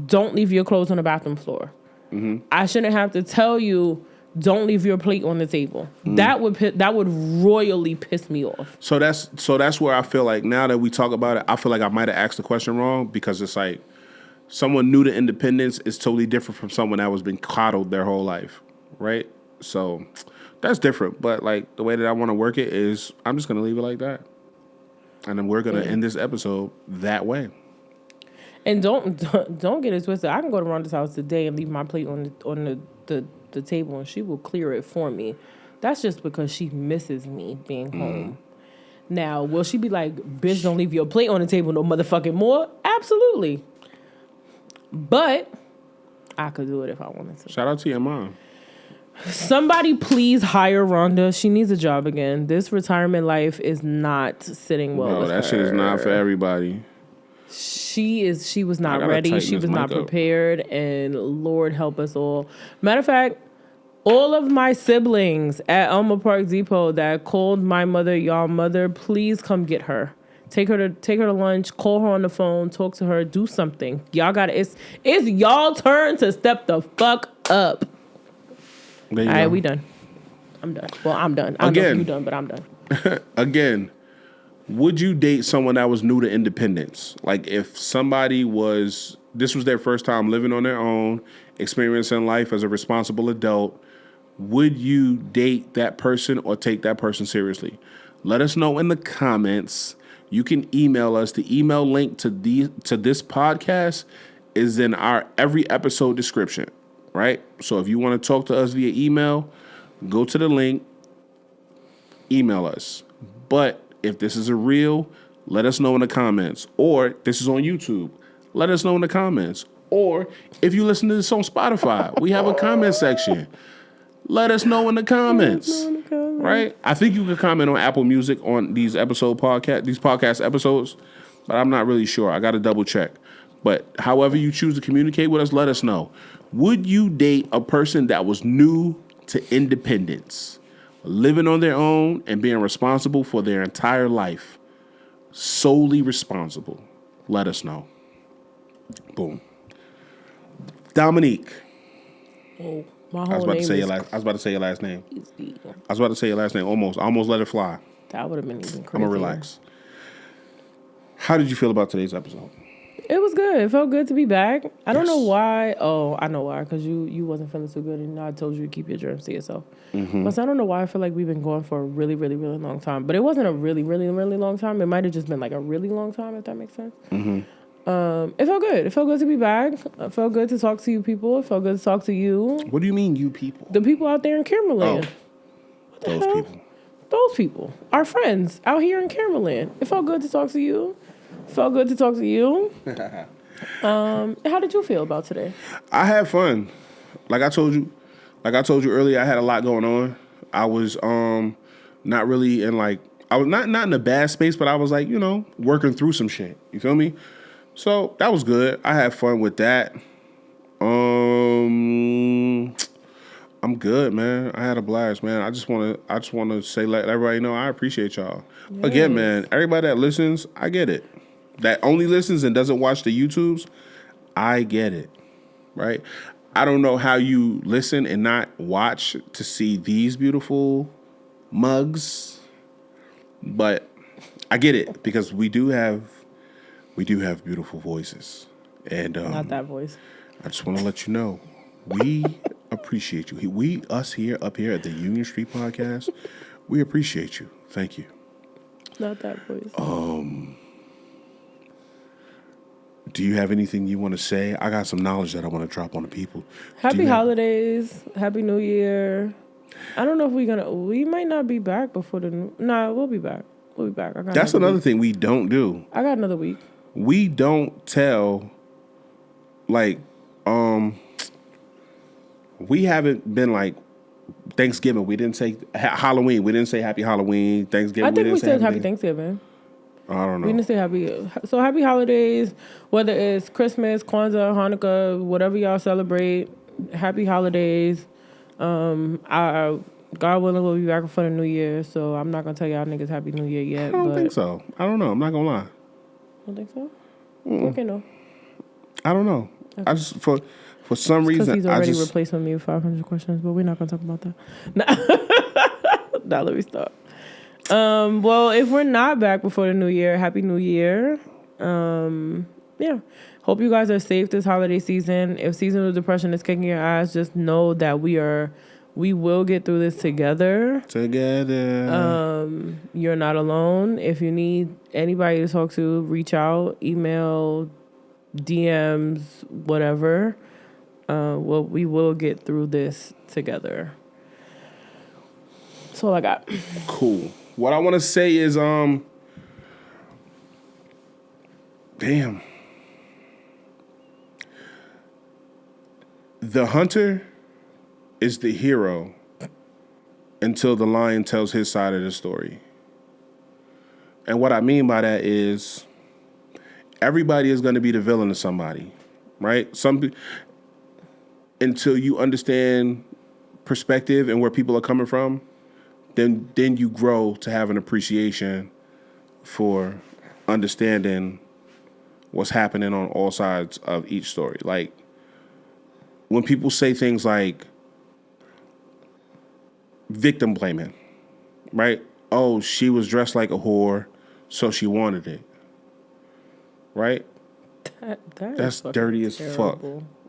don't leave your clothes on the bathroom floor. Mm-hmm. I shouldn't have to tell you, don't leave your plate on the table. Mm. That would royally piss me off. So that's where I feel like, now that we talk about it, I feel like I might have asked the question wrong, because it's like, someone new to independence is totally different from someone that was been coddled their whole life, right? So that's different. But like, the way that I want to work it is, I'm just gonna leave it like that, and then we're gonna end this episode that way. And don't get it twisted. I can go to Rhonda's house today and leave my plate on the table, and she will clear it for me. That's just because she misses me being home. Now, will she be like, bitch, don't leave your plate on the table no motherfucking more? Absolutely. But I could do it if I wanted to. Shout out to your mom. Somebody please hire Rhonda. She needs a job again. This retirement life is not sitting well with her. No, that shit is not for everybody. She was not ready. She was not prepared. And Lord help us all. Matter of fact, all of my siblings at Elma Park Depot that called my mother, y'all mother, please come get her. Take her to lunch, call her on the phone, talk to her, do something. Y'all got it's y'all turn to step the fuck up. All right, we done. I'm done. Well, I'm done. I don't know if you done, but I'm done. Again, would you date someone that was new to independence? Like, if somebody this was their first time living on their own, experiencing life as a responsible adult, would you date that person or take that person seriously? Let us know in the comments. You can email us. The email link to this podcast is in our every episode description, right? So if you want to talk to us via email, go to the link, email us. But if this is a reel, let us know in the comments. Or this is on YouTube, let us know in the comments. Or if you listen to this on Spotify, we have a comment section. Let us know in the comments. Right? I think you can comment on Apple Music on these podcast episodes, but I'm not really sure. I got to double check. But however you choose to communicate with us, let us know. Would you date a person that was new to independence, living on their own and being responsible for their entire life? Solely responsible. Let us know. Boom. Dominique. Oh. I was about to say your last name. I was about to say your last name. Almost. I almost let it fly. That would have been even crazier. I'm gonna relax. How did you feel about today's episode? It was good. It felt good to be back. I don't know why. Oh, I know why. Because you wasn't feeling so good, and I told you to keep your germs to yourself. Mm-hmm. But I don't know why I feel like we've been going for a really, really, really long time. But it wasn't a really, really, really long time. It might have just been like a really long time, if that makes sense. Mm-hmm. It felt good. It felt good to be back. It felt good to talk to you people. It felt good to talk to you. What do you mean, you people? The people out there in Camerland. Oh, those people. Those people. Our friends out here in Camerland. It felt good to talk to you. It felt good to talk to you. How did you feel about today? I had fun. Like I told you earlier, I had a lot going on. I was not really in I was not in a bad space, but I was working through some shit. You feel me? So that was good. I had fun with that. I'm good, man. I had a blast, man. I just want to say, let everybody know I appreciate y'all. Yes. Again, man, everybody that listens, I get it. That only listens and doesn't watch the YouTubes, I get it. Right? I don't know how you listen and not watch to see these beautiful mugs, but I get it because we do have beautiful voices. And not that voice. I just want to let you know, we appreciate you. Us here up here at the Union Street Podcast, we appreciate you. Thank you. Not that voice. Do you have anything you want to say? I got some knowledge that I want to drop on the people. Happy holidays. Happy New Year. I don't know if we might not be back before we'll be back. We'll be back. That's another thing we don't do. I got another week. We don't tell, we haven't been Thanksgiving. We didn't say Halloween. We didn't say Happy Halloween. Thanksgiving. I think we said Happy Thanksgiving. I don't know. We didn't say happy. So happy holidays, whether it's Christmas, Kwanzaa, Hanukkah, whatever y'all celebrate. Happy holidays. God willing, we'll be back for the New Year. So I'm not gonna tell y'all niggas Happy New Year yet. I don't think so. I don't know. I'm not gonna lie. Don't think so? Okay, no. I don't know. Okay. I just for some reason because he's already replacing me with 500 questions, but we're not gonna talk about that. Now let me stop. Well, if we're not back before the New Year, Happy New Year. Yeah. Hope you guys are safe this holiday season. If seasonal depression is kicking your ass, just know that we will get through this together. You're not alone. If you need anybody to talk to, reach out, email, DMs, whatever. We will get through this together. That's all I got. Cool. What I want to say is, damn. The hunter is the hero until the lion tells his side of the story. And what I mean by that is everybody is going to be the villain of somebody, right? Until you understand perspective and where people are coming from, then you grow to have an appreciation for understanding what's happening on all sides of each story. Like, when people say things like victim blaming, right? Oh, she was dressed like a whore, so she wanted it, right? That's dirty as fuck.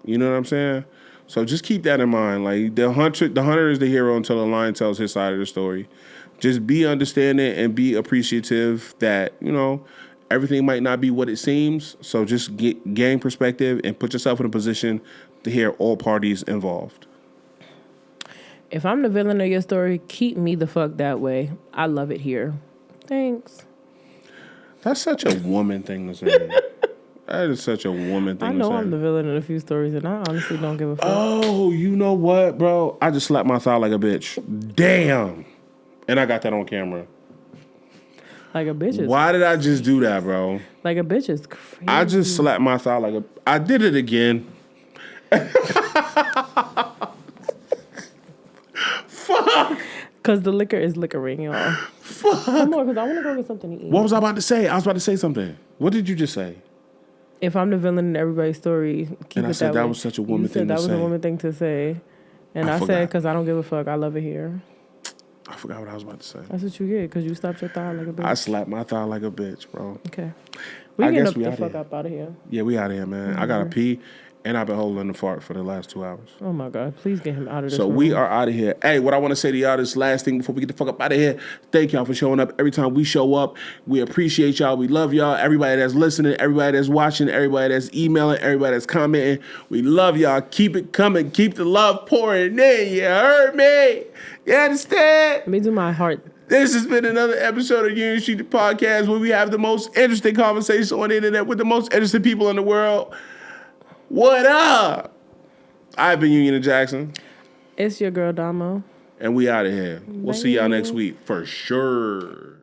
You know what I'm saying? So just keep that in mind. Like, the hunter is the hero until the lion tells his side of the story. Just be understanding and be appreciative that, everything might not be what it seems. So just gain perspective and put yourself in a position to hear all parties involved. If I'm the villain of your story, keep me the fuck that way. I love it here. Thanks. That's such a woman thing to say. That is such a woman thing to say. I know I'm the villain in a few stories, and I honestly don't give a fuck. Oh, you know what, bro? I just slapped my thigh like a bitch. Damn. And I got that on camera. Like a bitch is... Why did I just do that, bro? Like a bitch is crazy. I just slapped my thigh like a... I did it again. Fuck. Because the liquor is liquoring, y'all. Fuck. Come on, because I want to go get something to eat. What was I about to say? I was about to say something. What did you just say? If I'm the villain in everybody's story, keep and it I said that was such a woman thing to say. You said that was a woman thing to say. And I said, because I don't give a fuck, I love it here. I forgot what I was about to say. That's what you get, because you slapped your thigh like a bitch. I slapped my thigh like a bitch, bro. Okay. We get up the fuck up out of here. Yeah, we out of here, man. I gotta pee, and I've been holding the fart for the last 2 hours. Oh my God, please get him out of this room. We are out of here. Hey, what I want to say to y'all, this last thing before we get the fuck up out of here, thank y'all for showing up. Every time we show up, we appreciate y'all. We love y'all. Everybody that's listening, everybody that's watching, everybody that's emailing, everybody that's commenting. We love y'all. Keep it coming. Keep the love pouring in. You heard me? You understand? Let me do my heart. This has been another episode of Union Street, the podcast, where we have the most interesting conversations on the internet with the most interesting people in the world. What up? I've been Union and Jackson. It's your girl, Domo. And we out of here. We'll see y'all next week for sure.